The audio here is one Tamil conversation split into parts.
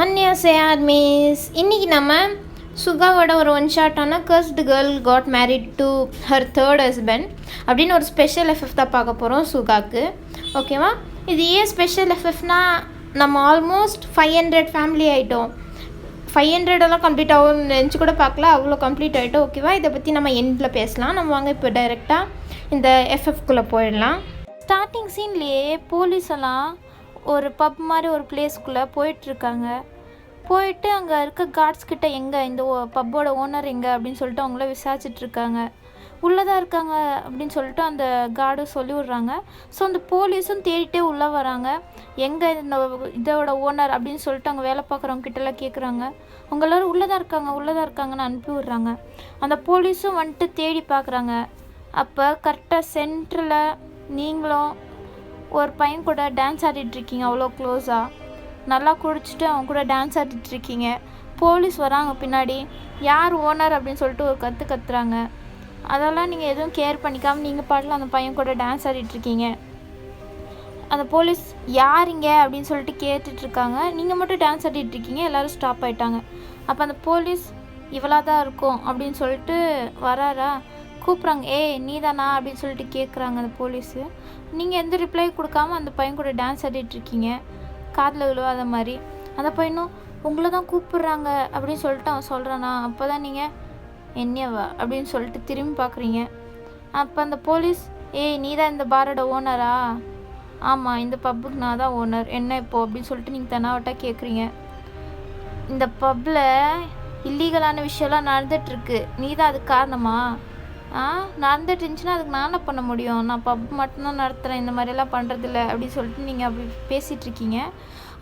அன்னியாசே ஆர்மிஸ் இன்றைக்கி நம்ம சுகாவோட ஒரு ஒன் ஷாட்டான cursed girl got married to her third husband அப்படின்னு ஒரு ஸ்பெஷல் எஃப்எஃப் தான் பார்க்க போகிறோம் சுகாக்கு. ஓகேவா? இது ஏன் ஸ்பெஷல் எஃப்எஃப்னா நம்ம ஆல்மோஸ்ட் 500 ஃபேமிலி ஆகிட்டோம். 500 கம்ப்ளீட் ஆகும்னு நினச்சி கூட பார்க்கல, அவ்வளோ கம்ப்ளீட் ஆகிட்டோம். ஓகேவா? இதை பற்றி நம்ம எண்டில் பேசலாம். நம்ம வாங்க இப்போ டைரெக்டாக இந்த எஃப்எஃப்குள்ளே போயிடலாம். ஸ்டார்டிங் சீன்லேயே போலீஸ் எல்லாம் ஒரு பப் மாதிரி ஒரு பிளேஸ்க்குள்ளே போயிட்டுருக்காங்க. போயிட்டு அங்கே இருக்க கார்ட்ஸ்கிட்ட எங்கே இந்த பப்போட ஓனர் எங்கே அப்படின்னு சொல்லிட்டு அவங்கள விசாரிச்சிட்ருக்காங்க. உள்ளே தான் இருக்காங்க அப்படின்னு சொல்லிட்டு அந்த கார்டும் சொல்லி விட்றாங்க. ஸோ அந்த போலீஸும் தேடிட்டே உள்ளே வராங்க. எங்கே இந்த இதோட ஓனர் அப்படின்னு சொல்லிட்டு அங்கே வேலை பார்க்குறவங்க கிட்டலாம் கேட்குறாங்க. அவங்க எல்லோரும் உள்ளே தான் இருக்காங்கன்னு அனுப்பி விட்றாங்க. அந்த போலீஸும் வந்துட்டு தேடி பார்க்குறாங்க. அப்போ கரெக்டாக சென்டரில் நீங்களும் ஒரு பையன் கூட டான்ஸ் ஆடிட்டுருக்கீங்க. அவ்வளோ க்ளோஸாக நல்லா குடிச்சிட்டு அவங்க கூட டான்ஸ் ஆடிட்டுருக்கீங்க. போலீஸ் வராங்க பின்னாடி. யார் ஓனர் அப்படின்னு சொல்லிட்டு ஒரு கத்துறாங்க. அதெல்லாம் நீங்கள் எதுவும் கேர் பண்ணிக்காமல் நீங்கள் பாட்டில் அந்த பையன் கூட டான்ஸ் ஆடிட்டுருக்கீங்க. அந்த போலீஸ் யாருங்க அப்படின்னு சொல்லிட்டு கேட்டுட்ருக்காங்க. நீங்கள் மட்டும் டான்ஸ் ஆடிட்டுருக்கீங்க. எல்லோரும் ஸ்டாப் ஆகிட்டாங்க. அப்போ அந்த போலீஸ் இவளாக தான் இருக்கும் அப்படின்னு சொல்லிட்டு வராரா கூப்பிட்றாங்க. நீ தானா அப்படின்னு சொல்லிட்டு கேட்குறாங்க அந்த போலீஸு. நீங்கள் எந்த ரிப்ளை கொடுக்காம அந்த பையன் கூட டான்ஸ் ஆடிட்டுருக்கீங்க. காதில் விழுவாத மாதிரி. அந்த பையனும் உங்களை தான் கூப்பிட்றாங்க அப்படின்னு சொல்லிட்டு அவன் சொல்கிறானா. அப்போ தான் நீங்கள் என்னவா அப்படின்னு சொல்லிட்டு திரும்பி பார்க்குறீங்க. அப்போ அந்த போலீஸ் நீ தான் இந்த பாரோட ஓனரா? ஆமாம், இந்த பப்புக்கு நான் தான் ஓனர். என்ன இப்போது அப்படின்னு சொல்லிட்டு நீங்கள் தெனாவட்டா கேட்குறீங்க. இந்த பப்பில் இல்லீகலான விஷயம்லாம் நடந்துகிட்ருக்கு. நீ தான் அதுக்கு காரணமா? நடந்துட்டு இருந்துச்சுன்னா அதுக்கு நான் என்ன பண்ண முடியும்? நான் பப் மட்டும்தான் நடத்துகிறேன், இந்த மாதிரியெல்லாம் பண்ணுறதில்ல அப்படின்னு சொல்லிட்டு நீங்கள் அப்படி பேசிகிட்ருக்கீங்க.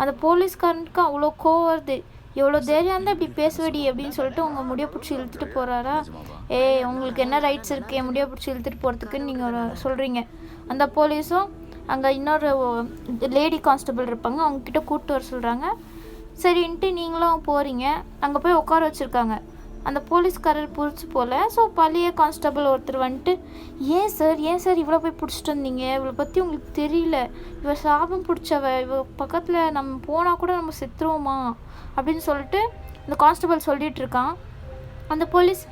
அந்த போலீஸ்காரனுக்கு அவ்வளோ கோவம் வருது. எவ்வளோ தைரியம் இருந்தால் இப்படி பேசுவடி அப்படின்னு சொல்லிட்டு உங்கள் முடியை பிடிச்சி இழுத்துட்டு போகிறாரா. உங்களுக்கு என்ன ரைட்ஸ் இருக்குது என் முடியை பிடிச்சி இழுத்துட்டு போகிறதுக்குன்னு நீங்கள் சொல்கிறீங்க. அந்த போலீஸும் அங்கே இன்னொரு லேடி கான்ஸ்டபிள் இருப்பாங்க, அவங்கக்கிட்ட கூப்பிட்டு வர சொல்கிறாங்க. சரின்ட்டு நீங்களும் போகிறீங்க. அங்கே போய் உட்கார வச்சுருக்காங்க. அந்த போலீஸ்காரர் பிடிச்சி போகல. ஸோ பழைய கான்ஸ்டபிள் ஒருத்தர் வந்துட்டு ஏன் சார் இவ்வளோ போய் பிடிச்சிட்டு வந்தீங்க? இவளை பற்றி உங்களுக்கு தெரியல, இவ சாபம் பிடிச்சவ, இவ பக்கத்தில் நம்ம போனால் கூட நம்ம செத்துருவோமா அப்படின்னு சொல்லிட்டு அந்த கான்ஸ்டபிள் சொல்லிகிட்டு இருக்கான். அந்த போலீஸ்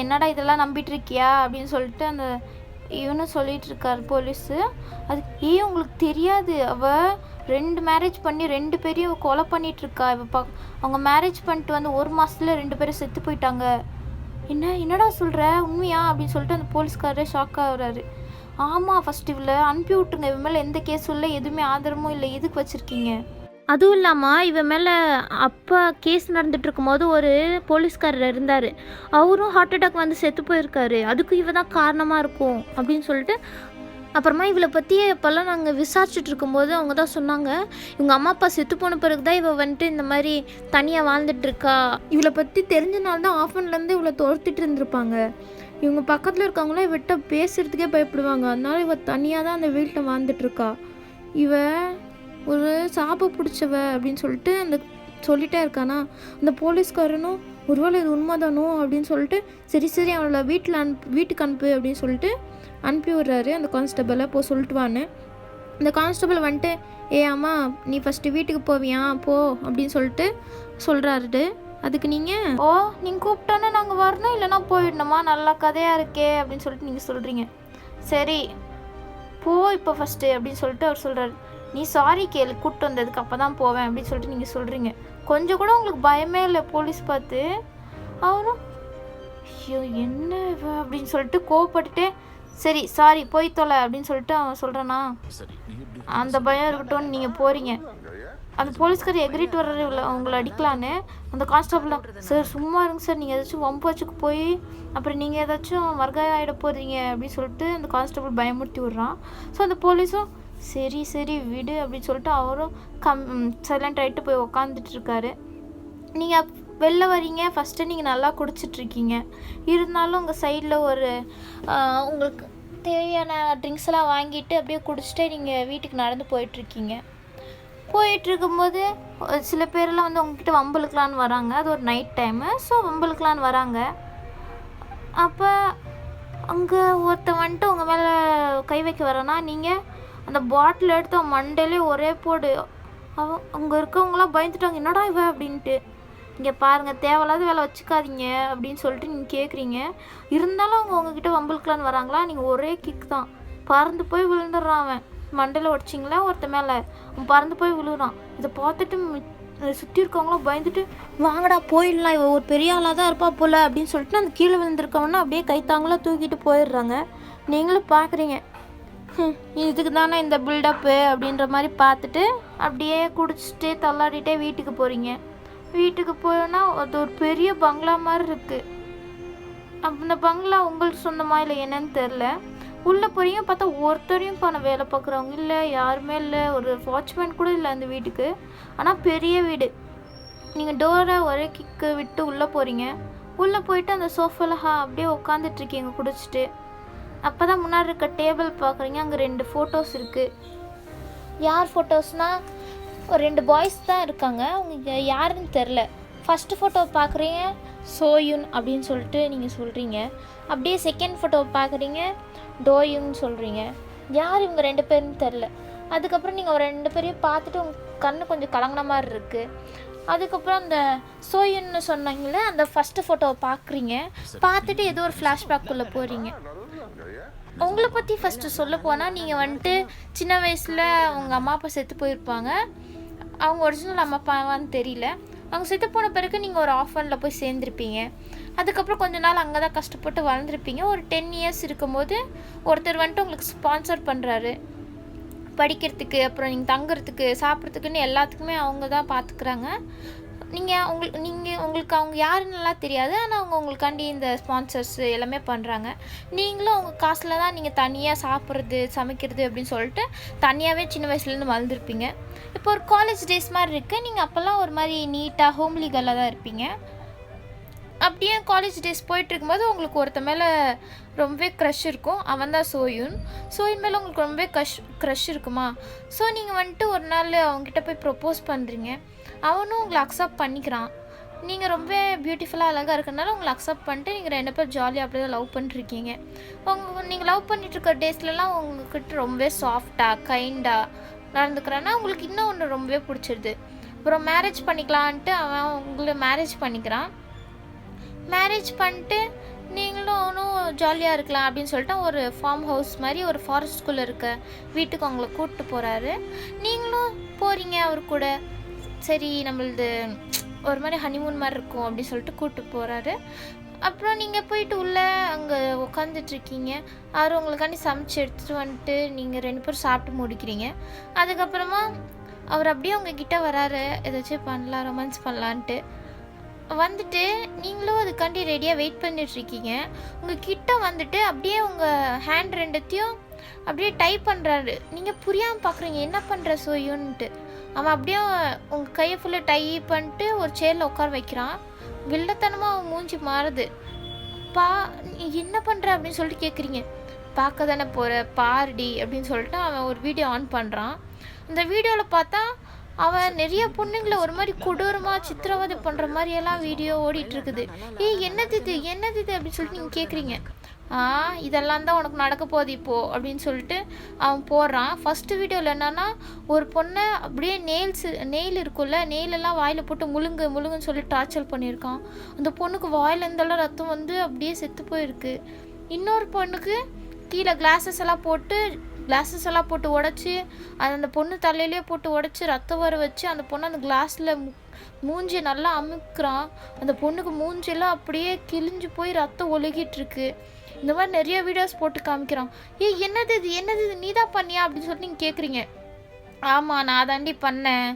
என்னடா இதெல்லாம் நம்பிட்டு இருக்கியா அப்படின்னு சொல்லிட்டு அந்த இவனும் சொல்லிகிட்டு இருக்கார் போலீஸு. அது உங்களுக்கு தெரியாது, அவள் 2 மேரேஜ் பண்ணி 2 பேரையும் கொலை பண்ணிகிட்ருக்கா. அவங்க மேரேஜ் பண்ணிட்டு வந்து 1 மாதத்துல 2 பேரும் செத்து போயிட்டாங்க. என்னடா சொல்கிற, உண்மையா அப்படின்னு சொல்லிட்டு அந்த போலீஸ்காரரே ஷாக் ஆகுறாரு. ஆமாம், ஃபஸ்ட் இவளை அனுப்பி விட்டுருங்க. இவன் மேலே எந்த கேஸும் இல்லை, எதுவுமே ஆதாரமும் இல்லை, எதுக்கு வச்சுருக்கீங்க? அதுவும் இல்லாமல் இவன் மேலே அப்போ கேஸ் நடந்துட்டு இருக்கும்போது ஒரு போலீஸ்காரர் இருந்தார். அவரும் ஹார்ட் அட்டாக் வந்து செத்து போயிருக்காரு. அதுக்கும் இவ தான் காரணமாக இருக்கும் அப்படின்னு சொல்லிட்டு அப்புறமா இவளை பற்றி அப்போல்லாம் நாங்கள் விசாரிச்சுட்டு இருக்கும்போது அவங்க தான் சொன்னாங்க, இவங்க அம்மா அப்பா செத்து போன பிறகு தான் இவள் வந்துட்டு இந்த மாதிரி தனியாக வாழ்ந்துட்டுருக்கா. இவளை பற்றி தெரிஞ்சனால தான் ஆஃபன்லேருந்து இவளை துரத்திட்டு இருந்திருப்பாங்க. இவங்க பக்கத்தில் இருக்கவங்களாம் இவட்ட பேசுகிறதுக்கே பயப்படுவாங்க. அதனால இவள் தனியாக தான் அந்த வீட்டில் வாழ்ந்துட்டுருக்கா. இவ ஒரு சாப பிடிச்சவ அப்படின்னு சொல்லிட்டு அந்த சொல்லிட்டே இருக்கானா. அந்த போலீஸ்காரனும் ஒருவேளை இது உண்மைதானோ அப்படின்னு சொல்லிட்டு சரி அவளை வீட்டுக்கு அனுப்பு அப்படின்னு சொல்லிட்டு அனுப்பி விட்றாரு அந்த கான்ஸ்டபிளை. சொல்லிட்டு வான்னு அந்த கான்ஸ்டபிள் வந்துட்டு அம்மா நீ ஃபஸ்ட்டு வீட்டுக்கு போவியா போ அப்படின்னு சொல்லிட்டு சொல்கிறாரு. அதுக்கு நீங்கள் கூப்பிட்டோன்னே நாங்கள் வரணும், இல்லைனா போயிடணுமா? நல்லா கதையாக இருக்கே அப்படின்னு சொல்லிட்டு நீங்கள் சொல்கிறீங்க. சரி போ இப்போ ஃபஸ்ட்டு அப்படின்னு சொல்லிட்டு அவர் சொல்கிறாரு. நீ சாரி கேளு, கூப்பிட்டு வந்ததுக்கு அப்போ தான் போவேன் அப்படின்னு சொல்லிட்டு நீங்கள் சொல்கிறீங்க. கொஞ்சம் கூட உங்களுக்கு பயமே இல்லை போலீஸ் பார்த்து. அவரும் என்ன அப்படின்னு சொல்லிட்டு கோவப்பட்டுட்டு சரி சாரி போய் தொலை அப்படின்னு சொல்லிட்டு அவன் சொல்கிறானா. அந்த பயம் இருக்கட்டும், நீங்கள் போகிறீங்க. அந்த போலீஸ்கார் எகிரிட்டு வர்ற அவங்கள அடிக்கலான்னு அந்த கான்ஸ்டபிள் சார் சும்மா இருங்க சார், நீங்கள் ஏதாச்சும் வம்பு வச்சுக்கு போய் அப்புறம் நீங்கள் ஏதாச்சும் மர்காய ஆகிட போகிறீங்க அப்படின்னு சொல்லிட்டு அந்த கான்ஸ்டபிள் பயமுறுத்தி விட்றான். ஸோ அந்த போலீஸும் சரி விடு அப்படின்னு சொல்லிட்டு அவரும் சைலண்ட் ஆகிட்டு போய் உக்காந்துட்ருக்காரு. நீங்கள் வெளில வரீங்க. ஃபஸ்ட்டு நீங்கள் நல்லா குடிச்சிட்ருக்கீங்க. இருந்தாலும் உங்கள் சைடில் ஒரு உங்களுக்கு தேவையான ட்ரிங்க்ஸ் எல்லாம் வாங்கிட்டு அப்படியே குடிச்சிட்டு நீங்கள் வீட்டுக்கு நடந்து போயிட்டுருக்கீங்க. போயிட்டுருக்கும்போது சில பேரெல்லாம் வந்து உங்ககிட்ட வம்பலுக்கலான்னு வராங்க. அது ஒரு நைட் டைமு. ஸோ வம்பலுக்கலான்னு வராங்க. அப்போ அங்கே ஒருத்தன் வந்துட்டு உங்கள் மேலே கை வைக்க வரேன்னா நீங்கள் அந்த பாட்டில் எடுத்து அவன் மண்டையிலே ஒரே போடு அங்கே இருக்கவங்களாம் பயந்துட்டாங்க, என்னடா இவ அப்படின்ட்டு. இங்கே பாருங்கள், தேவையில்லாத வேலை வச்சுக்காதீங்க அப்படின்னு சொல்லிட்டு நீங்கள் கேட்குறீங்க. இருந்தாலும் அவங்க உங்ககிட்ட வம்புலுக்கலான்னு வராங்களா? நீங்கள் ஒரே கிக் தான், பறந்து போய் விழுந்துடுறான். அவன் மண்டையில் உடச்சிங்களா ஒருத்த மேலே, அவன் பறந்து போய் விழுறான். இதை பார்த்துட்டு சுற்றி இருக்கவங்களாம் பயந்துட்டு, வாங்கடா போயிடலாம், இவ ஒரு பெரிய ஆளாக தான் இருப்பா போல் அப்படின்னு சொல்லிட்டு அந்த கீழே விழுந்திருக்கவனா அப்படியே கைத்தாங்களாம் தூக்கிட்டு போயிடுறாங்க. நீங்களும் பார்க்குறீங்க, இதுக்கு தானே இந்த பில்டப்பு அப்படின்ற மாதிரி பார்த்துட்டு அப்படியே குடிச்சிட்டு தள்ளாடிட்டே வீட்டுக்கு போகிறீங்க. வீட்டுக்கு போனால் அது ஒரு பெரிய பங்களா மாதிரி இருக்குது. அந்த பங்களா உங்களுக்கு சொந்தமா இல்லை என்னன்னு தெரில. உள்ளே போகிறீங்க, பார்த்தா ஒருத்தரையும் பண்ண வேலை பார்க்குறவங்க இல்லை, யாருமே இல்லை, ஒரு வாட்ச்மேன் கூட இல்லை அந்த வீட்டுக்கு. ஆனால் பெரிய வீடு. நீங்கள் டோரை ஒரே கிக்கு விட்டு உள்ளே போகிறீங்க. உள்ளே போயிட்டு அந்த சோஃபாவில் அப்படியே உட்காந்துட்ருக்கீங்க குடிச்சிட்டு. அப்போ தான் முன்னாடி இருக்க டேபிள் பார்க்குறீங்க, அங்கே 2 ஃபோட்டோஸ் இருக்குது. யார் ஃபோட்டோஸ்னால் ஒரு 2 பாய்ஸ் தான் இருக்காங்க. அவங்க யாருன்னு தெரில. ஃபஸ்ட்டு ஃபோட்டோவை பார்க்குறீங்க, சோயுன் அப்படின்னு சொல்லிட்டு நீங்கள் சொல்கிறீங்க. அப்படியே செகண்ட் ஃபோட்டோவை பார்க்குறீங்க, டோயுன்னு சொல்கிறீங்க. யார் இவங்க 2 பேருன்னு தெரில. அதுக்கப்புறம் நீங்கள் ஒரு 2 பேரையும் பார்த்துட்டு உங்கள் கண்ணு கொஞ்சம் கலங்கின மாதிரி இருக்குது. அதுக்கப்புறம் அந்த சோயுன்னு சொன்னாங்களே அந்த ஃபஸ்ட்டு ஃபோட்டோவை பார்க்குறீங்க. பார்த்துட்டு ஏதோ ஒரு ஃப்ளாஷ்பேக்குள்ளே போகிறீங்க. உங்களை பற்றி ஃபஸ்ட்டு சொல்ல போனால், நீங்கள் வந்துட்டு சின்ன வயசில் உங்கள் அம்மா அப்பா செத்து போயிருப்பாங்க. அவங்க ஒரிஜினல் அம்மா அப்பாவான்னு தெரியல. அவங்க செத்து போன பிறகு நீங்கள் ஒரு ஆஃபனில் போய் சேர்ந்துருப்பீங்க. அதுக்கப்புறம் கொஞ்ச நாள் அங்கே தான் கஷ்டப்பட்டு வளர்ந்துருப்பீங்க. ஒரு 10 இயர்ஸ் இருக்கும்போது ஒருத்தர் வந்துட்டு உங்களுக்கு ஸ்பான்சர் பண்ணுறாரு படிக்கிறதுக்கு, அப்புறம் நீங்கள் தங்குறதுக்கு, சாப்பிட்றதுக்குன்னு எல்லாத்துக்குமே அவங்க தான் பார்த்துக்குறாங்க. உங்களுக்கு அவங்க யாருன்னெல்லாம் தெரியாது. ஆனால் அவங்க உங்களுக்காண்டி இந்த ஸ்பான்சர்ஸ் எல்லாமே பண்ணுறாங்க. நீங்களும் அவங்க காசில் தான் நீங்கள் தனியாக சாப்பிட்றது, சமைக்கிறது அப்படின்னு சொல்லிட்டு தனியாகவே சின்ன வயசுலேருந்து வளர்ந்துருப்பீங்க. இப்போ ஒரு காலேஜ் டேஸ் மாதிரி இருக்குது. நீங்கள் அப்போல்லாம் ஒரு மாதிரி நீட்டாக ஹோம்லி கேர்லாக தான் இருப்பீங்க. அப்படியே காலேஜ் டேஸ் போயிட்டுருக்கும்போது உங்களுக்கு ஒருத்த மேலே ரொம்பவே க்ரஷ் இருக்கும். அவன் தான் சோயுன் மேலே உங்களுக்கு ரொம்பவே க்ரஷ் இருக்குமா? ஸோ நீங்கள் வந்துட்டு ஒரு நாள் அவங்ககிட்ட போய் ப்ரொப்போஸ் பண்ணுறீங்க. அவனும் உங்களை அக்செப்ட் பண்ணிக்கிறான். நீங்கள் ரொம்ப பியூட்டிஃபுல்லாக அழகாக இருக்கிறனால உங்களை அக்செப்ட் பண்ணிட்டு நீங்கள் 2 பேர் ஜாலியாக அப்படியே லவ் பண்ணிட்டுருக்கீங்க. நீங்கள் லவ் பண்ணிட்டுருக்க டேஸ்லலாம் உங்ககிட்ட ரொம்பவே சாஃப்டாக கைண்டாக நடந்துக்கிறான்னா உங்களுக்கு இன்னும் ஒன்று ரொம்பவே பிடிச்சிருது. அப்புறம் மேரேஜ் பண்ணிக்கலான்ட்டு அவன் உங்களை மேரேஜ் பண்ணிக்கிறான். மேரேஜ் பண்ணிட்டு நீங்களும் அவனும் ஜாலியாக இருக்கலாம் அப்படின்னு சொல்லிட்டு ஒரு ஃபார்ம் ஹவுஸ் மாதிரி ஒரு ஃபாரஸ்ட்குள்ளே இருக்க வீட்டுக்கு அவங்கள கூப்பிட்டு போகிறாரு. நீங்களும் போகிறீங்க அவர் கூட. சரி, நம்மளது ஒரு மாதிரி ஹனிமூன் மாதிரி இருக்கும் அப்படின்னு சொல்லிட்டு கூப்பிட்டு போகிறாரு. அப்புறம் நீங்கள் போயிட்டு உள்ளே அங்கே உட்காந்துட்ருக்கீங்க. அவர் உங்களுக்காண்டி சமைச்சு எடுத்துகிட்டு வந்துட்டு நீங்கள் 2 பேரும் சாப்பிட்டு முடிக்கிறீங்க. அதுக்கப்புறமா அவர் அப்படியே உங்ககிட்ட வராரு, ஏதாச்சும் பண்ணலாம், ரொமான்ஸ் பண்ணலான்ட்டு வந்துட்டு நீங்களும் அதுக்காண்டி ரெடியாக வெயிட் பண்ணிட்டுருக்கீங்க. உங்கள் கிட்ட வந்துட்டு அப்படியே உங்கள் ஹேண்ட் 2த்தையும் அப்படியே டைப் பண்ணுறாரு. நீங்கள் புரியாமல் பார்க்குறீங்க, என்ன பண்ணுற சோயுன்ட்டு. அவன் அப்படியே உங்கள் கையை ஃபுல்லாக டை பண்ணிட்டு ஒரு சேரில் உட்கார வைக்கிறான். வில்லத்தனமாக அவன் மூஞ்சி மாறுது. நீ என்ன பண்ணுற அப்படின்னு சொல்லிட்டு கேட்குறீங்க. பார்க்க தானே போகிற, பாருடி அப்படின்னு சொல்லிட்டு அவன் ஒரு வீடியோ ஆன் பண்ணுறான். அந்த வீடியோவில் பார்த்தா அவன் நிறைய பொண்ணுங்களை ஒரு மாதிரி கொடூரமாக சித்திரவதை பண்ணுற மாதிரியெல்லாம் வீடியோ ஓடிட்டுருக்குது. என்னது இது அப்படின்னு சொல்லிட்டு நீங்கள் கேட்குறீங்க. இதெல்லாம் தான் உனக்கு நடக்க போகுது இப்போது அப்படின்னு சொல்லிட்டு அவன் போடுறான். ஃபஸ்ட்டு வீடியோவில் என்னென்னா ஒரு பொண்ணை அப்படியே நெயில் இருக்கும்ல, நெயிலெல்லாம் வாயில் போட்டு முழுங்குன்னு சொல்லி டார்ச்சர் பண்ணியிருக்கான். அந்த பொண்ணுக்கு வாயில் இருந்தெல்லாம் ரத்தம் வந்து அப்படியே செத்து போயிருக்கு. இன்னொரு பொண்ணுக்கு கீழே கிளாஸஸ் எல்லாம் போட்டு உடச்சி அந்த பொண்ணு தலையிலே போட்டு உடச்சி ரத்தம் வர வச்சு அந்த பொண்ணு அந்த கிளாஸில் மூஞ்சி நல்லா அமுக்குறான். அந்த பொண்ணுக்கு மூஞ்சியெல்லாம் அப்படியே கிழிஞ்சு போய் ரத்தம் ஒழுகிட்டுருக்கு. இந்த மாதிரி நிறைய வீடியோஸ் போட்டு காமிக்கிறான். என்னது இது நீ தான் பண்ணியா அப்படின்னு சொல்லிட்டு நீங்கள் கேட்குறீங்க. ஆமாம், நான் தாண்டி பண்ணேன்,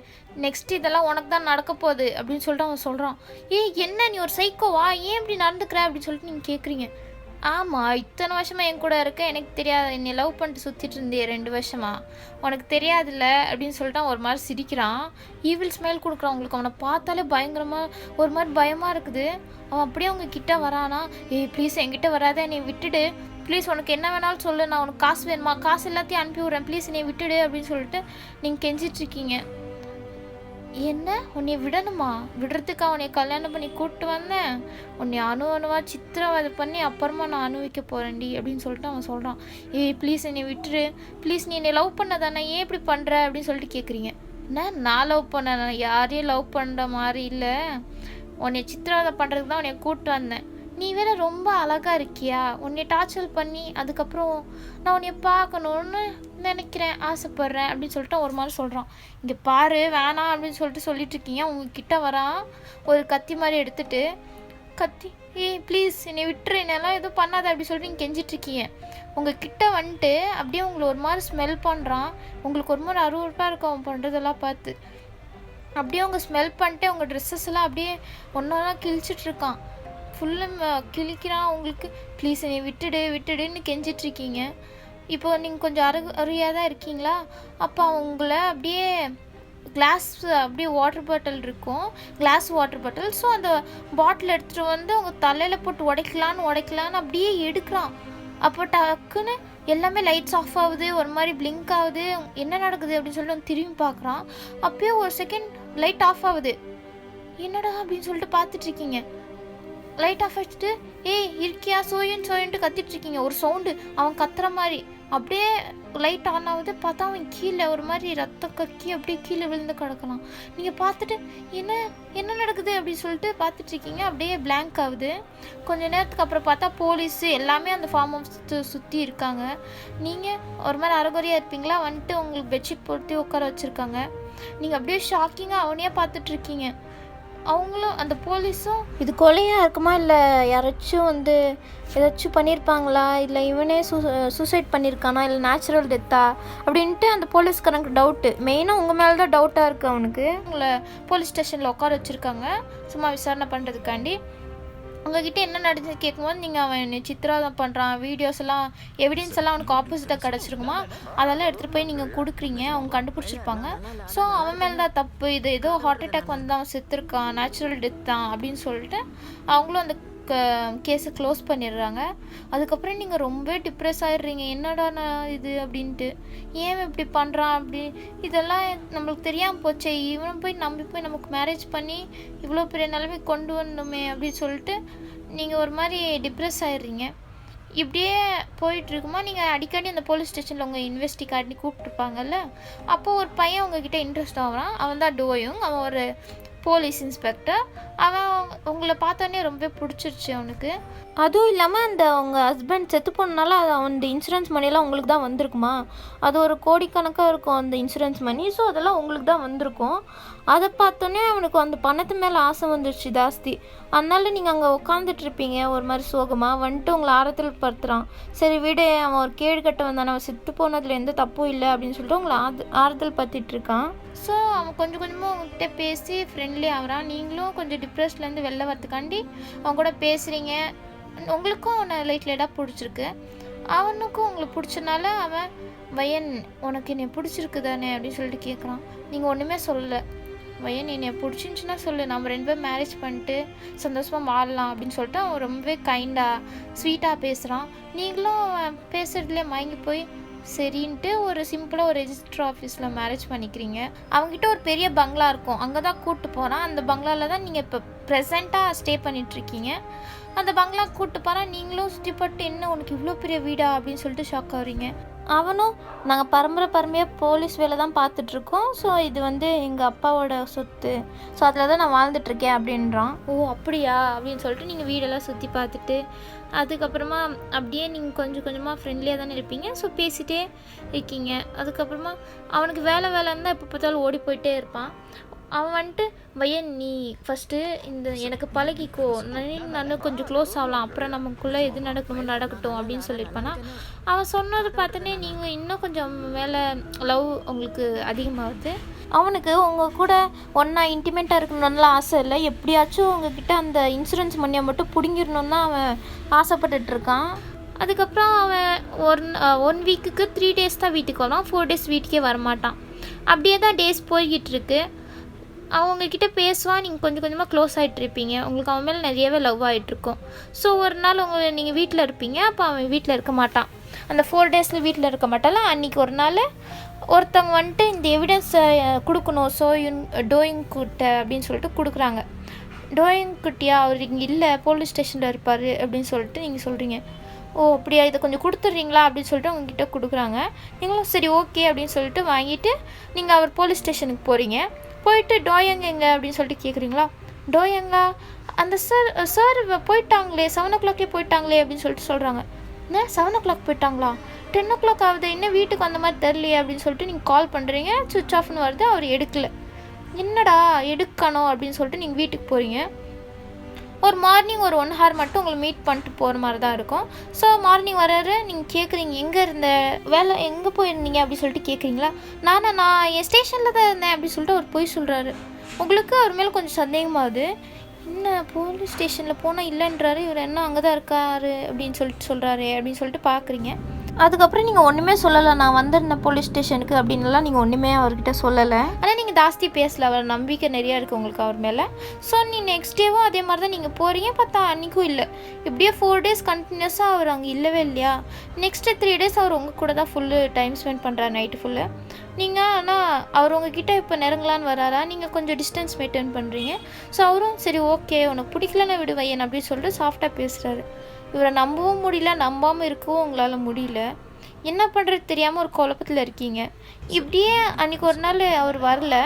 நெக்ஸ்ட் இதெல்லாம் உனக்கு தான் நடக்க போகுது அப்படின்னு சொல்லிட்டு அவன் சொல்கிறான். என்ன நீ ஒரு சைக்கோவா, ஏன் இப்படி நடந்துக்கிற அப்படின்னு சொல்லிட்டு நீங்கள் கேட்குறீங்க. ஆமாம், இத்தனை வருஷமாக என் கூட இருக்க, எனக்கு தெரியாது, என்னை லவ் பண்ணிட்டு சுற்றிட்டு இருந்தே 2 வருஷமா, உனக்கு தெரியாதுல்ல அப்படின்னு சொல்லிட்டு அவன் ஒரு மாதிரி சிரிக்கிறான். ஈவில் ஸ்மைல் கொடுக்குறான். உங்களுக்கு அவனை பார்த்தாலே பயங்கரமாக ஒரு மாதிரி பயமாக இருக்குது. அவன் அப்படியே அவங்க கிட்டே வரானா. ப்ளீஸ் என்கிட்ட வராத, என்னை விட்டுடு ப்ளீஸ், உனக்கு என்ன வேணாலும் சொல்லு, நான் உனக்கு காசு வேணுமா, காசு எல்லாத்தையும் அனுப்பி விட்றேன், ப்ளீஸ் என்னை விட்டுடு அப்படின்னு சொல்லிட்டு நீங்கள் கெஞ்சிட்ருக்கீங்க. என்ன, உன்னை விடணுமா? விடுறதுக்கு அவனை கல்யாணம் பண்ணி கூப்பிட்டு வந்தேன், உன்னை அணுவா சித்திரவதை பண்ணி அப்புறமா நான் அனுபவிக்க போகிறேன்டி அப்படின்னு சொல்லிட்டு அவன் சொல்கிறான். ப்ளீஸ் என்னை விட்டுரு ப்ளீஸ், நீ என்னை லவ் பண்ண தானே, ஏன் இப்படி பண்ணுற அப்படின்னு சொல்லிட்டு கேட்குறீங்க. நான் லவ் பண்ணேன், நான் யாரையும் லவ் பண்ணுற மாதிரி இல்லை. உன்னை சித்திரவதை பண்ணுறதுக்கு தான் உன்னை கூப்பிட்டு வந்தேன். நீ வேற ரொம்ப அழகாக இருக்கியா, உன்னை டார்ச்சர் பண்ணி அதுக்கப்புறம் நான் உன்னை பார்க்கணுன்னு நினைக்கிறேன், ஆசைப்பட்றேன் அப்படின்னு சொல்லிட்டு ஒரு மாதிரி சொல்கிறான். இங்கே பாரு வேணாம் அப்படின்னு சொல்லிட்டு இருக்கீங்க. உங்ககிட்ட வரான் ஒரு கத்தி மாதிரி எடுத்துகிட்டு, கத்தி ஏய் ப்ளீஸ் என்னை விட்டுரு, என்னெல்லாம் எதுவும் பண்ணாத அப்படி சொல்லிட்டு நீங்கள் கெஞ்சிட்ருக்கீங்க. உங்கள் கிட்ட வந்துட்டு அப்படியே உங்களை ஒரு மாதிரி ஸ்மெல் பண்ணுறான். உங்களுக்கு ஒரு மாதிரி அருவருப்பாக இருக்கும் அவன் பண்ணுறதெல்லாம் பார்த்து. அப்படியே அவங்க ஸ்மெல் பண்ணிட்டு உங்கள் ட்ரெஸ்ஸஸ் எல்லாம் அப்படியே ஒன்றா கிழிச்சிட்ருக்கான். ஃபுல்லாக கிழிக்கிறான். உங்களுக்கு ப்ளீஸ் என்னை விட்டுடுன்னு கெஞ்சிட்ருக்கீங்க. இப்போ நீங்கள் கொஞ்சம் அருமையாக தான் இருக்கீங்களா? அப்போ உங்களை அப்படியே கிளாஸ் அப்படியே வாட்டர் பாட்டில் இருக்கும், கிளாஸ் வாட்டர் பாட்டில். ஸோ அந்த பாட்டில் எடுத்துகிட்டு வந்து அவங்க தலையில் போட்டு உடைக்கலான்னு அப்படியே எடுக்கிறான். அப்போ டக்குன்னு எல்லாமே லைட்ஸ் ஆஃப் ஆகுது, ஒரு மாதிரி பிளிங்க் ஆகுது. என்ன நடக்குது அப்படின்னு சொல்லிட்டு வந்து திரும்பி பார்க்குறான். அப்போயே ஒரு செகண்ட் லைட் ஆஃப் ஆகுது. என்னடா அப்படின்னு சொல்லிட்டு பார்த்துட்ருக்கீங்க. லைட் ஆஃப் வச்சுட்டு ஏய் இருக்கியா சோயின்ட்டு கத்திட்ருக்கீங்க. ஒரு சவுண்டு அவன் கத்துற மாதிரி. அப்படியே லைட் ஆன் ஆகுது. பார்த்தா அவன் கீழே ஒரு மாதிரி ரத்தம் கக்கி அப்படியே கீழே விழுந்து கிடக்கலாம். நீங்கள் பார்த்துட்டு என்ன நடக்குது அப்படின்னு சொல்லிட்டு பார்த்துட்ருக்கீங்க. அப்படியே பிளாங்க் ஆகுது. கொஞ்சம் நேரத்துக்கு அப்புறம் பார்த்தா போலீஸு எல்லாமே அந்த ஃபார்ம் ஹவுஸ் சுற்றி இருக்காங்க. நீங்கள் ஒரு மாதிரி அரைகுறையாக இருப்பீங்களா, வந்துட்டு உங்களுக்கு பெட்ஷீட் போட்டு உட்கார வச்சுருக்காங்க. நீங்கள் அப்படியே ஷாக்கிங்காக அவனையே பார்த்துட்ருக்கீங்க. அவங்களும் அந்த போலீஸும் இது கொலையாக இருக்குமா, இல்லை யாராச்சும் வந்து ஏதாச்சும் பண்ணியிருப்பாங்களா, இல்லை இவனே சூசைட் பண்ணியிருக்கானா, இல்லை நேச்சுரல் டெத்தா அப்படின்ட்டு அந்த போலீஸ்காரனுக்கு டவுட்டு. மெயினாக உங்கள் மேலே தான் டவுட்டாக இருக்குது அவனுக்கு. உங்களை போலீஸ் ஸ்டேஷனில் உட்கார வச்சுருக்காங்க சும்மா விசாரணை பண்ணுறதுக்காண்டி. உங்ககிட்ட என்ன நடந்து கேட்கும்போது நீங்கள் அவன் சித்திரவதை பண்ணுறான், வீடியோஸ் எல்லாம் எவிடன்ஸ் எல்லாம் அவனுக்கு ஆப்போசிட்டாக கிடச்சிருக்குமா, அதெல்லாம் எடுத்துகிட்டு போய் நீங்கள் கொடுக்குறீங்க. அவங்க கண்டுபிடிச்சிருப்பாங்க. ஸோ அவன் மேலே தான் தப்பு, இது ஏதோ ஹார்ட் அட்டாக் வந்து அவன் செத்துருக்கான், நேச்சுரல் டெத் தான் அப்படின்னு சொல்லிட்டு அவங்களும் அந்த கேஸை க்ளோஸ் பண்ணிடுறாங்க. அதுக்கப்புறம் நீங்கள் ரொம்ப டிப்ரெஸ் ஆகிடுறீங்க. என்னடா நான் இது அப்படின்ட்டு, ஏன் இப்படி பண்ணுறான் அப்படி, இதெல்லாம் நம்மளுக்கு தெரியாமல் போச்சே, இவனை போய் நம்பி போய் நமக்கு மேரேஜ் பண்ணி இவ்வளோ பெரிய நிலைமை கொண்டு வந்தோமே அப்படின்னு சொல்லிட்டு நீங்கள் ஒரு மாதிரி டிப்ரெஸ் ஆகிடுறீங்க. இப்படியே போயிட்டுருக்குமா, நீங்கள் அடிக்கடி அந்த போலீஸ் ஸ்டேஷனில் உங்கள் இன்வெஸ்டிகேட்னி கூப்பிட்டுருப்பாங்கல்ல, அப்போது ஒரு பையன் உங்ககிட்ட இன்ட்ரெஸ்ட் ஆகிறான். அவன் தான் டோயுங். அவன் ஒரு போலீஸ் இன்ஸ்பெக்டர். அவன் உங்களை பார்த்தோன்னே ரொம்ப பிடிச்சிருச்சு அவனுக்கு. அதுவும் இல்லாமல் அந்த உங்கள் ஹஸ்பண்ட் செத்து போனனால அது அந்த இன்சூரன்ஸ் மணியெல்லாம் உங்களுக்கு தான் வந்திருக்குமா, அது ஒரு கோடிக்கணக்காக இருக்கும் அந்த இன்சூரன்ஸ் மணி. ஸோ அதெல்லாம் உங்களுக்கு தான் வந்திருக்கும். அதை பார்த்தோன்னே அவனுக்கு அந்த பணத்து மேலே ஆசை வந்துடுச்சு ஜாஸ்தி. அதனால நீங்கள் அங்கே உட்காந்துட்ருப்பீங்க ஒரு மாதிரி சோகமாக. வந்துட்டு உங்களை ஆறுதல் படுத்துகிறான். சரி விடு, அவன் ஒரு கேடு கட்ட வந்தான், அவன் செத்து போனதில் எந்த தப்பும் இல்லை அப்படின்னு சொல்லிட்டு உங்களை ஆறுதல் படுத்திகிட்ருக்கான். ஸோ அவன் கொஞ்சம் கொஞ்சமாக உங்கள்கிட்ட பேசி ஃப்ரெண்ட்லி ஆகிறான். நீங்களும் கொஞ்சம் டிப்ரெஷன்லேருந்து வெளில வரதுக்காண்டி அவன் கூட பேசுகிறீங்க. உங்களுக்கும் அவனை லைட்டாக பிடிச்சிருக்கு, அவனுக்கும் உங்களுக்கு பிடிச்சனால அவன் வயன் உனக்கு என்னை பிடிச்சிருக்கு தானே அப்படின்னு சொல்லிட்டு கேட்குறான். நீங்கள் ஒன்றுமே சொல்லலை. வயன் என்னை பிடிச்சிருந்துச்சுன்னா சொல்லு, நம்ம 2 பேரும் மேரேஜ் பண்ணிட்டு சந்தோஷமாக வாழலாம் அப்படின்னு சொல்லிட்டு அவன் ரொம்பவே கைண்டாக ஸ்வீட்டாக பேசுகிறான். நீங்களும் பேசுகிறதுலே மயங்கி போய் சரின்ட்டு ஒரு சிம்பிளாக ஒரு ரெஜிஸ்டர் ஆஃபீஸில் மேரேஜ் பண்ணிக்கிறீங்க. அவங்ககிட்ட ஒரு பெரிய பங்களா இருக்கும், அங்கே தான் கூப்பிட்டு போகிறான். அந்த பங்களாவில் தான் நீங்கள் இப்போ ப்ரெசண்ட்டாக ஸ்டே பண்ணிகிட்ருக்கீங்க. அந்த பங்களா கூப்பிட்டு போகிறான். நீங்களும் சுற்றி பட்டு என்ன உனக்கு இவ்வளோ பெரிய வீடா அப்படின்னு சொல்லிட்டு ஷாக் ஆகுறீங்க. அவனும் நாங்கள் பரம்பரையாக போலீஸ் வேலை தான் பார்த்துட்ருக்கோம். ஸோ இது வந்து எங்கள் அப்பாவோட சொத்து, ஸோ அதில் தான் நான் வாழ்ந்துட்டுருக்கேன் அப்படின்றான். ஓ அப்படியா அப்படின்னு சொல்லிட்டு நீங்கள் வீடெல்லாம் சுற்றி பார்த்துட்டு அதுக்கப்புறமா அப்படியே நீங்கள் கொஞ்சம் கொஞ்சமாக ஃப்ரெண்ட்லியாக தானே இருப்பீங்க. ஸோ பேசிகிட்டே இருக்கீங்க. அதுக்கப்புறமா அவனுக்கு வேலைன்னு தான் எப்போ பார்த்தாலும் ஓடி போயிட்டே இருப்பான். அவன் வந்துட்டு பையன் நீ ஃபஸ்ட்டு இந்த எனக்கு பழகிக்கோ, நான் கொஞ்சம் க்ளோஸ் ஆகலாம், அப்புறம் நமக்குள்ளே எது நடக்கட்டும் அப்படின்னு சொல்லியிருப்பானா. அவன் சொன்னதை பார்த்தோன்னே நீங்கள் இன்னும் கொஞ்சம் மேலே லவ் உங்களுக்கு அதிகமாகுது. அவனுக்கு உங்கள் கூட ஒன்றா இன்டிமேட்டாக இருக்கணும்லாம் ஆசை இல்லை. எப்படியாச்சும் உங்ககிட்ட அந்த இன்சூரன்ஸ் மணியை மட்டும் பிடுங்கிடணுன்னு தான் அவன் ஆசைப்பட்டுட்ருக்கான். அதுக்கப்புறம் அவன் 1 வீக்குக்கு 3 டேஸ் தான் வீட்டுக்கு வரான். 4 டேஸ் வீட்டுக்கே வரமாட்டான். அப்படியே தான் டேஸ் போய்கிட்டு இருக்கு. அவங்கக்கிட்ட பேசுவான். நீங்கள் கொஞ்சம் கொஞ்சமாக க்ளோஸ் ஆகிட்ருப்பீங்க. உங்களுக்கு அவன் மேலே நிறையவே லவ் ஆகிட்ருக்கும். ஸோ ஒரு நாள் நீங்கள் வீட்டில் இருப்பீங்க. அப்போ அவன் வீட்டில் இருக்க மாட்டான். அந்த 4 டேஸில் வீட்டில் இருக்க மாட்டால. அன்றைக்கி ஒரு நாள் ஒருத்தவங்க வந்துட்டு இந்த எவிடன்ஸை கொடுக்கணும் டோயிங் கிட்ட அப்படின்னு சொல்லிட்டு கொடுக்குறாங்க. டோயிங் கிட்டியா அவர் இங்கே இல்லை, போலீஸ் ஸ்டேஷனில் இருப்பார் அப்படின்னு சொல்லிட்டு நீங்கள் சொல்கிறீங்க. ஓ அப்படியா, இதை கொஞ்சம் கொடுத்துட்றீங்களா அப்படின்னு சொல்லிட்டு உங்ககிட்ட கொடுக்குறாங்க. நீங்களும் சரி ஓகே அப்படின்னு சொல்லிட்டு வாங்கிட்டு நீங்கள் அவர் போலீஸ் ஸ்டேஷனுக்கு போகிறீங்க. போயிட்டு டோயங்க எங்க அப்படின்னு சொல்லிட்டு கேட்குறீங்களா? டோயங்கா அந்த சார் போயிட்டாங்களே 7 o'clockே போயிட்டாங்களே அப்படின்னு சொல்லிட்டு சொல்கிறாங்க. என்ன 7 o'clock போயிட்டாங்களா? 10 o'clock ஆகுது, இன்னும் வீட்டுக்கு வந்த மாதிரி தெரியலையே அப்படின்னு சொல்லிட்டு நீங்கள் கால் பண்ணுறீங்க. சுவிட்ச் ஆஃப்னு வருது, அவர் எடுக்கலை. என்னடா எடுக்கணும் அப்படின்னு சொல்லிட்டு நீங்கள் வீட்டுக்கு போகிறீங்க. ஒரு மார்னிங் ஒரு 1 hour மட்டும் உங்களை மீட் பண்ணிட்டு போகிற மாதிரி தான் இருக்கும். ஸோ மார்னிங் வராரு, நீங்கள் கேட்குறீங்க எங்கே இருந்த, வேலை எங்கே போயிருந்தீங்க அப்படின்னு சொல்லிட்டு கேட்குறீங்களா? நான் என் ஸ்டேஷனில் தான் இருந்தேன் அப்படின்னு சொல்லிட்டு அவர் போய் சொல்கிறாரு. உங்களுக்கு அவர் மேலே கொஞ்சம் சந்தேகமாகுது. என்ன போலீஸ் ஸ்டேஷனில் போனால் இல்லைன்றாரு, இவர் என்ன அங்கே தான் இருக்காரு அப்படின்னு சொல்லிட்டு சொல்கிறாரு அப்படின்னு சொல்லிட்டு பார்க்குறீங்க. அதுக்கப்புறம் நீங்கள் ஒன்றுமே சொல்லலை, நான் வந்திருந்தேன் போலீஸ் ஸ்டேஷனுக்கு அப்படின்லாம் நீங்கள் ஒன்றுமே அவர்கிட்ட சொல்லலை. ஆனால் நீங்கள் ஜாஸ்தி பேசலை, அவர் நம்பிக்கை நிறையா இருக்குது உங்களுக்கு அவர் மேலே. ஸோ நீ நெக்ஸ்ட் டேவும் அதே மாதிரி தான் நீங்கள் போகிறீங்க. பார்த்தா அன்றைக்கும் இல்லை. இப்படியே 4 days கண்டினியூஸாக அவர் அங்கே இல்லவே இல்லையா? நெக்ஸ்ட்டு 3 days அவர் உங்கள் கூட தான் ஃபுல்லு டைம் ஸ்பெண்ட் பண்ணுறாரு நைட்டு ஃபுல்லு. நீங்கள் ஆனால் அவர் உங்ககிட்ட இப்போ நெருங்கலான்னு வராரா? நீங்கள் கொஞ்சம் டிஸ்டன்ஸ் மெயின்டைன் பண்ணுறீங்க. ஸோ அவரும் சரி ஓகே உனக்கு பிடிக்கலன்னு விடுவையன் அப்படின்னு சொல்லிட்டு சாஃப்டாக பேசுகிறாரு. இவரை நம்பவும் முடியல, நம்பாமல் இருக்கவும் உங்களால் முடியல. என்ன பண்ணுறது தெரியாமல் ஒரு குழப்பத்தில் இருக்கீங்க. இப்படியே அன்றைக்கி ஒரு நாள் அவர் வரல.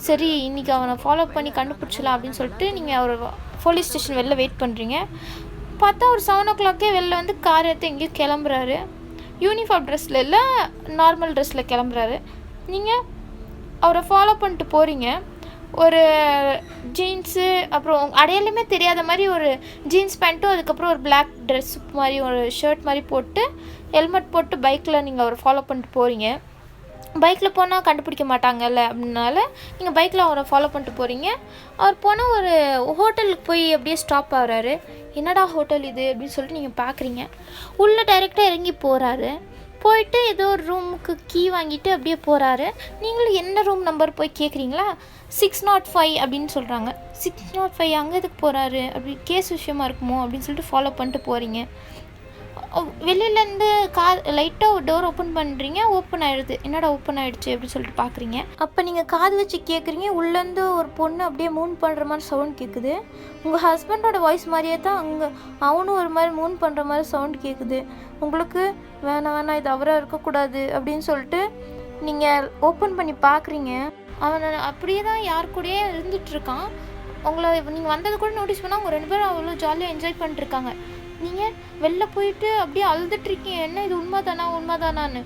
சரி இன்றைக்கி அவனை ஃபாலோ பண்ணி கண்டுபிடிச்சலாம் அப்படின்னு சொல்லிட்டு நீங்கள் அவர் போலீஸ் ஸ்டேஷன் வெளில வெயிட் பண்ணுறீங்க. பார்த்தா ஒரு 7 o'clockே வெளில வந்து கார் எடுத்து எங்கேயும் கிளம்புறாரு. யூனிஃபார்ம் ட்ரெஸ்ஸில் இல்லை, நார்மல் ட்ரெஸ்ஸில் கிளம்புறாரு. நீங்கள் அவரை ஃபாலோ பண்ணிட்டு போகிறீங்க. ஒரு ஜீன்ஸு அப்புறம் அடையாளமே தெரியாத மாதிரி ஒரு ஜீன்ஸ் பேண்ட்டும் அதுக்கப்புறம் ஒரு பிளாக் ட்ரெஸ் மாதிரி ஒரு ஷர்ட் மாதிரி போட்டு ஹெல்மெட் போட்டு பைக்கில் நீங்கள் அவரை ஃபாலோ பண்ணிட்டு போகிறீங்க. பைக்கில் போனால் கண்டுபிடிக்க மாட்டாங்கல்ல அப்படின்னால நீங்கள் பைக்கில் அவரை ஃபாலோ பண்ணிட்டு போகிறீங்க. அவர் போனால் ஒரு ஹோட்டலுக்கு போய் அப்படியே ஸ்டாப் ஆகிறாரு. என்னடா ஹோட்டல் இது அப்படின்னு சொல்லிட்டு நீங்கள் பார்க்குறீங்க. உள்ளே டைரெக்டாக இறங்கி போகிறாரு. போயிட்டு ஏதோ ஒரு ரூமுக்கு கீ வாங்கிட்டு அப்படியே போகிறாரு. நீங்களும் என்ன ரூம் நம்பர் போய் கேட்குறீங்களா? 605 அப்படின்னு சொல்கிறாங்க. 605 அங்கே எதுக்கு போகிறாரு? அப்படி கேஸ் விஷயமா இருக்குமோ அப்படின்னு சொல்லிட்டு ஃபாலோ பண்ணிட்டு போகிறீங்க. வெளியிலேருந்து லைட்டாக ஒரு டோர் ஓப்பன் பண்ணுறீங்க. ஓப்பன் ஆகிடுது. என்னடா ஓப்பன் ஆகிடுச்சு அப்படின்னு சொல்லிட்டு பார்க்குறீங்க. அப்போ நீங்கள் காது வச்சு கேட்குறீங்க. உள்ளேருந்து ஒரு பொண்ணு அப்படியே மூன் பண்ணுற மாதிரி சவுண்ட் கேட்குது. உங்கள் ஹஸ்பண்டோட வாய்ஸ் மாதிரியே தான் அங்கே அவனும் ஒரு மாதிரி மூன் பண்ணுற மாதிரி சவுண்ட் கேட்குது. உங்களுக்கு வேணாம் இது அவராக இருக்கக்கூடாது அப்படின்னு சொல்லிட்டு நீங்கள் ஓப்பன் பண்ணி பார்க்குறீங்க. அவனை அப்படியே தான் யார் கூடயே இருந்துகிட்ருக்கான். உங்களை நீங்கள் வந்தது கூட நோட்டீஸ் பண்ணால் அவங்க 2 பேரும் அவ்வளோ ஜாலியாக என்ஜாய் பண்ணிட்டுருக்காங்க. நீங்கள் வெளில போயிட்டு அப்படியே அழுதுட்ருக்கீங்க. என்ன இது உண்மைதானான்னு.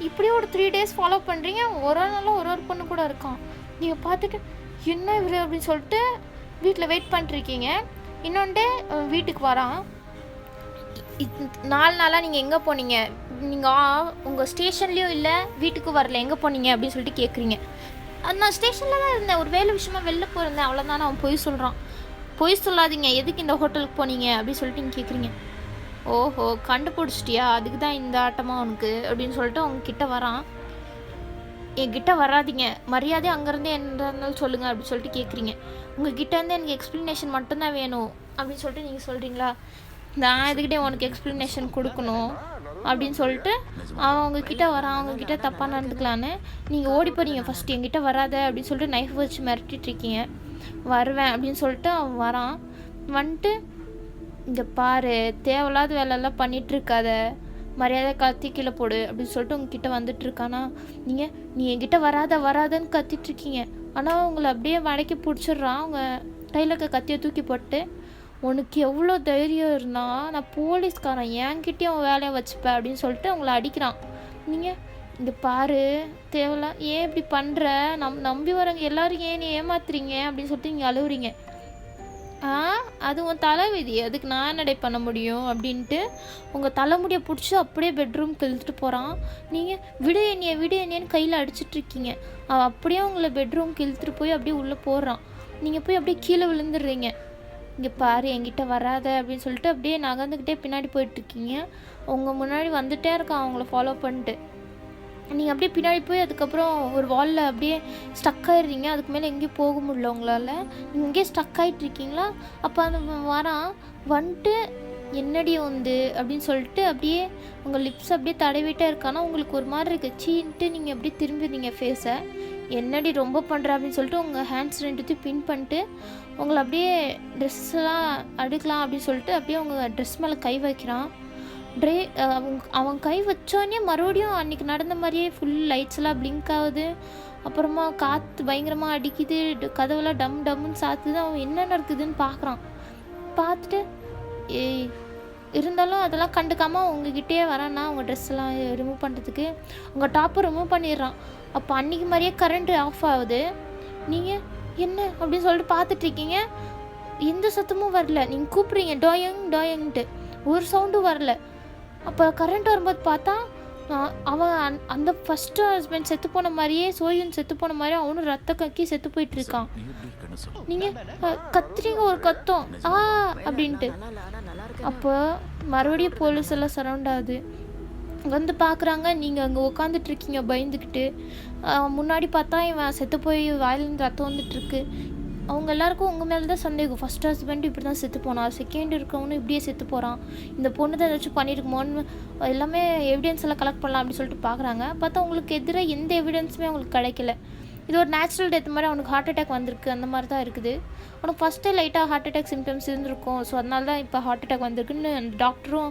இப்படியே ஒரு 3 days ஃபாலோ பண்ணுறீங்க. ஒரு நாளும் ஒரு பொண்ணு கூட இருக்கான். நீங்கள் பார்த்துட்டு என்ன இவர் அப்படின்னு சொல்லிட்டு வீட்டில் வெயிட் பண்ணிட்டுருக்கீங்க. இன்னொன்று வீட்டுக்கு வரான். 4 நாளாக நீங்கள் எங்கே போனீங்க? நீங்கள் உங்கள் ஸ்டேஷன்லேயும் இல்லை, வீட்டுக்கு வரல, எங்கே போனீங்க அப்படின்னு சொல்லிட்டு கேட்குறீங்க. நான் ஸ்டேஷனில் தான் இருந்தேன், ஒரு வேலை விஷயமா வெளில போயிருந்தேன், அவ்வளோதானே. அவன் பொய் சொல்கிறான். பொய் சொல்லாதீங்க, எதுக்கு இந்த ஹோட்டலுக்கு போனீங்க அப்படின்னு சொல்லிட்டு நீங்கள் கேட்குறீங்க. ஓஹோ கண்டுபிடிச்சிட்டியா, அதுக்கு தான் இந்த ஆட்டமாக உனக்கு அப்படின்னு சொல்லிட்டு அவங்கக்கிட்ட வரான். என்கிட்ட வராதிங்க, மரியாதை அங்கேருந்து என்ன இருந்தாலும் சொல்லுங்கள் அப்படின்னு சொல்லிட்டு கேட்குறீங்க. உங்ககிட்டேருந்து எனக்கு எக்ஸ்ப்ளனேஷன் மட்டும்தான் வேணும் அப்படின்னு சொல்லிட்டு நீங்கள் சொல்கிறீங்களா? நான் இதுக்கிட்டே உனக்கு எக்ஸ்ப்ளனேஷன் கொடுக்கணும் அப்படின்னு சொல்லிட்டு அவன் உங்ககிட்ட வரான். அவங்கக்கிட்ட தப்பாக நடந்துக்கலான்னு நீங்கள் ஓடி போகிறீங்க. ஃபஸ்ட்டு என்கிட்ட வராத அப்படின்னு சொல்லிட்டு நைஃப் வச்சு மிரட்டிகிட்ருக்கீங்க. வருவேன் அப்படின்னு சொல்லிட்டு அவன் வரான். வந்துட்டு இங்கே பாரு, தேவையில்லாத வேலையெல்லாம் பண்ணிகிட்ருக்காத, மரியாதை கத்தி கீழே போடு அப்படின்னு சொல்லிட்டு உங்ககிட்ட வந்துட்டுருக்கானா. நீ என்கிட்ட வராதன்னு கத்திட்ருக்கீங்க. ஆனால் உங்களை அப்படியே வடக்கி பிடிச்சிட்றான். அவங்க கையில் கத்தியை தூக்கி போட்டு, உனக்கு எவ்வளோ தைரியம் இருந்தால் நான் போலீஸ்காரன், என்கிட்டயும் அவன் வேலையை வச்சுப்பேன் அப்படின்னு சொல்லிட்டு உங்களை அடிக்கிறான். நீங்கள் இந்த பாரு, தேவையில்ல ஏன் இப்படி பண்ணுற, நம்பி வரவங்க எல்லோரும் ஏன் நீ ஏமாத்துறீங்க அப்படின்னு சொல்லிட்டு நீங்கள் அழுவுறீங்க. அது உன் தலைவிதி, அதுக்கு நான் என்னடை பண்ண முடியும் அப்படின்ட்டு உங்கள் தலைமுடியை பிடிச்சி அப்படியே பெட்ரூம்க்கு இழுத்துட்டு போகிறான். நீங்கள் விடு என்னையன்னு கையில் அடிச்சிட்ருக்கீங்க. அவன் அப்படியே உங்களை பெட்ரூம்க்கு இழுத்துட்டு போய் அப்படியே உள்ளே போடுறான். நீங்கள் போய் அப்படியே கீழே விழுந்துடுறீங்க. இங்கே பாரு, என்கிட்ட வராத அப்படின்னு சொல்லிட்டு அப்படியே நகர்ந்துக்கிட்டே பின்னாடி போயிட்டுருக்கீங்க. உங்கள் முன்னாடி வந்துகிட்டே இருக்கான் அவங்கள ஃபாலோ பண்ணிட்டு. நீங்கள் அப்படியே பின்னாடி போய் அதுக்கப்புறம் ஒரு வாலில் அப்படியே ஸ்டக் ஆகிடுறீங்க. அதுக்கு மேலே எங்கேயும் போக முடியல உங்களால். நீங்கள் இங்கேயே ஸ்டக் ஆகிட்ருக்கீங்களா? அப்போ அந்த வரான். வந்துட்டு என்னடி வந்து அப்படின்னு சொல்லிட்டு அப்படியே உங்கள் லிப்ஸ் அப்படியே தடவிட்டே இருக்கானா. உங்களுக்கு ஒரு மாதிரி இருக்குது. சீன்ட்டு நீங்கள் அப்படியே திரும்பிடுறீங்க ஃபேஸை. என்னடி ரொம்ப பண்ணுற அப்படின்னு சொல்லிட்டு உங்கள் ஹேண்ட்ஸ் 2 பின் பண்ணிட்டு உங்களை அப்படியே ட்ரெஸ்ஸெல்லாம் அடுக்கலாம் அப்படின்னு சொல்லிட்டு அப்படியே உங்கள் ட்ரெஸ் மேலே கை வைக்கிறான். அவன் கை வச்சோடனே மறுபடியும் அன்றைக்கி நடந்த மாதிரியே ஃபுல் லைட்ஸ்லாம் பிளிங்க் ஆகுது. அப்புறமா காற்று பயங்கரமாக அடிக்குது, கதவெல்லாம் டம்முன்னு சாத்துது. அவன் என்ன நடக்குதுன்னு பார்க்குறான். பார்த்துட்டு இருந்தாலும் அதெல்லாம் கண்டுக்காமல் உங்ககிட்டே வரான்னா அவங்க ட்ரெஸ்ஸெல்லாம் ரிமூவ் பண்ணுறதுக்கு உங்கள் டாப்பை ரிமூவ் பண்ணிடுறான். அப்போ அன்றைக்கி மாதிரியே கரண்ட்டு ஆஃப் ஆகுது. நீங்கள் என்ன அப்படின்னு சொல்லிட்டு பார்த்துட்ருக்கீங்க. எந்த சத்தமும் வரல. நீங்கள் கூப்பிட்றீங்க டோயங்ட்டு, ஒரு சவுண்டும் வரல. அப்போ கரண்ட் வரும்போது பார்த்தா அவன் அந்த ஃபஸ்ட்டு ஹஸ்பண்ட் செத்து போன மாதிரியே, சோயன் செத்து போன மாதிரி அவனும் ரத்த கக்கி செத்து போயிட்டுருக்கான். நீங்கள் கத்துறீங்க ஒரு கத்தம் அப்படின்ட்டு. அப்போ மறுபடியும் போலீஸ் எல்லாம் சரௌண்ட் ஆகுது. வந்து பார்க்குறாங்க, நீங்கள் அங்கே உட்காந்துட்ருக்கீங்க பயந்துக்கிட்டு. முன்னாடி பார்த்தா இவன் செத்து போய் வாயிலேருந்து ரத்தம் வந்துட்டுருக்கு. அவங்க எல்லாருக்கும் உங்கள் மேலே தான் சந்தேகம். ஃபஸ்ட் ஹஸ்பண்ட் இப்படி தான் செத்து போனான், செகண்ட் இருக்கவனும் இப்படியே செத்து போகிறான், இந்த பொண்ணு தான் ஏதாச்சும் பண்ணியிருக்குமோன்னு எல்லாமே எவிடன்ஸ் எல்லாம் கலெக்ட் பண்ணலாம் அப்படின்னு சொல்லிட்டு பார்க்குறாங்க. பார்த்தா உங்களுக்கு எதிராக எந்த எவிடன்ஸுமே அவங்களுக்கு கிடைக்கல. இது ஒரு நேச்சுரல் டெத் மாதிரி அவனுக்கு ஹார்ட் அட்டாக் வந்திருக்கு, அந்த மாதிரி தான் இருக்குது. அவனுக்கு ஃபஸ்ட்டு லைட்டாக ஹார்ட் அட்டாக் சிம்டம்ஸ் இருந்திருக்கும். ஸோ அதனால தான் இப்போ ஹார்ட் அட்டாக் வந்திருக்குன்னு அந்த டாக்டரும்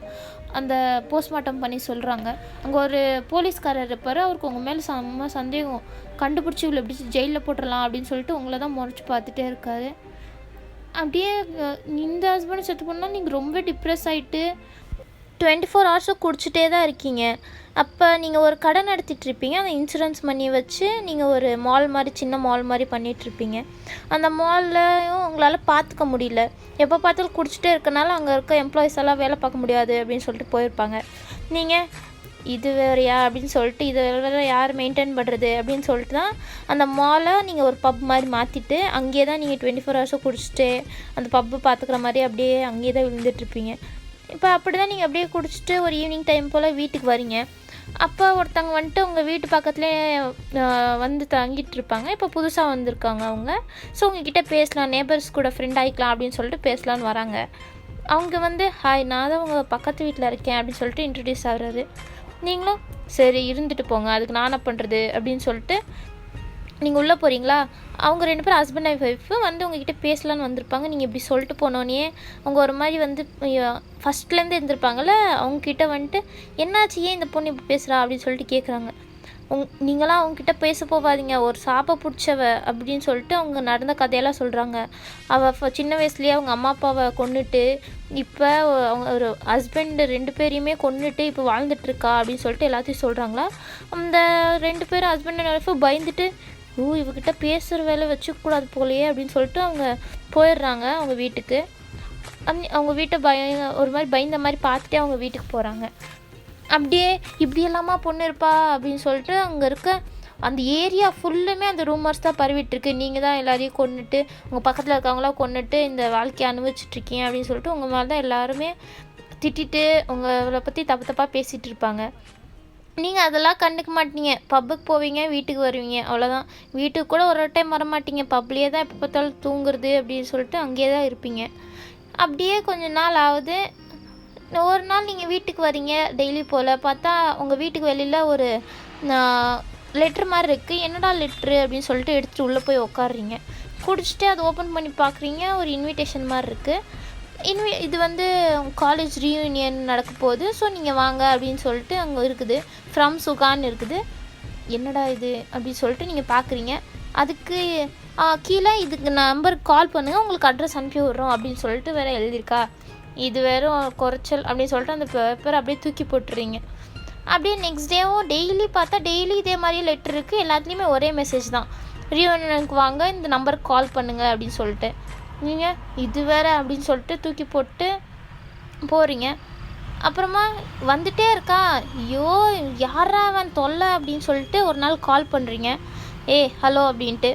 அந்த போஸ்ட்மார்ட்டம் பண்ணி சொல்கிறாங்க. அங்கே ஒரு போலீஸ்காரர் இருப்பார், அவருக்கு உங்கள் மேலே செம்ம சந்தேகம். கண்டுபிடிச்சி இவ்வளோ எப்படி ஜெயிலில் போட்டுடலாம் அப்படின்னு சொல்லிட்டு உங்களை தான் முறைச்சி பார்த்துட்டே இருக்காரு. அப்படியே இந்த ஹஸ்பண்ட் செத்து போனால் நீங்கள் ரொம்ப டிப்ரெஸ் ஆகிட்டு 24 ஹவர்ஸும் குடிச்சிட்டே தான் இருக்கீங்க. அப்போ நீங்கள் ஒரு கடை நடத்திட்டுருப்பீங்க. அந்த இன்சூரன்ஸ் மணியை வச்சு நீங்கள் ஒரு மால் மாதிரி, சின்ன மால் மாதிரி பண்ணிகிட்ருப்பீங்க. அந்த மால்லையும் உங்களால் பார்த்துக்க முடியல. எப்போ பார்த்தாலும் குடிச்சிட்டே இருக்கனால அங்கே இருக்க எம்ப்ளாயிஸ் எல்லாம் வேலை பார்க்க முடியாது அப்படின்னு சொல்லிட்டு போயிருப்பாங்க. நீங்கள் இது வேறையா அப்படின்னு சொல்லிட்டு இது வேறு யார் மெயின்டைன் பண்ணுறது அப்படின்னு சொல்லிட்டு தான் அந்த மாலை நீங்கள் ஒரு பப் மாதிரி மாற்றிட்டு அங்கேயே தான் நீங்கள் 24 ஹவர்ஸும் குடிச்சிட்டு அந்த பப்பு பார்த்துக்கிற மாதிரி அப்படியே அங்கேயே தான் விழுந்துட்டுருப்பீங்க. இப்போ அப்படி தான் நீங்கள் அப்படியே குடிச்சிட்டு ஒரு ஈவினிங் டைம் போல் வீட்டுக்கு வரீங்க. அப்போ ஒருத்தவங்க வந்துட்டு உங்கள் வீட்டு பக்கத்துலேயே வந்து தங்கிட்டு இருப்பாங்க. இப்போ புதுசாக வந்திருக்காங்க அவங்க. ஸோ உங்ககிட்ட பேசலாம், நேபர்ஸ் கூட ஃப்ரெண்ட் ஆகிக்கலாம் அப்படின்னு சொல்லிட்டு பேசலான்னு வராங்க. அவங்க வந்து ஹாய், நான் தான் உங்கள் பக்கத்து வீட்டில் இருக்கேன் அப்படின்னு சொல்லிட்டு இன்ட்ரடியூஸ் ஆகுறாரு. நீங்களும் சரி இருந்துட்டு போங்க, அதுக்கு நான் என்ன பண்ணுறது அப்படின்னு சொல்லிட்டு நீங்கள் உள்ளே போகிறீங்களா. அவங்க 2 பேரும் ஹஸ்பண்ட் அண்ட் ஒய்ஃபு வந்து உங்ககிட்ட பேசலான்னு வந்திருப்பாங்க. நீங்கள் இப்படி சொல்லிட்டு போனோன்னே அவங்க ஒரு மாதிரி வந்து ஃபஸ்ட்லேருந்து இருந்திருப்பாங்கள்ல, அவங்கக்கிட்ட வந்துட்டு என்னாச்சு, ஏன் இந்த பொண்ணு இப்படி பேசுகிறா அப்படின்னு சொல்லிட்டு கேட்குறாங்க. நீங்களாம் அவங்கக்கிட்ட பேச போகாதீங்க, ஒரு சாப்பை பிடிச்சவ அப்படின்னு சொல்லிட்டு அவங்க நடந்த கதையெல்லாம் சொல்கிறாங்க. அவள் சின்ன வயசுலேயே அவங்க அம்மா அப்பாவை கொன்னுட்டு இப்போ அவங்க ஒரு ஹஸ்பண்ட் 2 பேரையுமே கொன்னுட்டு இப்போ வாழ்ந்துட்டுருக்கா அப்படின்னு சொல்லிட்டு எல்லாத்தையும் சொல்கிறாங்களா. அந்த 2 பேரும் ஹஸ்பண்ட் அண்ட் ஒய்ஃபு பயந்துட்டு இவகிட்ட பேசுகிற வேலை வச்சுக்கூடாது போலையே அப்படின்னு சொல்லிட்டு அவங்க போயிடுறாங்க அவங்க வீட்டுக்கு. அவங்க வீட்டை ஒரு மாதிரி பயந்த மாதிரி பார்த்துட்டே அவங்க வீட்டுக்கு போகிறாங்க. அப்படியே இப்படி எல்லாமா பொண்ணு இருப்பா அப்படின்னு சொல்லிட்டு அங்கே இருக்க அந்த ஏரியா ஃபுல்லுமே அந்த ரூமர்ஸ் தான் பரவிட்டுருக்கு. நீங்கள் தான் எல்லாரையும் கொன்னுட்டு உங்கள் பக்கத்தில் இருக்கவங்களாம் கொன்னுட்டு இந்த வாழ்க்கையை அனுபவிச்சுட்ருக்கீங்க அப்படின்னு சொல்லிட்டு உங்கள் மேலே தான் எல்லாருமே திட்டிட்டு உங்களை பற்றி தப்பாக பேசிகிட்டு இருப்பாங்க. நீங்கள் அதெல்லாம் கண்டுக்க மாட்டீங்க. பப்புக்கு போவீங்க, வீட்டுக்கு வருவீங்க, அவ்வளோதான். வீட்டுக்கு கூட ஒரு டைம் வர மாட்டீங்க. பப்லேயே தான் எப்போ பார்த்தாலும் தூங்குறது அப்படின்னு சொல்லிட்டு அங்கேயே தான் இருப்பீங்க. அப்படியே கொஞ்ச நாள் ஆகுது. ஒரு நாள் நீங்கள் வீட்டுக்கு வரீங்க டெய்லி போல். பார்த்தா உங்கள் வீட்டுக்கு வெளியில் ஒரு லெட்ரு மாதிரி இருக்குது. என்னடா லெட்ரு அப்படின்னு சொல்லிட்டு எடுத்துகிட்டு உள்ளே போய் உட்காடுறீங்க. குடிச்சிட்டு அதை ஓப்பன் பண்ணி பார்க்குறீங்க. ஒரு இன்விடேஷன் மாதிரி இருக்குது. இது வந்து காலேஜ் ரீயூனியன் நடக்க போகுது, ஸோ நீங்கள் வாங்க அப்படின்னு சொல்லிட்டு அங்கே இருக்குது. ஃப்ரம் சுகான்னு இருக்குது. என்னடா இது அப்படின்னு சொல்லிட்டு நீங்கள் பார்க்குறீங்க. அதுக்கு கீழே இதுக்கு நம்பருக்கு கால் பண்ணுங்கள், உங்களுக்கு அட்ரஸ் அனுப்பி விட்றோம் அப்படின்னு சொல்லிட்டு வேறு எழுதியிருக்கா. இது வேறு குறைச்சல் அப்படின்னு சொல்லிட்டு அந்த பேப்பர் அப்படியே தூக்கி போட்டுறீங்க. அப்படியே நெக்ஸ்ட் டேவும் டெய்லி பார்த்தா டெய்லி இதே மாதிரி லெட்டர் இருக்குது. எல்லாத்துலேயுமே ஒரே மெசேஜ் தான், ரீயூனியனுக்கு வாங்க, இந்த நம்பருக்கு கால் பண்ணுங்கள் அப்படின்னு சொல்லிட்டு. நீங்கள் இது வேறு அப்படின்னு சொல்லிட்டு தூக்கி போட்டு போகிறீங்க. அப்புறமா வந்துட்டே இருக்கா. ஐயோ யாரா அவன் தொல்லை அப்படின்னு சொல்லிட்டு ஒரு நாள் கால் பண்ணுறீங்க. ஹலோ அப்படின்ட்டு.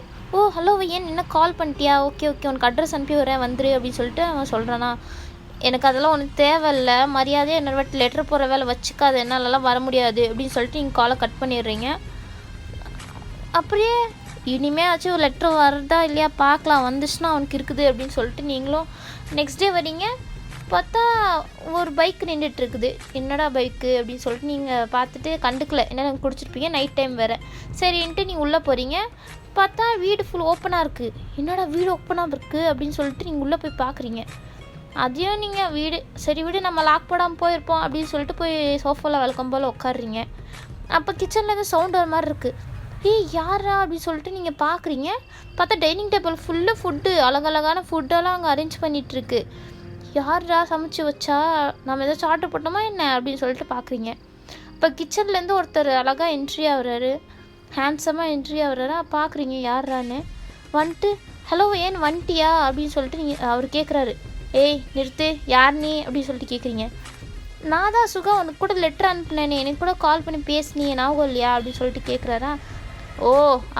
ஹலோ ஏன் என்ன கால் பண்ணிட்டியா, ஓகே உனக்கு அட்ரஸ் அனுப்பி வரேன் வந்துரு அப்படின்னு சொல்லிட்டு அவன் சொல்கிறானா. எனக்கு அதெல்லாம் ஒன்றும் தேவையில்லை, மரியாதையாக என்னோட வாட்டி லெட்டர் போகிற வேலை வச்சுக்காது, என்னாலலாம் வர முடியாது அப்படின்னு சொல்லிட்டு நீங்கள் காலை கட் பண்ணிடுறீங்க. அப்படியே இனிமே ஆச்சு ஒரு லெட்ரு வருதா இல்லையா பார்க்கலாம், வந்துச்சுன்னா அவனுக்கு இருக்குது அப்படின்னு சொல்லிட்டு நீங்களும் நெக்ஸ்ட் டே வரீங்க. பார்த்தா ஒரு பைக் நின்றுட்டுருக்குது. என்னடா பைக்கு அப்படின்னு சொல்லிட்டு நீங்கள் பார்த்துட்டு கண்டுக்கல, என்ன குடிச்சிருப்பீங்க, நைட் டைம் வேறு. சரின்ட்டு நீங்கள் உள்ளே போகிறீங்க. பார்த்தா வீடு ஃபுல் ஓப்பனாக இருக்குது. என்னடா வீடு ஓப்பனாக இருக்குது அப்படின்னு சொல்லிட்டு நீங்கள் உள்ளே போய் பார்க்குறீங்க. அதையும் நீங்கள் வீடு சரி வீடு நம்ம லாக் போடாமல் போயிருப்போம் அப்படின்னு சொல்லிட்டு போய் சோஃபாவில் வழக்கம் போல் உட்காடுறீங்க. அப்போ கிச்சன்லேருந்து சவுண்ட் வர மாதிரி இருக்குது. ஏய் யாரா அப்படின்னு சொல்லிட்டு நீங்கள் பார்க்குறீங்க. பார்த்தா டைனிங் டேபிள் ஃபுல்லு ஃபுட்டு, அழகழகான ஃபுட்டெல்லாம் அங்கே அரேஞ்ச் பண்ணிகிட்ருக்கு. யாரா சமைச்சு வச்சா, நம்ம ஏதாச்சும் ஆர்டர் போட்டோமா என்ன அப்படின்னு சொல்லிட்டு பார்க்குறீங்க. இப்போ கிச்சன்லேருந்து ஒருத்தர் அழகாக என்ட்ரி ஆகுறாரு, ஹேண்ட்ஸமாக என்ட்ரி ஆகுறாரா. பார்க்குறீங்க யாரான்னு. வந்துட்டு ஹலோ ஏன் வந்துட்டியா அப்படின்னு சொல்லிட்டு நீங்கள் அவர் கேட்குறாரு. ஏய் நிறுத்து, யார் நீ அப்படின்னு சொல்லிட்டு கேட்குறீங்க. நான் தான் சுகா, உனக்கு கூட லெட்டர் அனுப்புனேனே, எனக்கு கூட கால் பண்ணி பேசுனீ ஞாபகம் இல்லையா அப்படின்னு சொல்லிட்டு கேட்குறாரா. ஓ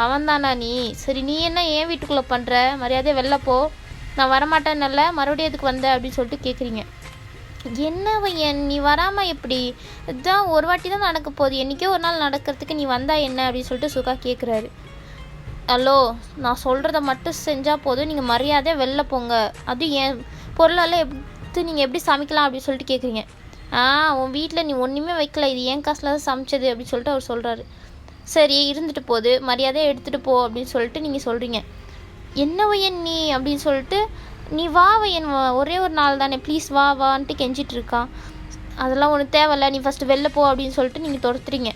அவன்தானா நீ, சரி நீ என்ன ஏன் வீட்டுக்குள்ளே பண்ணுற, மரியாதையாக வெளில போ, நான் வரமாட்டேன்னல்ல, மறுபடியும் எதுக்கு வந்த அப்படின்னு சொல்லிட்டு கேட்குறீங்க. என்ன பையன் நீ வராமல் எப்படி, இதுதான் ஒரு வாட்டி தான் நடக்க போகுது, என்றைக்கோ ஒரு நாள் நடக்கிறதுக்கு நீ வந்தா என்ன அப்படின்னு சொல்லிட்டு சுகா கேட்குறாரு. ஹலோ நான் சொல்கிறத மட்டும் செஞ்சால் போதும், நீங்கள் மரியாதையாக வெளில போங்க, அதுவும் என் பொருளெல்லாம் எடுத்து நீங்கள் எப்படி சமைக்கலாம் அப்படின்னு சொல்லிட்டு கேட்குறீங்க. உன் வீட்டில் நீ ஒன்றுமே வைக்கல, இது ஏன் காசில் தான் சமைச்சது அப்படின்னு சொல்லிட்டு அவர் சொல்கிறாரு. சரி இருந்துட்டு போகுது, மரியாதையாக எடுத்துகிட்டு போ அப்படின்னு சொல்லிட்டு நீங்கள் சொல்கிறீங்க. என்ன வையன் நீ அப்படின்னு சொல்லிட்டு, நீ வா வையன், ஒரே ஒரு நாள் தானே ப்ளீஸ் வா வான்ட்டு கெஞ்சிட்டு இருக்கான். அதெல்லாம் ஒன்றும் தேவையில்ல, நீ ஃபஸ்ட்டு வெளில போ அப்படின்னு சொல்லிட்டு நீங்கள் துரத்துறீங்க.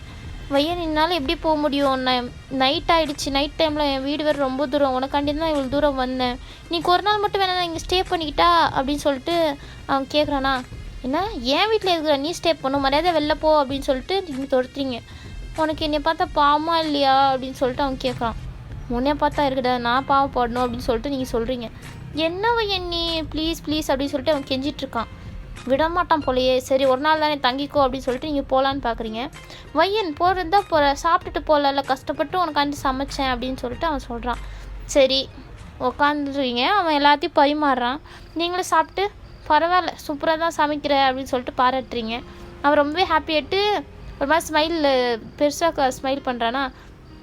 வையன் என்னால் எப்படி போக முடியும், நான் நைட் ஆகிடுச்சு, நைட் டைமில் என் வீடு வேறு ரொம்ப தூரம், உனக்காண்டி தான் இவ்வளோ தூரம் வந்தேன், நீக்கு ஒரு நாள் மட்டும் வேணா இங்கே ஸ்டே பண்ணிக்கிட்டா அப்படின்னு சொல்லிட்டு அவன் கேட்குறானா. என்ன என் வீட்டில் இருக்கிற நீ ஸ்டே பண்ணும், மரியாதை வெளில போ அப்படின்னு சொல்லிட்டு நீங்கள் துரத்துறீங்க. உனக்கு என்னை பார்த்தா பாவமா இல்லையா அப்படின்னு சொல்லிட்டு அவன் கேட்குறான். உன்னைய பார்த்தா இருக்குடா, நான் பாவம் போடணும் அப்படின்னு சொல்லிட்டு நீங்கள் சொல்கிறீங்க. என்ன வையன் நீ ப்ளீஸ் ப்ளீஸ் அப்படின்னு சொல்லிட்டு அவன் கெஞ்சிட்ருக்கான். விடமாட்டான் போலையே. சரி ஒரு நாள் தானே தங்கிக்கோ அப்படின்னு சொல்லிட்டு நீங்கள் போகலான்னு பார்க்குறீங்க. வையன் போகிறது தான் போகிற, சாப்பிட்டுட்டு போகல, கஷ்டப்பட்டு உனக்காண்டி சமைச்சேன் அப்படின்னு சொல்லிட்டு அவன் சொல்கிறான். சரி உக்காந்துருவீங்க. அவன் எல்லாத்தையும் பரிமாறுறான். நீங்களும் சாப்பிட்டு பரவாயில்ல சூப்பராக தான் சமைக்கிற அப்படின்னு சொல்லிட்டு பாராட்டுறீங்க. அவன் ரொம்பவே ஹாப்பியாகிட்டு ஒரு மாதிரி ஸ்மைல், பெருசாக ஸ்மைல் பண்ணுறானா.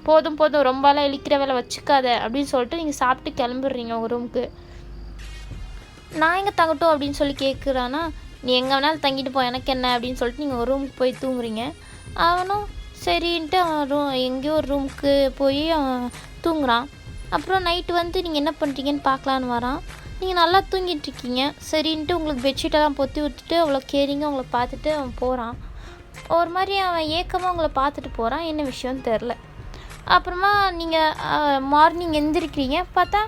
போதும் போதும் ரொம்பலாம் இழிக்கிற வேலை வச்சுக்காத அப்படின்னு சொல்லிட்டு நீங்கள் சாப்பிட்டு கிளம்பிடுறீங்க உங்கள் ரூமுக்கு. நான் எங்கே தங்கட்டும் அப்படின்னு சொல்லி கேட்குறானா. நீ எங்கே வேணாலும் தங்கிட்டு போ, எனக்கு என்ன அப்படின்னு சொல்லிட்டு நீங்கள் ஒரு ரூமுக்கு போய் தூங்குறீங்க. அவனும் சரின்ட்டு அவன் எங்கேயோ ஒரு ரூமுக்கு போய் அவன் தூங்குறான். அப்புறம் நைட்டு வந்து நீங்கள் என்ன பண்ணுறீங்கன்னு பார்க்கலான்னு வரான். நீங்கள் நல்லா தூங்கிட்டுருக்கீங்க. சரின்ட்டு உங்களுக்கு பெட்ஷீட்டெல்லாம் பொத்தி விட்டுட்டு அவ்வளோ கேரிங்க உங்களை பார்த்துட்டு அவன் போகிறான். ஒரு மாதிரி அவன் ஏக்கமாக உங்களை பார்த்துட்டு போகிறான். என்ன விஷயம்னு தெரில. அப்புறமா நீங்கள் மார்னிங் எந்திரிக்கிறீங்க. பார்த்தா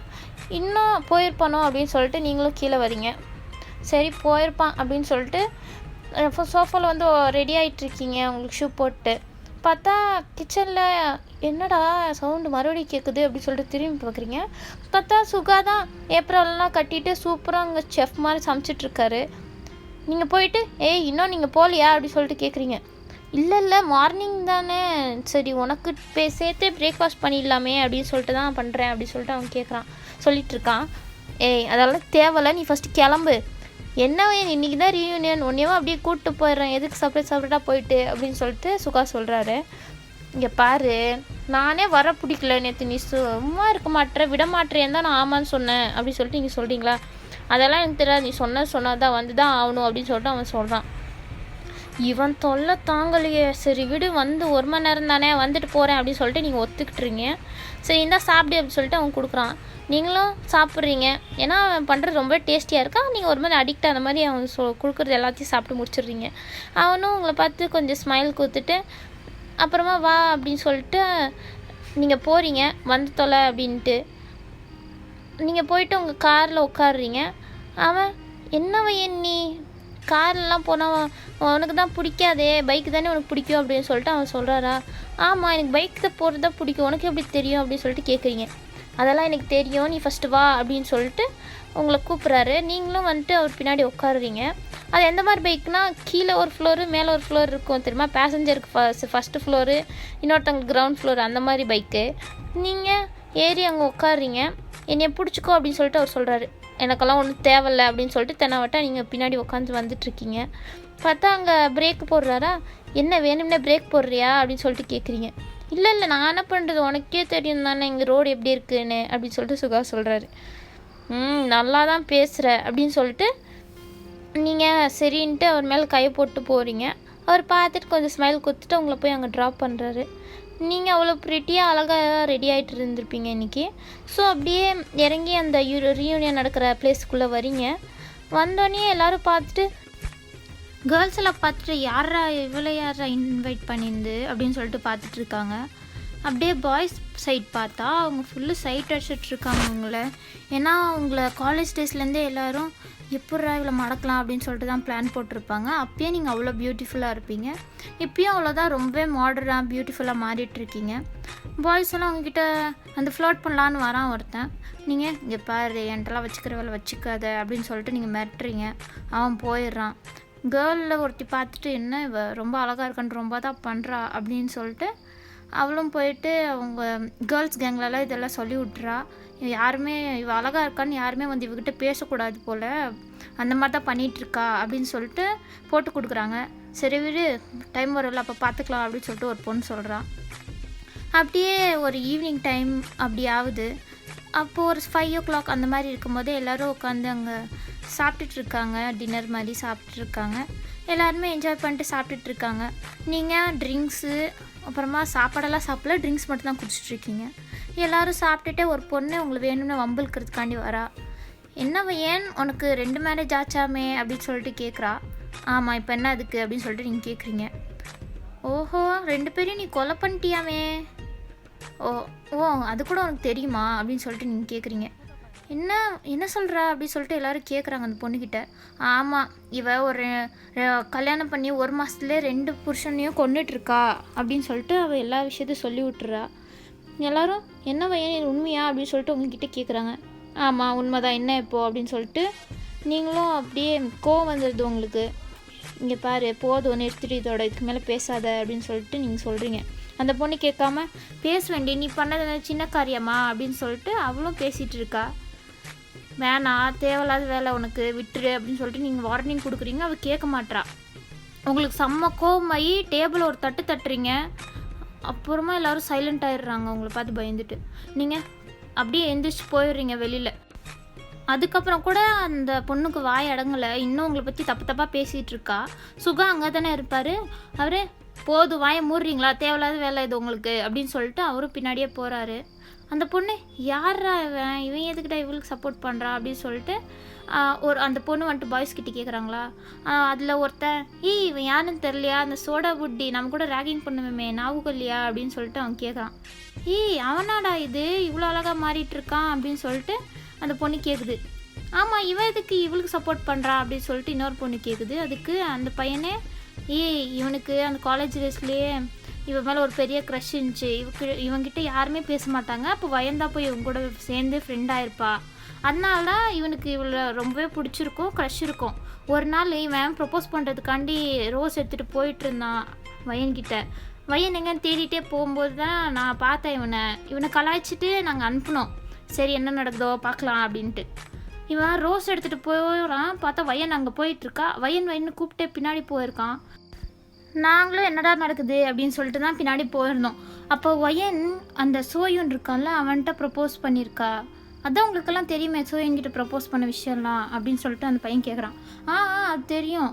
இன்னும் போயிருப்பானோ அப்படின்னு சொல்லிட்டு நீங்களும் கீழே வரீங்க. சரி போயிருப்பான் அப்படின்னு சொல்லிட்டு சோஃபாவில் வந்து ரெடி ஆகிட்டுருக்கீங்க உங்களுக்கு ஷூ போட்டு. பார்த்தா கிச்சனில் என்னடா சவுண்டு மறுபடியும் கேட்குது அப்படின்னு சொல்லிட்டு திரும்பி பார்க்குறீங்க. பார்த்தா சுகா தான் ஏப்ரல்லாம் கட்டிட்டு சூப்பராக அங்கே செஃப் மாதிரி சமைச்சிட்ருக்காரு. நீங்கள் போயிட்டு ஏய் இன்னும் நீங்கள் போகலையா அப்படி சொல்லிட்டு கேட்குறீங்க. இல்லை மார்னிங் தானே, சரி உனக்கு சேர்த்தே பிரேக்ஃபாஸ்ட் பண்ணிடலாமே அப்படின்னு சொல்லிட்டு தான் பண்ணுறேன் அப்படின்னு சொல்லிட்டு அவன் கேட்குறான், சொல்லிகிட்ருக்கான். ஏய் அதெல்லாம் தேவையில்ல, நீ ஃபஸ்ட்டு கிளம்பு. என்ன இன்றைக்கி தான் ரீயூனியன், ஒன்றையவும் அப்படியே கூப்பிட்டு போயிடுறேன், எதுக்கு செப்பரேட்டாக போயிட்டு அப்படின்னு சொல்லிட்டு சுகா சொல்கிறாரு. இங்கே பாரு நானே வர பிடிக்கல, நேற்று நீ சும்மா இருக்க மாட்டேற விட மாட்டேறேன்னு தான் நான் ஆமான்னு சொன்னேன் அப்படின்னு சொல்லிட்டு நீங்கள் சொல்கிறீங்களா. அதெல்லாம் எனக்கு தெரியாது, நீ சொன்னதான் வந்து தான் ஆகணும் அப்படின்னு சொல்லிட்டு அவன் சொல்கிறான். இவன் தொல்லை தாங்கலையே. சரி விடு, வந்து ஒரு மணி நேரம் தானே வந்துட்டு போகிறேன் அப்படின்னு சொல்லிட்டு நீங்கள் ஒத்துக்கிட்டுறீங்க. சரி இந்தா சாப்பிடு அப்படின்னு சொல்லிட்டு அவன் கொடுக்குறான். நீங்களும் சாப்பிட்றீங்க. ஏன்னா அவன் பண்ணுறது ரொம்ப டேஸ்டியாக இருக்கான். நீங்கள் ஒரு மாதிரி அடிக்ட் ஆன மாதிரி அவன் கொடுக்குறது எல்லாத்தையும் சாப்பிட்டு முடிச்சிடுறீங்க. அவனும் உங்களை பார்த்து கொஞ்சம் ஸ்மைல் கொடுத்துட்டு அப்புறமா வா அப்படின்னு சொல்லிட்டு நீங்கள் போகிறீங்க. வந்து தொலை அப்படின்ட்டு நீங்கள் போயிட்டு உங்கள் காரில் உட்காடுறீங்க. அவன் என்ன வையன் நீ கார்லாம் போனால் உனக்கு தான் பிடிக்காதே, பைக்கு தானே உனக்கு பிடிக்கும் அப்படின்னு சொல்லிட்டு அவன் சொல்கிறாரா. ஆமாம் எனக்கு பைக்கில் போகிறது தான் பிடிக்கும், உனக்கு எப்படி தெரியும் அப்படின்னு சொல்லிட்டு கேட்குறீங்க. அதெல்லாம் எனக்கு தெரியும், நீ ஃபஸ்ட்டு வா அப்படின்னு சொல்லிட்டு உங்களை கூப்பிட்றாரு. நீங்களும் வந்துட்டு அவர் பின்னாடி உட்காருறீங்க. அது எந்த மாதிரி பைக்குனால் கீழே ஒரு ஃப்ளோரு மேலே ஒரு ஃப்ளோர் இருக்கும் தெரியுமா, பேசஞ்சருக்கு ஃபஸ்ட்டு ஃப்ளோரு இன்னொருத்தவங்களுக்கு கிரவுண்ட் ஃப்ளோர், அந்த மாதிரி பைக்கு. நீங்கள் ஏறி அங்கே உட்காடுறீங்க. என்னைய பிடிச்சிக்கோ அப்படின்னு சொல்லிட்டு அவர் சொல்கிறாரு. எனக்கெல்லாம் ஒன்றும் தேவையில்லை அப்படின்னு சொல்லிட்டு தென்னவட்டா நீங்கள் பின்னாடி உட்காந்து வந்துட்டுருக்கீங்க. பார்த்தா அங்கே பிரேக் போடுறாரா. என்ன வேணும்னே பிரேக் போடுறியா அப்படின்னு சொல்லிட்டு கேட்குறீங்க. இல்லை நான் என்ன பண்ணுறது, உனக்கே தெரியும் தானே இங்கே ரோடு எப்படி இருக்குன்னு அப்படின்னு சொல்லிட்டு சுகா சொல்கிறாரு. நல்லா தான் பேசுகிற அப்படின்னு சொல்லிட்டு நீங்கள் சரின்ட்டு அவர் மேலே கையை போட்டு போகிறீங்க. அவர் பார்த்துட்டு கொஞ்சம் ஸ்மைல் கொடுத்துட்டு உங்களை போய் அங்கே ட்ராப் பண்ணுறாரு. நீங்கள் அவ்வளோ ப்ரிட்டியாக அழகாக ரெடி ஆகிட்டு இருந்திருப்பீங்க இன்றைக்கி. ஸோ அப்படியே இறங்கி அந்த ரீயூனியன் நடக்கிற பிளேஸ்க்குள்ளே வரீங்க. வந்தோடனே எல்லோரும் பார்த்துட்டு கேர்ள்ஸ் எல்லாம் பார்த்துட்டு யாரா இவ்வளோ யாரா இன்வைட் பண்ணியிருந்து அப்படின்னு சொல்லிட்டு பார்த்துட்ருக்காங்க. அப்படியே பாய்ஸ் சைட் பார்த்தா அவங்க ஃபுல்லு சைட் அடிச்சிட்ருக்காங்க அவங்கள. ஏன்னா அவங்கள காலேஜ் டேஸ்லேருந்தே எல்லோரும் எப்பட்றா இவ்வளோ மடக்கலாம் அப்படின்னு சொல்லிட்டு தான் பிளான் போட்டிருப்பாங்க. அப்பயே நீங்கள் அவ்வளோ பியூட்டிஃபுல்லாக இருப்பீங்க, இப்பயும் அவ்வளோதான் ரொம்ப மாடர்னாக பியூட்டிஃபுல்லாக மாறிட்டுருக்கீங்க. பாய்ஸ் எல்லாம் அவங்கக்கிட்ட அந்த ஃப்ளோட் பண்ணலான்னு வரான் ஒருத்தன். நீங்கள் இங்கே பாரு என்கிட்டலாம் வச்சுக்கிற வேலை வச்சுக்காத அப்படின்னு சொல்லிட்டு நீங்கள் மிரட்டுறீங்க. அவன் போயிடுறான். கேர்ளில் ஒருத்தி பார்த்துட்டு என்ன இவ ரொம்ப அழகாக இருக்கான்னு ரொம்ப தான் பண்ணுறா அப்படின்னு சொல்லிட்டு அவளும் போயிட்டு அவங்க கேர்ள்ஸ் கேங்லலாம் இதெல்லாம் சொல்லி விட்றா. யாருமே இவ அழகாக இருக்கான்னு யாருமே வந்து இவகிட்ட பேசக்கூடாது போல், அந்த மாதிரி தான் பண்ணிகிட்ருக்கா அப்படின்னு சொல்லிட்டு போட்டு கொடுக்குறாங்க. சரி விடு டைம் வரல அப்போ பார்த்துக்கலாம் அப்படின்னு சொல்லிட்டு ஒரு பொண்ணு சொல்கிறான். அப்படியே ஒரு ஈவினிங் டைம் அப்படி ஆகுது. அப்போது ஒரு 5 o'clock அந்த மாதிரி இருக்கும்போது எல்லோரும் உட்காந்து அங்கே சாப்பிட்டுட்ருக்காங்க. டின்னர் மாதிரி சாப்பிட்ருக்காங்க. எல்லாருமே என்ஜாய் பண்ணிட்டு சாப்பிட்டுட்ருக்காங்க. நீங்கள் ட்ரிங்க்ஸு அப்புறமா சாப்பாடெல்லாம் சாப்பிடல, ட்ரிங்க்ஸ் மட்டும் தான் குடிச்சிட்ருக்கீங்க. எல்லோரும் சாப்பிட்டுட்டு ஒரு பொண்ணு உங்களுக்கு வேணும்னு வம்பிழுக்கிறதுக்காண்டி வரா. என்ன ஏன் உனக்கு 2 மேரேஜ் ஆச்சாமே அப்படின்னு சொல்லிட்டு கேட்குறா. ஆமாம் இப்போ என்ன அதுக்கு அப்படின்னு சொல்லிட்டு நீங்கள் கேட்குறீங்க. ஓஹோ 2 பேரையும் நீ கொலை பண்ணிட்டியாமே, ஓ ஓ அது கூட உனக்கு தெரியுமா அப்படின்னு சொல்லிட்டு நீங்கள் கேட்குறீங்க. என்ன சொல்கிறா அப்படின்னு சொல்லிட்டு எல்லோரும் கேட்குறாங்க அந்த பொண்ணுக்கிட்ட. ஆமாம் இவ ஒரு கல்யாணம் பண்ணி 1 மாதத்துலேயே 2 புருஷனையும் கொண்டுட்ருக்கா அப்படின்னு சொல்லிட்டு அவள் எல்லா விஷயத்தையும் சொல்லி விட்டுறா. எல்லோரும் என்ன பையன் உண்மையா அப்படின்னு சொல்லிட்டு உங்ககிட்ட கேட்குறாங்க. ஆமாம் உண்மைதான், என்ன இப்போ அப்படின்னு சொல்லிட்டு நீங்களும் அப்படியே கோவம் வந்துடுது உங்களுக்கு. இங்கே பாரு போதும் நிறுத்திட்டு இதோட இதுக்கு மேலே பேசாத அப்படின்னு சொல்லிட்டு நீங்கள் சொல்கிறீங்க. அந்த பொண்ணு கேட்காம பேச வேண்டிய நீ பண்ணது சின்ன காரியமா அப்படின்னு சொல்லிட்டு அவளும் பேசிகிட்டு இருக்கா. வேணாம் தேவையில்லாத வேலை உனக்கு விட்டுரு அப்படின்னு சொல்லிட்டு நீங்கள் வார்னிங் கொடுக்குறீங்க. அவள் கேட்க மாட்றா. உங்களுக்கு செம்ம கோவமாகி டேபிள் ஒரு தட்டு தட்டுறீங்க. அப்புறமா எல்லோரும் சைலண்ட் ஆகிடுறாங்க உங்களை பார்த்து பயந்துட்டு. நீங்கள் அப்படியே எந்திரிச்சு போயிடுறீங்க வெளியில். அதுக்கப்புறம் கூட அந்த பொண்ணுக்கு வாய் அடங்கலை, இன்னும் உங்களை பற்றி தப்பாக பேசிகிட்டு இருக்கா. சுகா அங்கே தானே இருப்பார். அவரே போதும் வாயை மூடுறீங்களா, தேவையில்லாத வேலை இது உங்களுக்கு அப்படின்னு சொல்லிட்டு அவரும் பின்னாடியே போகிறாரு. அந்த பொண்ணு யாரா இவன் எதுக்கிட்ட இவளுக்கு சப்போர்ட் பண்ணுறா அப்படின்னு சொல்லிட்டு அந்த பொண்ணு வந்துட்டு பாய்ஸ் கிட்டே கேட்குறாங்களா. அதில் ஒருத்தன் இவன் யாருன்னு தெரியலையா, அந்த சோடா புட்டி நம்ம கூட ரேகிங் பண்ணுவேமே ஞாபகம் இல்லையா அப்படின்னு சொல்லிட்டு அவன் கேட்குறான். அவனாடா இது இவ்வளோ அழகாக மாறிட்டுருக்கான் அப்படின்னு சொல்லிட்டு அந்த பொண்ணு கேட்குது. ஆமாம் இவன் எதுக்கு இவளுக்கு சப்போர்ட் பண்ணுறா அப்படின்னு சொல்லிட்டு இன்னொரு பொண்ணு கேட்குது. அதுக்கு அந்த பையனே இவனுக்கு அந்த காலேஜ் டேஸ்லேயே இவன் மேலே ஒரு பெரிய க்ரஷ் இருந்துச்சு, இவங்கிட்ட யாருமே பேச மாட்டாங்க, அப்போ வயந்தா போய் இவங்க கூட சேர்ந்து ஃப்ரெண்டாக இருப்பா, அதனால தான் இவனுக்கு இவளை ரொம்பவே பிடிச்சிருக்கும், க்ரஷ் இருக்கும். ஒரு நாள் இவன் ப்ரப்போஸ் பண்ணுறதுக்காண்டி ரோஸ் எடுத்துகிட்டு போயிட்டு இருந்தான் வயன்கிட்ட. வயன் எங்கன்னு தேடிட்டே போகும்போது தான் நான் பார்த்தேன். இவனை கலாய்ச்சிட்டு நாங்கள் அனுப்பினோம், சரி என்ன நடக்குதோ பார்க்கலாம் அப்படின்ட்டு. இவன் ரோஸ் எடுத்துகிட்டு போகிறான், பார்த்தா வயன் அங்கே போயிட்டுருக்கா. வயன் கூப்பிட்டே பின்னாடி போயிருக்கான். நாங்களும் என்னடா நடக்குது அப்படின்னு சொல்லிட்டு தான் பின்னாடி போயிருந்தோம். அப்போ வயன் அந்த சோயுன் இருக்கான்ல அவன்கிட்ட ப்ரப்போஸ் பண்ணியிருக்கா. அதான் உங்களுக்கெல்லாம் தெரியுமே சோயன்கிட்ட ப்ரப்போஸ் பண்ண விஷயம்லாம் அப்படின்னு சொல்லிட்டு அந்த பையன் கேட்குறான். அது தெரியும்.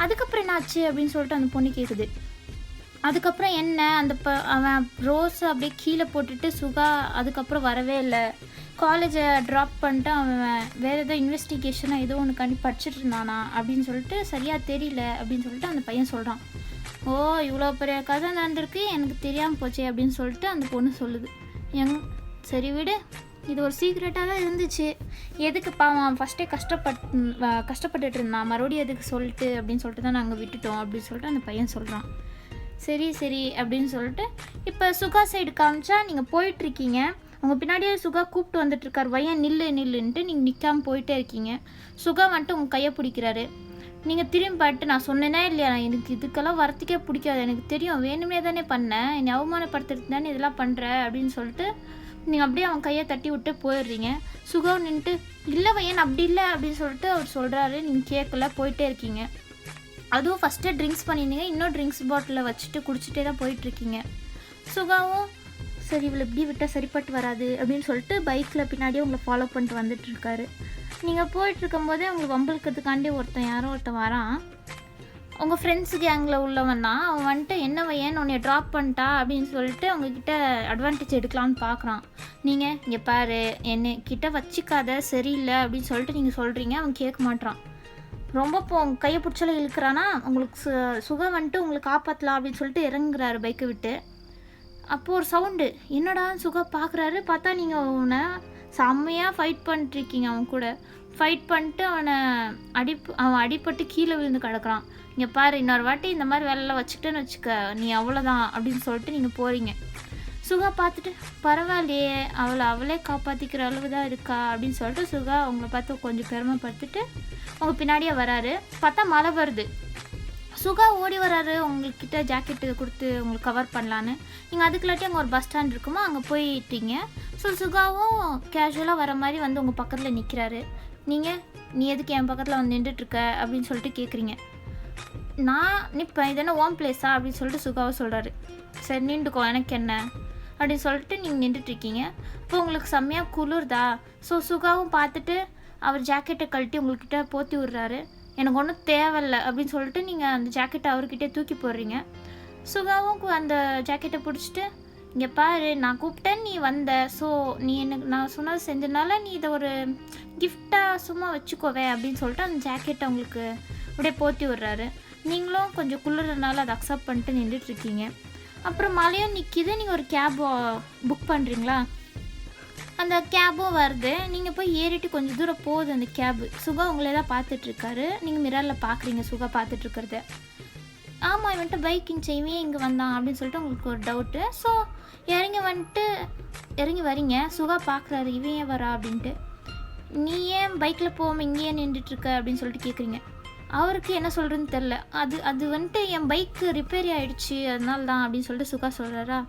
அதுக்கப்புறம் என்ன ஆச்சு அப்படின்னு சொல்லிட்டு அந்த பொண்ணு கேட்குது. அதுக்கப்புறம் என்ன அவன் ரோஸ் அப்படியே கீழே போட்டுட்டு சுகா அதுக்கப்புறம் வரவே இல்லை. காலேஜை ட்ராப் பண்ணிட்டு அவன் வேறு ஏதோ இன்வெஸ்டிகேஷனாக ஏதோ ஒன்று கண்டி படிச்சுட்டு இருந்தானா அப்படின்னு சொல்லிட்டு சரியாக தெரியல அப்படின்னு சொல்லிட்டு அந்த பையன் சொல்கிறான். ஓ இவ்வளோ பெரிய கதை நடந்திருக்கு எனக்கு தெரியாமல் போச்சே அப்படின்னு சொல்லிட்டு அந்த பொண்ணு சொல்லுது. சரி விடு, இது ஒரு சீக்ரெட்டாக தான் இருந்துச்சு, எதுக்கு பாவம் ஃபஸ்ட்டே கஷ்டப்பட்டுட்டு இருந்தான், மறுபடியும் எதுக்கு சொல்லிட்டு அப்படின்னு சொல்லிட்டு தான் நாங்கள் விட்டுட்டோம் அப்படின்னு சொல்லிட்டு அந்த பையன் சொல்கிறான். சரி அப்படின்னு சொல்லிட்டு இப்போ சுகா சைடு காமிச்சா நீங்கள் போயிட்டுருக்கீங்க. உங்கள் பின்னாடியே சுகா கூப்பிட்டு வந்துட்டுருக்கார். வயன் நில்லுன்ட்டு நீங்கள் நிற்காமல் போயிட்டே இருக்கீங்க. சுகா வந்துட்டு உங்கள் கையை பிடிக்கிறாரு. நீங்கள் திரும்பி பாட்டு நான் சொன்னேன்னா இல்லையா, எனக்கு இதுக்கெல்லாம் வரத்துக்கே பிடிக்காது, எனக்கு தெரியும் வேணுமே தானே பண்ணேன், என்னை அவமானப்படுத்துறதுக்கு தானே இதெல்லாம் பண்ணுற அப்படின்னு சொல்லிட்டு நீங்கள் அப்படியே அவன் கையை தட்டி விட்டு போயிடுறீங்க. சுகா நின்றுட்டு இல்லை வயன் அப்படி இல்லை அப்படின்னு சொல்லிட்டு அவர் சொல்கிறாரு. நீங்கள் கேட்கல போயிட்டே இருக்கீங்க. அதுவும் ஃபஸ்ட்டு ட்ரிங்க்ஸ் பண்ணியிருந்தீங்க, இன்னும் ட்ரிங்க்ஸ் பாட்டிலில் வச்சுட்டு குடிச்சிட்டே தான் போயிட்டுருக்கீங்க. சுகாவும் சரி இவ்வளோ இப்படி விட்டால் சரிப்பட்டு வராது அப்படின்னு சொல்லிட்டு பைக்கில் பின்னாடியே உங்களை ஃபாலோ பண்ணிட்டு வந்துட்டுருக்காரு. நீங்கள் போயிட்டுருக்கும்போதே உங்களுக்கு வம்பிழுக்கிறதுக்காண்டி யாரோ ஒருத்தன் வரான். உங்கள் ஃப்ரெண்ட்ஸு கேங்கில் உள்ளவன் தான். அவன் வந்துட்டு என்னவன் ஏன் உன்னை ட்ராப் பண்ணிட்டா அப்படின்னு சொல்லிட்டு அவங்கக்கிட்ட அட்வான்டேஜ் எடுக்கலான்னு பார்க்குறான். நீங்கள் இங்கே பாரு என்னை கிட்ட வச்சிக்காத சரியில்லை அப்படின்னு சொல்லிட்டு நீங்கள் சொல்கிறீங்க. அவன் கேட்க மாட்டான். ரொம்ப உங்கள் கையை பிடிச்சாலும் இழுக்கிறானா உங்களுக்கு சுகம் வந்துட்டு உங்களுக்கு காப்பாற்றலாம் அப்படின்னு சொல்லிட்டு இறங்குறாரு பைக்கை விட்டு. அப்போது ஒரு சவுண்டு, என்னடா சுகா பார்க்குறாரு. பார்த்தா நீங்கள் அவனை செம்மையாக ஃபைட் பண்ணிட்டுருக்கீங்க. அவன் கூட ஃபைட் பண்ணிட்டு அவன் அடிப்பட்டு கீழே விழுந்து கிடக்குறான். இங்கே பாரு இன்னொரு வாட்டி இந்த மாதிரி வேலைலாம் வச்சுக்கிட்டேன்னு வச்சுக்க நீ அவ்வளோதான் அப்படின்னு சொல்லிட்டு நீங்கள் போகிறீங்க. சுகா பார்த்துட்டு பரவாயில்லையே அவளே காப்பாற்றிக்கிற அளவு தான் இருக்கா அப்படின்னு சொல்லிட்டு சுகா அவங்கள பார்த்து கொஞ்சம் பெருமைப்படுத்திட்டு அவங்க பின்னாடியே வராரு. பார்த்தா மழை வருது. சுகா ஓடி வராரு உங்கள்கிட்ட ஜாக்கெட்டு கொடுத்து உங்களுக்கு கவர் பண்ணலான்னு. நீங்கள் அதுக்குள்ளாட்டி அங்கே ஒரு பஸ் ஸ்டாண்ட் இருக்குமா அங்கே போயிட்டீங்க. ஸோ சுகாவும் கேஷுவலாக வர மாதிரி வந்து உங்கள் பக்கத்தில் நிற்கிறாரு. நீ எதுக்கு என் பக்கத்தில் வந்து நின்றுட்டுருக்க அப்படின்னு சொல்லிட்டு கேட்குறீங்க. நான் நிற்பேன் இதென்ன ஓம் பிளேஸா அப்படின்னு சொல்லிட்டு சுகாவை சொல்கிறாரு. சரி நின்றுக்கோ எனக்கு என்ன அப்படின்னு சொல்லிட்டு நீங்கள் நின்றுட்டுருக்கீங்க. இப்போ உங்களுக்கு செம்மையாக குளிர்தா. ஸோ சுகாவும் பார்த்துட்டு அவர் ஜாக்கெட்டை கழட்டி உங்கள்கிட்ட போற்றி விட்றாரு. எனக்கு ஒன்றும் தேவையில்லை அப்படின்னு சொல்லிட்டு நீங்கள் அந்த ஜாக்கெட்டை அவர்கிட்டே தூக்கி போடுறீங்க. சுகாவும் அந்த ஜாக்கெட்டை பிடிச்சிட்டு இங்கே பாரு நான் கூப்பிட்டேன் நீ வந்த. ஸோ நீ எனக்கு நான் சொன்னது செஞ்சதுனால நீ இதை ஒரு கிஃப்டாக சும்மா வச்சுக்கோவே அப்படின்னு சொல்லிட்டு அந்த ஜாக்கெட்டை உங்களுக்கு அப்படியே போற்றி விட்றாரு. நீங்களும் கொஞ்சம் குளிர்றதுனால அதை அக்செப்ட் பண்ணிட்டு நின்றுட்டுருக்கீங்க. அப்புறம் மழையும் நிற்கிது. நீங்கள் ஒரு கேப் புக் பண்ணுறீங்களா? அந்த கேபும் வருது. நீங்கள் போய் ஏறிட்டு கொஞ்சம் தூரம் போகுது அந்த கேபு. சுகா உங்களே தான் பார்த்துட்ருக்காரு. நீங்கள் மிரரில் பார்க்குறீங்க சுகா பார்த்துட்ருக்கிறத. ஆமாம் இவன்ட்டு பைக்கிங் செய்வே இங்கே வந்தான் அப்படின்னு சொல்லிட்டு உங்களுக்கு ஒரு டவுட்டு. ஸோ இறங்கி வரீங்க. சுகா பார்க்குறாரு இவன் ஏன் வரா அப்படின்ட்டு. நீ ஏன் பைக்கில் போகாமல் இங்கேயே நின்றுட்டுருக்க அப்படின்னு சொல்லிட்டு கேட்குறீங்க. அவருக்கு என்ன சொல்கிறதுன்னு தெரில. அது வந்துட்டு என் பைக்கு ரிப்பேரி ஆகிடுச்சு அதனால தான் அப்படின்னு சொல்லிட்டு சுகா சொல்கிறாரா.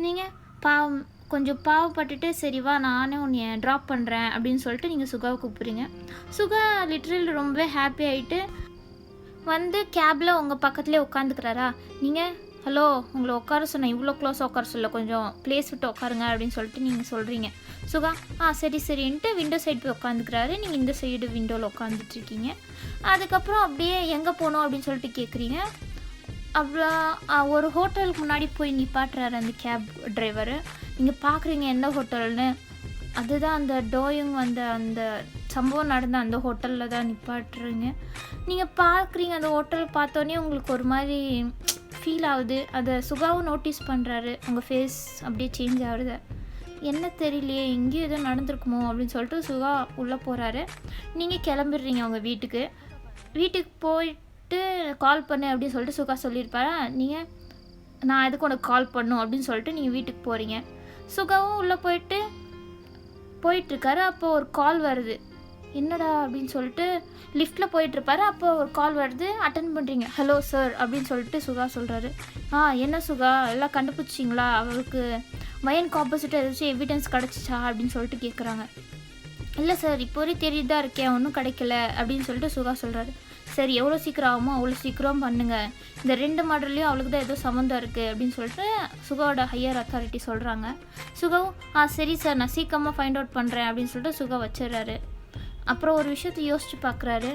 நீங்கள் கொஞ்சம் பாவப்பட்டுட்டு சரி வா நானே உன்னை ட்ராப் பண்ணுறேன் அப்படின்னு சொல்லிட்டு நீங்கள் சுகாவை கூப்பிட்றீங்க. சுகா லிட்ரலி ரொம்பவே ஹாப்பி ஆகிட்டு வந்து கேபில் உங்கள் பக்கத்துலேயே உட்காந்துக்கிறாரா. நீங்கள் ஹலோ உங்களை உட்கார சொன்னேன் இவ்வளோ க்ளோஸாக உட்கார சொல்ல கொஞ்சம் ப்ளேஸ் விட்டு உட்காருங்க அப்படின்னு சொல்லிட்டு நீங்கள் சொல்கிறீங்க. சுகா சரின்ட்டு விண்டோ சைடு போய் உட்காந்துக்கிறாரு. நீங்கள் இந்த சைடு விண்டோவில் உட்காந்துட்ருக்கீங்க. அதுக்கப்புறம் அப்படியே எங்கே போகணும் அப்படின்னு சொல்லிட்டு கேட்குறீங்க. அப்புறம் ஒரு ஹோட்டலுக்கு முன்னாடி போய் நிப்பாட்டுறாரு அந்த கேப் டிரைவரு. நீங்கள் பார்க்குறீங்க எந்த ஹோட்டல்னு. அதுதான் அந்த டோயிங் அந்த சம்பவம் நடந்த அந்த ஹோட்டலில் தான் நிப்பாட்டுறீங்க. நீங்கள் பார்க்குறீங்க அந்த ஹோட்டல் பார்த்தோன்னே உங்களுக்கு ஒரு மாதிரி ஃபீல் ஆகுது. அதை சுகாவும் நோட்டீஸ் பண்ணுறாரு. உங்கள் ஃபேஸ் அப்படியே சேஞ்ச் ஆகுது. என்ன தெரியலையே எங்கேயும் எதுவும் நடந்திருக்குமோ அப்படின்னு சொல்லிட்டு சுகா உள்ளே போகிறாரு. நீங்கள் கிளம்பிடுறீங்க உங்கள் வீட்டுக்கு போயிட்டு கால் பண்ணு அப்படின்னு சொல்லிட்டு சுகா சொல்லியிருப்பாரா. நீங்கள் நான் எதுக்கு உனக்கு கால் பண்ணும் அப்படின்னு சொல்லிட்டு நீங்கள் வீட்டுக்கு போகிறீங்க. சுகாவும் உள்ளே போயிட்டுருக்காரு. அப்போது ஒரு கால் வருது. என்னடா அப்படின்னு சொல்லிட்டு லிஃப்ட்டில் போயிட்டுருப்பாரு. அப்போ ஒரு கால் வருது. அட்டன் பண்ணுறீங்க. ஹலோ சார் அப்படின்னு சொல்லிட்டு சுகா சொல்கிறாரு. என்ன சுகா எல்லாம் கண்டுபிடிச்சிங்களா? அவருக்கு வயனுக்கு ஆப்போசிட்டாக ஏதாச்சும் எவிடன்ஸ் கிடச்சிச்சா அப்படின்னு சொல்லிட்டு கேட்குறாங்க. இல்லை சார் இப்போ வரையும் தேடிட்டு தான் இருக்கேன் ஒன்றும் கிடைக்கல அப்படின்னு சொல்லிட்டு சுகா சொல்கிறாரு. சரி எவ்வளோ சீக்கிரம் ஆகுமோ அவ்வளோ சீக்கிரம் பண்ணுங்கள். இந்த 2 மர்டர்லேயும் அவளுக்கு தான் ஏதோ சம்மந்தம் இருக்குது அப்படின்னு சொல்லிட்டு சுகாவோட ஹையர் அத்தாரிட்டி சொல்கிறாங்க. சுகாவும் சரி சார் நான் சீக்கிரமாக ஃபைண்ட் அவுட் பண்ணுறேன் அப்படின்னு சொல்லிட்டு சுகா வச்சிடுறாரு. அப்புறம் ஒரு விஷயத்தை யோசிச்சு பார்க்குறாரு.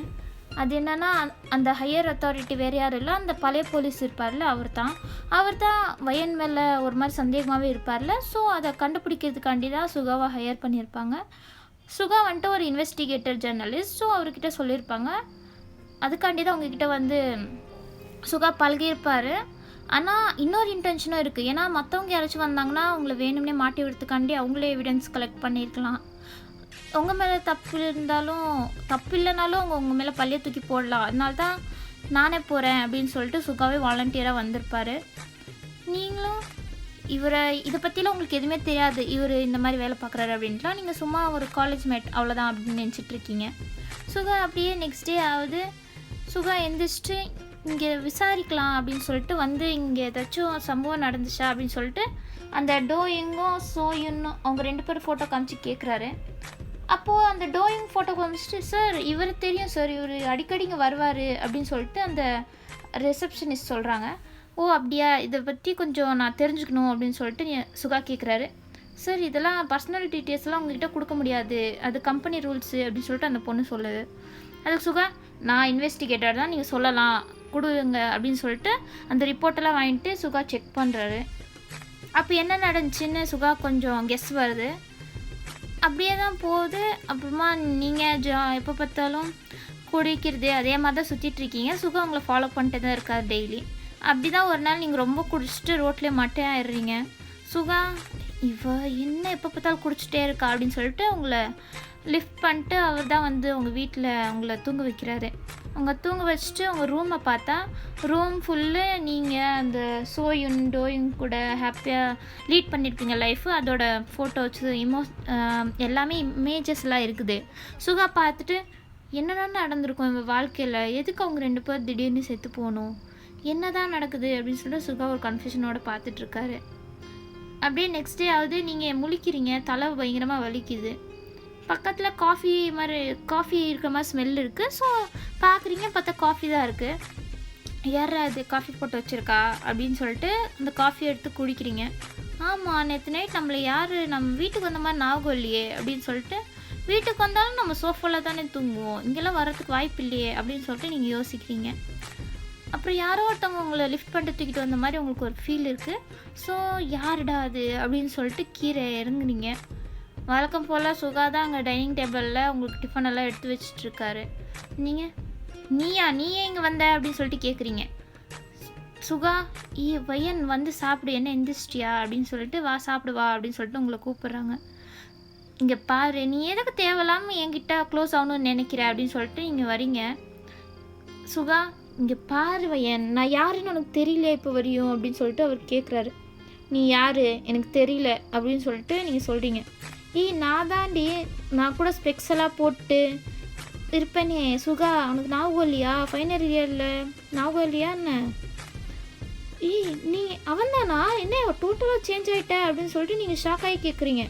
அது என்னென்னா அந்த ஹையர் அத்தாரிட்டி வேறு யாரும் இல்லை அந்த பழைய போலீஸ் இருப்பார்ல அவர் தான் வயன் மேலே ஒரு மாதிரி சந்தேகமாகவே இருப்பார்ல. ஸோ அதை கண்டுபிடிக்கிறதுக்காண்டி தான் சுகாவை ஹையர் பண்ணியிருப்பாங்க. சுகா வந்துட்டு ஒரு இன்வெஸ்டிகேட்டர் ஜேர்னலிஸ்ட். ஸோ அவர்கிட்ட சொல்லியிருப்பாங்க. அதுக்காண்டி தான் உங்ககிட்ட வந்து சுகா பழகியிருப்பார். ஆனால் இன்னொரு இன்டென்ஷனும் இருக்குது. ஏன்னா மற்றவங்க யாராச்சும் வந்தாங்கன்னா அவங்கள வேணும்னே மாட்டி விடுறதுக்காண்டி அவங்களே எவிடன்ஸ் கலெக்ட் பண்ணியிருக்கலாம். உங்கள் மேலே தப்பு இல்லைனாலும் அவங்க உங்கள் மேலே பள்ளியை தூக்கி போடலாம். அதனால தான் நானே போகிறேன் அப்படின்னு சொல்லிட்டு சுகாவே வாலண்டியராக வந்திருப்பார். நீங்களும் இதை பற்றிலாம் உங்களுக்கு எதுவுமே தெரியாது இவர் இந்த மாதிரி வேலை பார்க்குறாரு அப்படின்ட்டுலாம் நீங்கள் சும்மா ஒரு காலேஜ் மேட் அவ்வளோதான் அப்படின்னு நினச்சிட்ருக்கீங்க. சுகா அப்படியே நெக்ஸ்ட் டே ஆகுது. சுகா எந்திரிச்சிட்டு இங்கே விசாரிக்கலாம் அப்படின்னு சொல்லிட்டு வந்து இங்கே ஏதாச்சும் சம்பவம் நடந்துச்சா அப்படின்னு சொல்லிட்டு அந்த டோயிங்கும் சோயுன்னும் அவங்க 2 பேரும் ஃபோட்டோ காமிச்சு கேட்குறாரு. அப்போது அந்த டோயிங் ஃபோட்டோ காமிச்சிட்டு சார் இவர் தெரியும் சார் இவர் அடிக்கடி இங்கே வருவார் அப்படின்னு சொல்லிட்டு அந்த ரிசப்ஷனிஸ்ட் சொல்கிறாங்க. அப்படியா இதை பற்றி கொஞ்சம் நான் தெரிஞ்சுக்கணும் அப்படின்னு சொல்லிட்டு சுகா கேட்குறாரு. சார் இதெல்லாம் பர்சனல் டீட்டெயில்ஸ்லாம் உங்ககிட்ட கொடுக்க முடியாது, அது கம்பெனி ரூல்ஸு அப்படின்னு சொல்லிட்டு அந்த பொண்ணு சொல்லுது. அதுக்கு சுகா, நான் இன்வெஸ்டிகேட்டர் தான், நீங்கள் சொல்லலாம் கொடுங்க அப்படின்னு சொல்லிட்டு அந்த ரிப்போர்ட்டெல்லாம் வாங்கிட்டு சுகா செக் பண்ணுறாரு. அப்போ என்ன நடந்துச்சுன்னு சுகா கொஞ்சம் கெஸ் வருது. அப்படியே தான் போகுது. அப்புறமா நீங்கள் எப்போ பார்த்தாலும் குடிக்கிறது அதே மாதிரி தான் சுற்றிட்டுருக்கீங்க. சுகா உங்களை ஃபாலோ பண்ணிட்டு தான் இருக்கார் டெய்லி. அப்படி தான் ஒரு நாள் நீங்கள் ரொம்ப குடிச்சிட்டு ரோட்லேயே மட்டையாக ஆயிடுறீங்க. சுகா, இவ என்ன எப்போ பார்த்தாலும் குடிச்சிட்டே இருக்கா அப்படின்னு சொல்லிட்டு உங்களை லிஃப்ட் பண்ணிட்டு அவர் தான் வந்து உங்கள் வீட்டில் உங்களை தூங்க வைக்கிறாரு. அவங்க தூங்க வச்சுட்டு உங்கள் ரூமை பார்த்தா ரூம் ஃபுல்லு நீங்கள் அந்த சோயும் டோயும் கூட ஹாப்பியாக லீட் பண்ணியிருப்பீங்க லைஃபு, அதோட ஃபோட்டோஸ் எல்லாமே இமேஜஸ்லாம் இருக்குது. சுகா பார்த்துட்டு என்னென்ன நடந்திருக்கும் இவங்க வாழ்க்கையில், எதுக்கு அவங்க 2 பேர் திடீர்னு செத்து போகணும், என்ன தான் நடக்குது அப்படின்னு சொல்லிட்டு சுகா ஒரு கன்ஃபியூஷனோட பார்த்துட்ருக்காரு. அப்படியே நெக்ஸ்ட் டே ஆகுது, நீங்கள் முழிக்கிறீங்க, தலை பயங்கரமாக வலிக்குது. பக்கத்தில் காஃபி இருக்கிற மாதிரி ஸ்மெல் இருக்குது. ஸோ பார்க்குறீங்க, பார்த்தா காஃபி தான் இருக்குது. யாரா அது காஃபி போட்டு வச்சுருக்கா அப்படின்னு சொல்லிட்டு அந்த காஃபி எடுத்து குடிக்கிறீங்க. ஆமாம், நேற்று நைட் நம்ம வீட்டுக்கு வந்த மாதிரி ஞாபகம் இல்லையே அப்படின்னு சொல்லிட்டு, வீட்டுக்கு வந்தாலும் நம்ம சோஃபாவில் தானே தூங்குவோம், இங்கெல்லாம் வரதுக்கு வாய்ப்பு இல்லையே அப்படின்னு சொல்லிட்டு நீங்கள் யோசிக்கிறீங்க. அப்புறம் யாரோ ஒருத்தவங்க உங்களை லிஃப்ட் பண்ணிட்டு தூக்கிட்டு வந்த மாதிரி உங்களுக்கு ஒரு ஃபீல் இருக்குது. ஸோ யாருடா அது அப்படின்னு சொல்லிட்டு கீழே இறங்குனீங்க. வழக்கம் போல் சுகா தான் அங்கே டைனிங் டேபிளில் உங்களுக்கு டிஃபன் எல்லாம் எடுத்து வச்சிட்ருக்காரு. நீயே இங்கே வந்த அப்படின்னு சொல்லிட்டு கேட்குறீங்க. சுகா, பையன் வந்து சாப்பிடு, என்ன எந்திரிச்சிட்டியா அப்படின்னு சொல்லிட்டு, வா சாப்பிடு வா அப்படின்னு சொல்லிட்டு உங்களை கூப்பிட்றாங்க. இங்கே பாரு, நீ எதுக்கு தேவையில்லாமல் என்கிட்ட க்ளோஸ் ஆகணும்னு நினைக்கிற அப்படின்னு சொல்லிட்டு நீங்கள் வரீங்க. சுகா, இங்கே பாரு பையன், நான் யாருன்னு உனக்கு தெரியல இப்போ வரையும் அப்படின்னு சொல்லிட்டு அவர் கேட்குறாரு. நீ யார் எனக்கு தெரியல அப்படின்னு சொல்லிட்டு நீங்கள் சொல்கிறீங்க. நான் கூட ஸ்பெக்ஸ் எல்லாம் போட்டு இருப்பேனே சுகா, உனக்கு ஞாபகம் இல்லையா, ஃபைனல் இயரில் ஞாபகம் இல்லையா என்ன? நீ அவன்தானா, என்ன டோட்டலாக சேஞ்ச் ஆகிட்ட அப்படின்னு சொல்லிட்டு நீங்கள் ஷாக் ஆகி கேட்குறீங்க.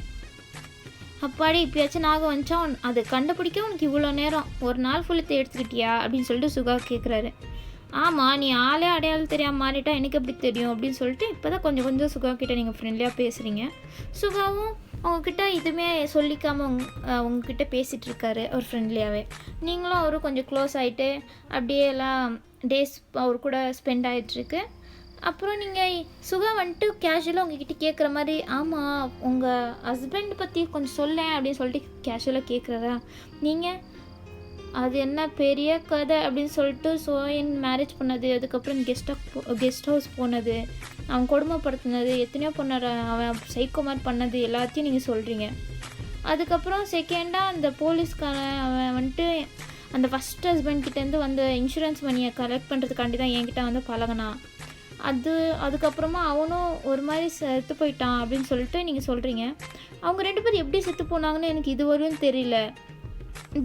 அப்பாடி இப்போயாச்சும் ஞாபகம் வந்துச்சா, அதை கண்டுபிடிக்க உனக்கு இவ்வளோ நேரம், ஒரு நாள் ஃபுல்லத்தை எடுத்துக்கிட்டியா அப்படின்னு சொல்லிட்டு சுகா கேட்குறாரு. ஆமாம், நீ ஆளே அடையாளம் தெரியாமல் மாறிட்டா எனக்கு எப்படி தெரியும் அப்படின்னு சொல்லிட்டு இப்போ தான் கொஞ்சம் சுகா கிட்டே நீங்கள் ஃப்ரெண்ட்லியாக பேசுகிறீங்க. சுகாவும் உங்ககிட்ட இதுவுமே சொல்லிக்காமல் உங்ககிட்ட பேசிகிட்டு இருக்காரு அவர் ஃப்ரெண்ட்லியாகவே. நீங்களும் அவரும் கொஞ்சம் க்ளோஸ் ஆகிட்டு அப்படியே எல்லாம் டேஸ் அவர் கூட ஸ்பெண்ட் ஆகிட்டுருக்கு. அப்புறம் நீங்கள் சுகா வந்துட்டு கேஷுவலாக உங்ககிட்ட கேட்குற மாதிரி, ஆமாம் உங்கள் ஹஸ்பண்ட் பற்றி கொஞ்சம் சொல்லேன் அப்படின்னு சொல்லிட்டு கேஷுவலாக கேட்குறாரா. நீங்கள் அது என்ன பெரிய கதை அப்படின்னு சொல்லிட்டு சோயன் மேரேஜ் பண்ணது, அதுக்கப்புறம் கெஸ்ட் ஹவுஸ் போனது, அவன் கொடுமைப்படுத்தினது, எத்தனையோ பண்ண அவன் சைக்கோ மாதிரி பண்ணது எல்லாத்தையும் நீங்கள் சொல்கிறீங்க. அதுக்கப்புறம் செகண்டாக அந்த போலீஸ்காரன் அவன் வந்துட்டு அந்த ஃபஸ்ட் ஹஸ்பண்ட்கிட்டேருந்து வந்த இன்சூரன்ஸ் மணியை கலெக்ட் பண்ணுறதுக்காண்டி தான் என்கிட்ட வந்து பழகினான். அதுக்கப்புறமா அவனும் ஒரு மாதிரி செத்து போயிட்டான் அப்படின்னு சொல்லிட்டு நீங்கள் சொல்கிறீங்க. அவங்க 2 பேர் எப்படி செத்து போனாங்கன்னு எனக்கு இதுவரையும் தெரியல.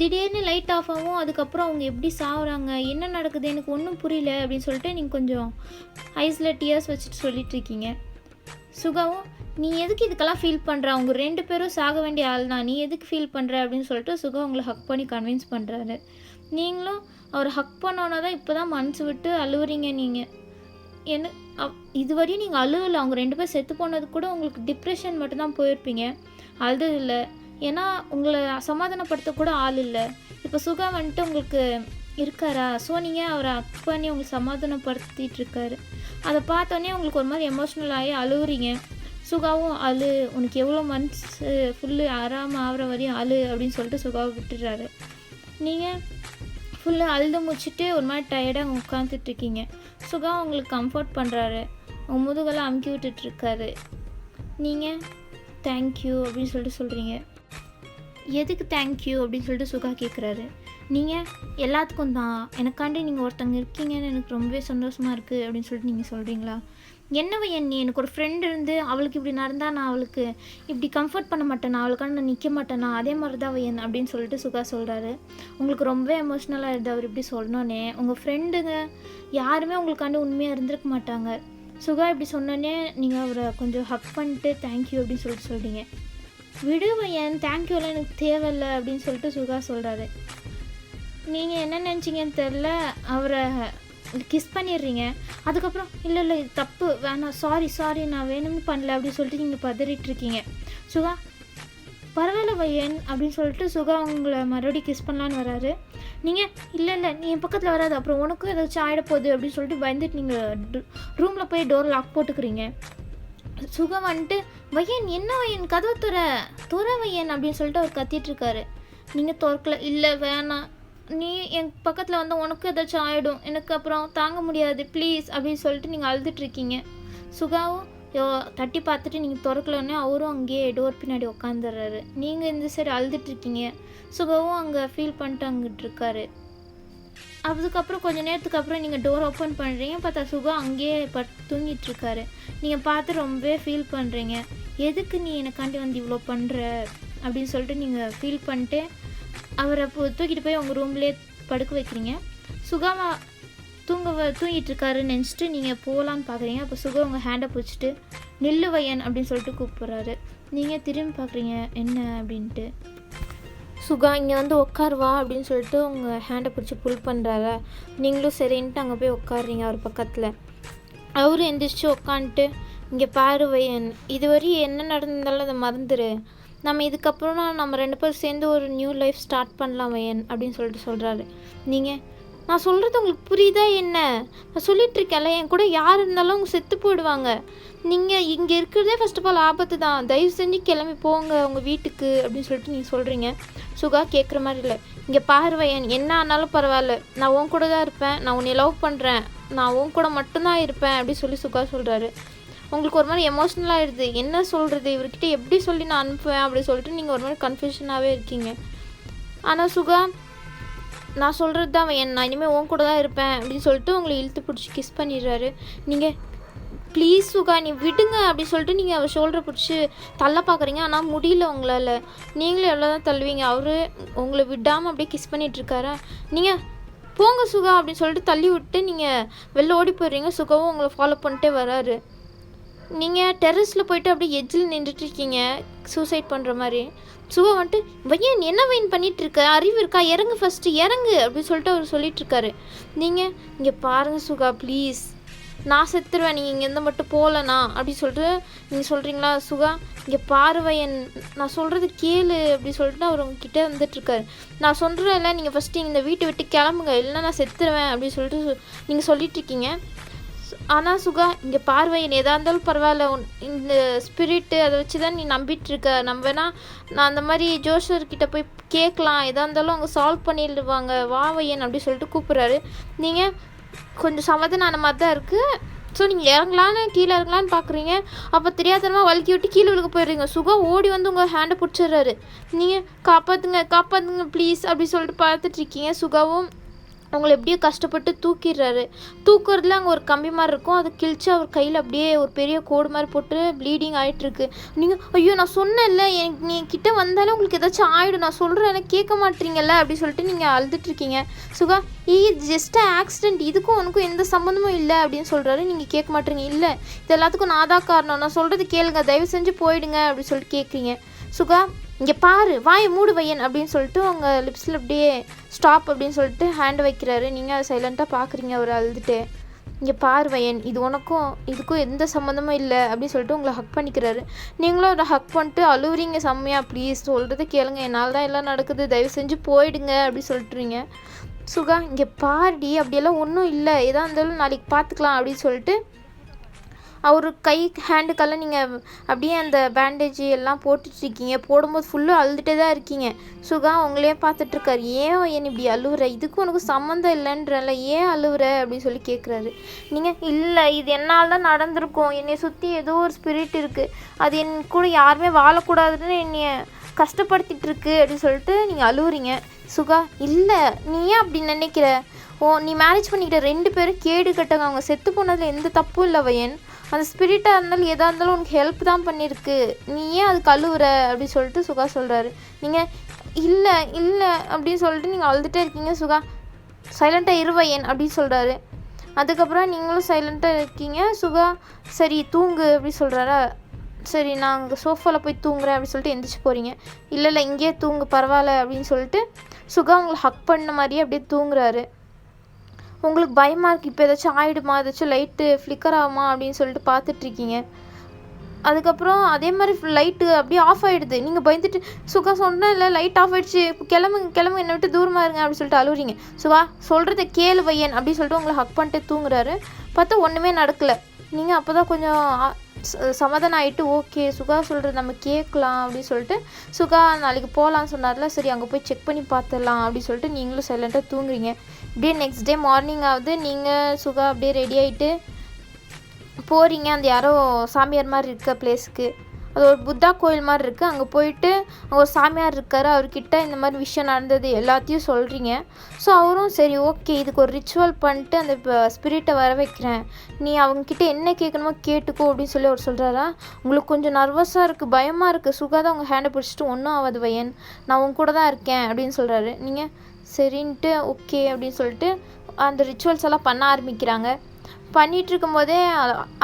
திடீர்னு லைட் ஆஃப் ஆகும், அதுக்கப்புறம் அவங்க எப்படி சாகுறாங்க, என்ன நடக்குது எனக்கு ஒன்றும் புரியல அப்படின்னு சொல்லிட்டு நீங்கள் கொஞ்சம் ஐஸில் டியர்ஸ் வச்சுட்டு சொல்லிகிட்ருக்கீங்க. சுகாவும், நீ எதுக்கு இதுக்கெல்லாம் ஃபீல் பண்ணுற, அவங்க 2 பேரும் சாக வேண்டிய ஆள் தான், நீ எதுக்கு ஃபீல் பண்ணுற அப்படின்னு சொல்லிட்டு சுகா உங்களை ஹக் பண்ணி கன்வின்ஸ் பண்ணுறாரு. நீங்களும் அவர் ஹக் பண்ணோன்னா தான் இப்போ தான் மனசு விட்டு அழுவுறீங்க. நீங்கள் இதுவரையும் நீங்கள் அழுவலை, அவங்க 2 பேர் செத்து போனது கூட உங்களுக்கு டிப்ரெஷன் மட்டும்தான் போயிருப்பீங்க, அழுது இல்லை. ஏன்னா உங்களை சமாதானப்படுத்த கூட ஆள் இல்லை. இப்போ சுகா வந்துட்டு உங்களுக்கு இருக்காரா, ஸோ நீங்கள் அவரை ஹக் பண்ணி உங்களுக்கு சமாதானப்படுத்திட்டு இருக்காரு. அதை பார்த்தோன்னே உங்களுக்கு ஒரு மாதிரி எமோஷ்னல் ஆகி அழுவுறீங்க. சுகாவும் உனக்கு எவ்வளோ மனசு ஃபுல்லு ஆறாமல் ஆகிற வரையும் அப்படின்னு சொல்லிட்டு சுகாவை விட்டுடுறாரு. நீங்கள் ஃபுல்லு அழுது முடிச்சுட்டு ஒரு மாதிரி டயர்டாக உட்காந்துட்ருக்கீங்க. சுகா உங்களுக்கு கம்ஃபர்ட் பண்ணுறாரு, உங்கள் முதுகெல்லாம் அமுக்கி விட்டுட்ருக்காரு. நீங்கள் தேங்க்யூ அப்படின்னு சொல்லிட்டு சொல்கிறீங்க. எதுக்கு தேங்க்யூ அப்படின்னு சொல்லிட்டு சுகா கேட்குறாரு. நீங்கள் எல்லாத்துக்கும் தான், எனக்காண்டி நீங்கள் ஒருத்தங்க இருக்கீங்கன்னு எனக்கு ரொம்பவே சந்தோஷமாக இருக்குது அப்படின்னு சொல்லிட்டு நீங்கள் சொல்கிறீங்களா. என்னவோ நீ எனக்கு ஒரு ஃப்ரெண்ட் இருந்து அவளுக்கு இப்படி நடந்தால் நான் அவளுக்கு இப்படி கம்ஃபர்ட் பண்ண மாட்டேனா, அவளுக்காண்டி நான் நிற்க மாட்டேனா, அதே மாதிரி தான் என் அப்படின்னு சொல்லிட்டு சுகா சொல்கிறாரு. உங்களுக்கு ரொம்பவே எமோஷ்னலாக இருக்குது அவர் இப்படி சொல்லணுன்னே. உங்கள் ஃப்ரெண்டுங்க யாருமே உங்களுக்காண்டி உண்மையாக இருந்திருக்க மாட்டாங்க. சுகா இப்படி சொன்னோன்னே நீங்கள் அவரை கொஞ்சம் ஹக் பண்ணிட்டு தேங்க்யூ அப்படின்னு சொல்லிட்டு சொல்கிறீங்க. விடுவையன், தேங்க்யூலாம் எனக்கு தேவையில்லை அப்படின்னு சொல்லிட்டு சுகா சொல்கிறாரு. நீங்கள் என்ன நினச்சிங்கன்னு தெரில, அவரை கிஸ் பண்ணிடுறீங்க. அதுக்கப்புறம் இல்லை இது தப்பு வேணாம், சாரி நான் வேணும்னு பண்ணல அப்படின்னு சொல்லிட்டு நீங்கள் பதறிட்டுருக்கீங்க. சுகா பரவாயில்ல வையன் அப்படின்னு சொல்லிட்டு சுகா உங்களை மறுபடியும் கிஸ் பண்ணலான்னு வராரு. நீங்கள் இல்லை நீ என் பக்கத்தில் வராது, அப்புறம் உனக்கும் ஏதாச்சும் ஆகிட போகுது அப்படின்னு சொல்லிட்டு பயந்துட்டு நீங்கள் ரூமில் போய் டோர் லாக் போட்டுக்கிறீங்க. சுகா வந்துட்டு வையன் என்ன வையன் கதவை துற வையன் அப்படின்னு சொல்லிட்டு அவர் கத்திட்டுருக்காரு. நீங்கள் திறக்கல. இல்லை வேணாம், நீ என் பக்கத்தில் வந்தால் உனக்கும் ஏதாச்சும் ஆகிடும், எனக்கு அப்புறம் தாங்க முடியாது ப்ளீஸ் அப்படின்னு சொல்லிட்டு நீங்கள் அழுதுட்ருக்கீங்க. சுகாவும் தட்டி பார்த்துட்டு நீங்கள் திறக்கலன்னே அவரும் அங்கேயே டோர் பின்னாடி உட்காந்துடுறாரு. நீங்கள் இந்த சைடு அழுதுட்ருக்கீங்க. சுகாவும் அங்கே ஃபீல் பண்ணிட்டு அங்கிட்டு இருக்காரு. அதுக்கப்புறம் கொஞ்சம் நேரத்துக்கு அப்புறம் நீங்கள் டோர் ஓப்பன் பண்ணுறீங்க. பார்த்தா சுகா அங்கேயே தூங்கிட்டுருக்காரு. நீங்கள் பார்த்து ரொம்பவே ஃபீல் பண்ணுறீங்க. எதுக்கு நீ எனக்காண்டி வந்து இவ்வளோ பண்ணுற அப்படின்னு சொல்லிட்டு நீங்கள் ஃபீல் பண்ணிட்டு அவரை தூக்கிட்டு போய் உங்கள் ரூம்லேயே படுக்க வைக்கிறீங்க. சுகாவை தூங்கிட்டு இருக்காருன்னு நினச்சிட்டு நீங்கள் போகலான்னு பார்க்குறீங்க. அப்போ சுகா உங்கள் ஹேண்டை பிடிச்சிட்டு நில்லு வையன் அப்படின்னு சொல்லிட்டு கூப்பிட்றாரு. நீங்கள் திரும்பி பார்க்குறீங்க என்ன அப்படின்ட்டு. சுகா இங்கே வந்து உட்காருவா அப்படின்னு சொல்லிட்டு உங்கள் ஹேண்டை பிடிச்சி புல் பண்ணுறாரு. நீங்களும் சரின்ட்டு அங்கே போய் உட்காடுறீங்க அவர் பக்கத்தில். அவரும் எந்திரிச்சு உட்காந்துட்டு இங்கே பாரு வையன், இதுவரை என்ன நடந்தாலும் அதை மறந்துடு, நம்ம இதுக்கப்புறம் நம்ம 2 பேரும் சேர்ந்து ஒரு நியூ லைஃப் ஸ்டார்ட் பண்ணலாம் வையன் அப்படின்னு சொல்லிட்டு சொல்கிறாரு. நீங்கள் நான் சொல்கிறது உங்களுக்கு புரியுதா என்ன? நான் சொல்லிகிட்ருக்கேன்ல, என் கூட யார் இருந்தாலும் அவங்க செத்து போயிடுவாங்க. நீங்கள் இங்கே இருக்கிறதே ஃபர்ஸ்ட் ஆஃப் ஆல் ஆபத்து தான், தயவு செஞ்சு கிளம்பி போங்க உங்கள் வீட்டுக்கு அப்படின்னு சொல்லிட்டு நீங்கள் சொல்கிறீங்க. சுகா கேட்குற மாதிரி இல்லை. இங்கே பார்வையன் என்ன ஆனாலும் பரவாயில்ல, நான் உன் கூட தான் இருப்பேன், நான் உன்னை லவ் பண்ணுறேன், நான் உன் கூட மட்டும்தான் இருப்பேன் அப்படின்னு சொல்லி சுகா சொல்கிறாரு. உங்களுக்கு ஒரு மாதிரி எமோஷ்னல் ஆகிடுது. என்ன சொல்கிறது, இவர்கிட்ட எப்படி சொல்லி நான் அனுப்புவேன் அப்படின்னு சொல்லிட்டு நீங்கள் ஒரு மாதிரி கன்ஃபியூஷனாகவே இருக்கீங்க. ஆனால் சுகா நான் சொல்கிறது தான் நான் இனிமேல் உன் கூட தான் இருப்பேன் அப்படின்னு சொல்லிட்டு உங்களை இழுத்து பிடிச்சி கிஸ் பண்ணிடுறாரு. நீங்கள் ப்ளீஸ் சுகா நீ விடுங்க அப்படின்னு சொல்லிட்டு நீங்கள் அவர் ஷோல்டரை பிடிச்சி தள்ள பார்க்குறீங்க. ஆனால் முடியல உங்களால். நீங்களும் எவ்வளோ தான் தள்ளுவீங்க, அவர் உங்களை விடாமல் அப்படியே கிஸ் பண்ணிகிட்ருக்காரா. நீங்கள் போங்க சுகா அப்படின்னு சொல்லிட்டு தள்ளி விட்டு நீங்கள் வெளில ஓடி போயிடுறீங்க. சுகாவும் உங்களை ஃபாலோ பண்ணிட்டே வராரு. நீங்கள் டெரஸில் போயிட்டு அப்படியே எட்ஜில் நின்றுட்டுருக்கீங்க சூசைட் பண்ணுற மாதிரி. சுகா வந்துட்டு வையன் என்ன வைன் பண்ணிகிட்ருக்க, அறிவு இருக்கா, இறங்கு ஃபஸ்ட்டு இறங்கு அப்படின்னு சொல்லிட்டு அவர் சொல்லிகிட்ருக்காரு. நீங்கள் இங்கே பாருங்கள் சுகா ப்ளீஸ், நான் செத்துருவேன் நீங்கள் இங்கேருந்து மட்டும் போகலண்ணா அப்படின்னு சொல்லிட்டு நீங்கள் சொல்கிறீங்களா. சுகா இங்கே பாரு வையன், நான் சொல்கிறது கேளு அப்படி சொல்லிட்டு அவர் உங்ககிட்ட வந்துட்டுருக்காரு. நான் சொல்கிறேன்ல, நீங்கள் ஃபஸ்ட்டு இந்த வீட்டை விட்டு கிளம்புங்க, இல்லைன்னா நான் செத்துருவேன் அப்படின்னு சொல்லிட்டு நீங்கள் சொல்லிகிட்ருக்கீங்க. ஆனால் சுகா இங்கே பார்வையன் எதாக இருந்தாலும் பரவாயில்ல, இந்த ஸ்பிரிட்டு அதை வச்சு தான் நீ நம்பிட்டுருக்க, நம்பனா நான் அந்த மாதிரி ஜோஷர்கிட்ட போய் கேட்கலாம், எதாக இருந்தாலும் அவங்க சால்வ் பண்ணிடுவாங்க, வா வையன் அப்படி சொல்லிட்டு கூப்பிட்றாரு. நீங்கள் கொஞ்சம் சமாதான மாதிரி தான் இருக்குது. ஸோ நீங்கள் கீழே இறங்கலான்னு பார்க்குறீங்க. அப்போ தெரியாதனமாக வழுக்கி விட்டு கீழே விழுக்க போயிடுறீங்க. சுகா ஓடி வந்து உங்கள் ஹேண்டை பிடிச்சிடுறாரு. நீங்கள் காப்பாற்றுங்க ப்ளீஸ் அப்படி சொல்லிட்டு பார்த்துட்ருக்கீங்க. சுகாவும் அவங்கள எப்படியோ கஷ்டப்பட்டு தூக்கிடுறாரு. தூக்குறதுல அங்கே ஒரு கம்பி மாதிரி இருக்கும், அதை கிழிச்சு அவர் கையில் அப்படியே ஒரு பெரிய கோடு மாதிரி போட்டு ப்ளீடிங் ஆகிட்டுருக்கு. நீங்கள் ஐயோ நான் சொன்னேன்ல, எனக்கு நீ கிட்டே வந்தாலே உங்களுக்கு ஏதாச்சும் ஆகிடும், நான் சொல்கிறேன் எனக்கு கேட்க மாட்டீங்கல்ல அப்படி சொல்லிட்டு நீங்கள் அழுதுட்ருக்கீங்க. சுகா ஜஸ்ட் ஆக்சிடென்ட், இதுக்கும் உனக்கும் எந்த சம்மந்தமும் இல்லை அப்படின்னு சொல்கிறாரு. நீங்கள் கேட்க மாட்டீங்க. இல்லை இது எல்லாத்துக்கும் நான் தான் காரணம், நான் சொல்கிறது கேளுங்க, தயவு செஞ்சு போயிடுங்க அப்படின்னு சொல்லிட்டு கேட்குறீங்க. சுகா இங்கே பாரு வாயை மூடு வையன் அப்படின்னு சொல்லிட்டு உங்கள் லிப்ஸில் அப்படியே ஸ்டாப் அப்படின்னு சொல்லிட்டு ஹேண்ட் வைக்கிறாரு. நீங்கள் அதை சைலண்ட்டாக பார்க்குறீங்க அவர் அழுதுட்டு. இங்கே பாரு வையன், இது உனக்கும் இதுக்கும் எந்த சம்மந்தமும் இல்லை அப்படின்னு சொல்லிட்டு உங்களை ஹக் பண்ணிக்கிறாரு. நீங்களும் அதை ஹக் பண்ணிட்டு அழுவுறீங்க செம்மையா. ப்ளீஸ் சொல்கிறது கேளுங்க, என்னால் தான் எல்லாம் நடக்குது, தயவு செஞ்சு போயிடுங்க அப்படி சொல்லிட்டுறீங்க. சுகா இங்கே பாருடி அப்படியெல்லாம் ஒன்றும் இல்லை, எதாக இருந்தாலும் நாளைக்கு பார்த்துக்கலாம் அப்படின்னு சொல்லிட்டு அவர் கை ஹேண்டுக்கெல்லாம் நீங்கள் அப்படியே அந்த பேண்டேஜ் எல்லாம் போட்டுட்ருக்கீங்க. போடும்போது ஃபுல்லாக அழுதுகிட்டே தான் இருக்கீங்க. சுகா உங்களே பார்த்துட்ருக்காரு. ஏன் என் இப்படி அழுவுற, இதுக்கும் உனக்கு சம்மந்தம் இல்லைன்றல, ஏன் அழுவுற அப்படின்னு சொல்லி கேட்குறாரு. நீங்கள் இல்லை இது என்னால் தான் நடந்திருக்கும், என்னை சுற்றி ஏதோ ஒரு ஸ்பிரிட் இருக்குது, அது என் கூட யாருமே வாழக்கூடாதுன்னு என்னைய கஷ்டப்படுத்திகிட்ருக்கு அப்படின்னு சொல்லிட்டு நீங்கள் அழுவுறீங்க. சுகா இல்லை நீ ஏன் அப்படி நினைக்கிற, நீ மேரேஜ் பண்ணிக்கிட்ட 2 பேரும் கேடு கட்டங்க, அவங்க செத்து போனதில் எந்த தப்பும் இல்லை வையன், அந்த ஸ்பிரிட்டாக இருந்தாலும் எதாக இருந்தாலும் உனக்கு ஹெல்ப் தான் பண்ணியிருக்கு, நீ ஏன் அது கழுவுற அப்படின்னு சொல்லிட்டு சுகா சொல்கிறாரு. நீங்கள் இல்லை அப்படின்னு சொல்லிட்டு நீங்கள் அழுதுகிட்டே இருக்கீங்க. சுகா சைலண்ட்டாக இருவையன் அப்படின்னு சொல்கிறாரு. அதுக்கப்புறம் நீங்களும் சைலண்ட்டாக இருக்கீங்க. சுகா சரி தூங்கு அப்படி சொல்கிறாரா. சரி நான் அங்கே சோஃபாவில் போய் தூங்குறேன் அப்படின்னு சொல்லிட்டு எந்திரிச்சு போகிறீங்க. இல்லை இங்கேயே தூங்கு பரவாயில்ல அப்படின்னு சொல்லிட்டு சுகா உங்களை ஹக் பண்ண மாதிரியே அப்படியே தூங்குறாரு. உங்களுக்கு பயமாக இருக்குது, இப்போ ஏதாச்சும் ஆகிடுமா, ஏதாச்சும் லைட்டு ஃப்ளிக்கர் ஆகுமா அப்படின்னு சொல்லிட்டு பார்த்துட்ருக்கீங்க. அதுக்கப்புறம் அதே மாதிரி லைட்டு அப்படியே ஆஃப் ஆகிடுது. நீங்கள் பயந்துட்டு சுகா சொன்னேன் இல்லை லைட் ஆஃப் ஆகிடுச்சு, இப்போ கிளம்புங்க என்னை விட்டு தூரமாக இருங்க அப்படின்னு சொல்லிட்டு அழுவுறீங்க. சுகா சொல்கிறத கேளு வையன் அப்படின்னு சொல்லிட்டு உங்களை ஹக் பண்ணிட்டு தூங்குறாரு. பார்த்தா ஒன்றுமே நடக்கலை. நீங்கள் அப்போ தான் கொஞ்சம் சமாதானம் ஆகிட்டு ஓகே சுகா சொல்கிறது நம்ம கேட்கலாம் அப்படின்னு சொல்லிட்டு சுகா நாளைக்கு போகலான்னு சொன்னார்ல, சரி அங்கே போய் செக் பண்ணி பார்த்துடலாம் அப்படின்னு சொல்லிட்டு நீங்களும் சைலண்ட்டாக தூங்குறீங்க. இப்படியே நெக்ஸ்ட் டே மார்னிங் ஆகுது. நீங்கள் சுகா அப்படியே ரெடி ஆகிட்டு போகிறீங்க அந்த யாரோ சாமியார் மாதிரி இருக்க பிளேஸுக்கு. அது ஒரு புத்தா கோயில் மாதிரி இருக்குது. அங்கே போயிட்டு அங்கே ஒரு சாமியார் இருக்கார். அவர்கிட்ட இந்த மாதிரி விஷயம் நடந்தது எல்லாத்தையும் சொல்கிறீங்க. ஸோ அவரும் சரி ஓகே இதுக்கு ஒரு ரிச்சுவல் பண்ணிட்டு அந்த ஸ்பிரிட்டை வர வைக்கிறேன், நீ அவங்கக்கிட்ட என்ன கேட்கணுமோ கேட்டுக்கோ அப்படின்னு சொல்லி அவர் சொல்கிறாரா. உங்களுக்கு கொஞ்சம் நர்வஸாக இருக்குது, பயமாக இருக்குது. சுகா தான் உங்கள் ஹேண்டை பிடிச்சிட்டு ஒன்றும் ஆகாது வையன், நான் உங்க கூட தான் இருக்கேன் அப்படின்னு சொல்கிறாரு. நீங்கள் சரின்ட்டு ஓகே அப்படின்னு சொல்லிட்டு அந்த ரிச்சுவல்ஸ் எல்லாம் பண்ண ஆரம்பிக்கிறாங்க. பண்ணிகிட்டு இருக்கும்போதே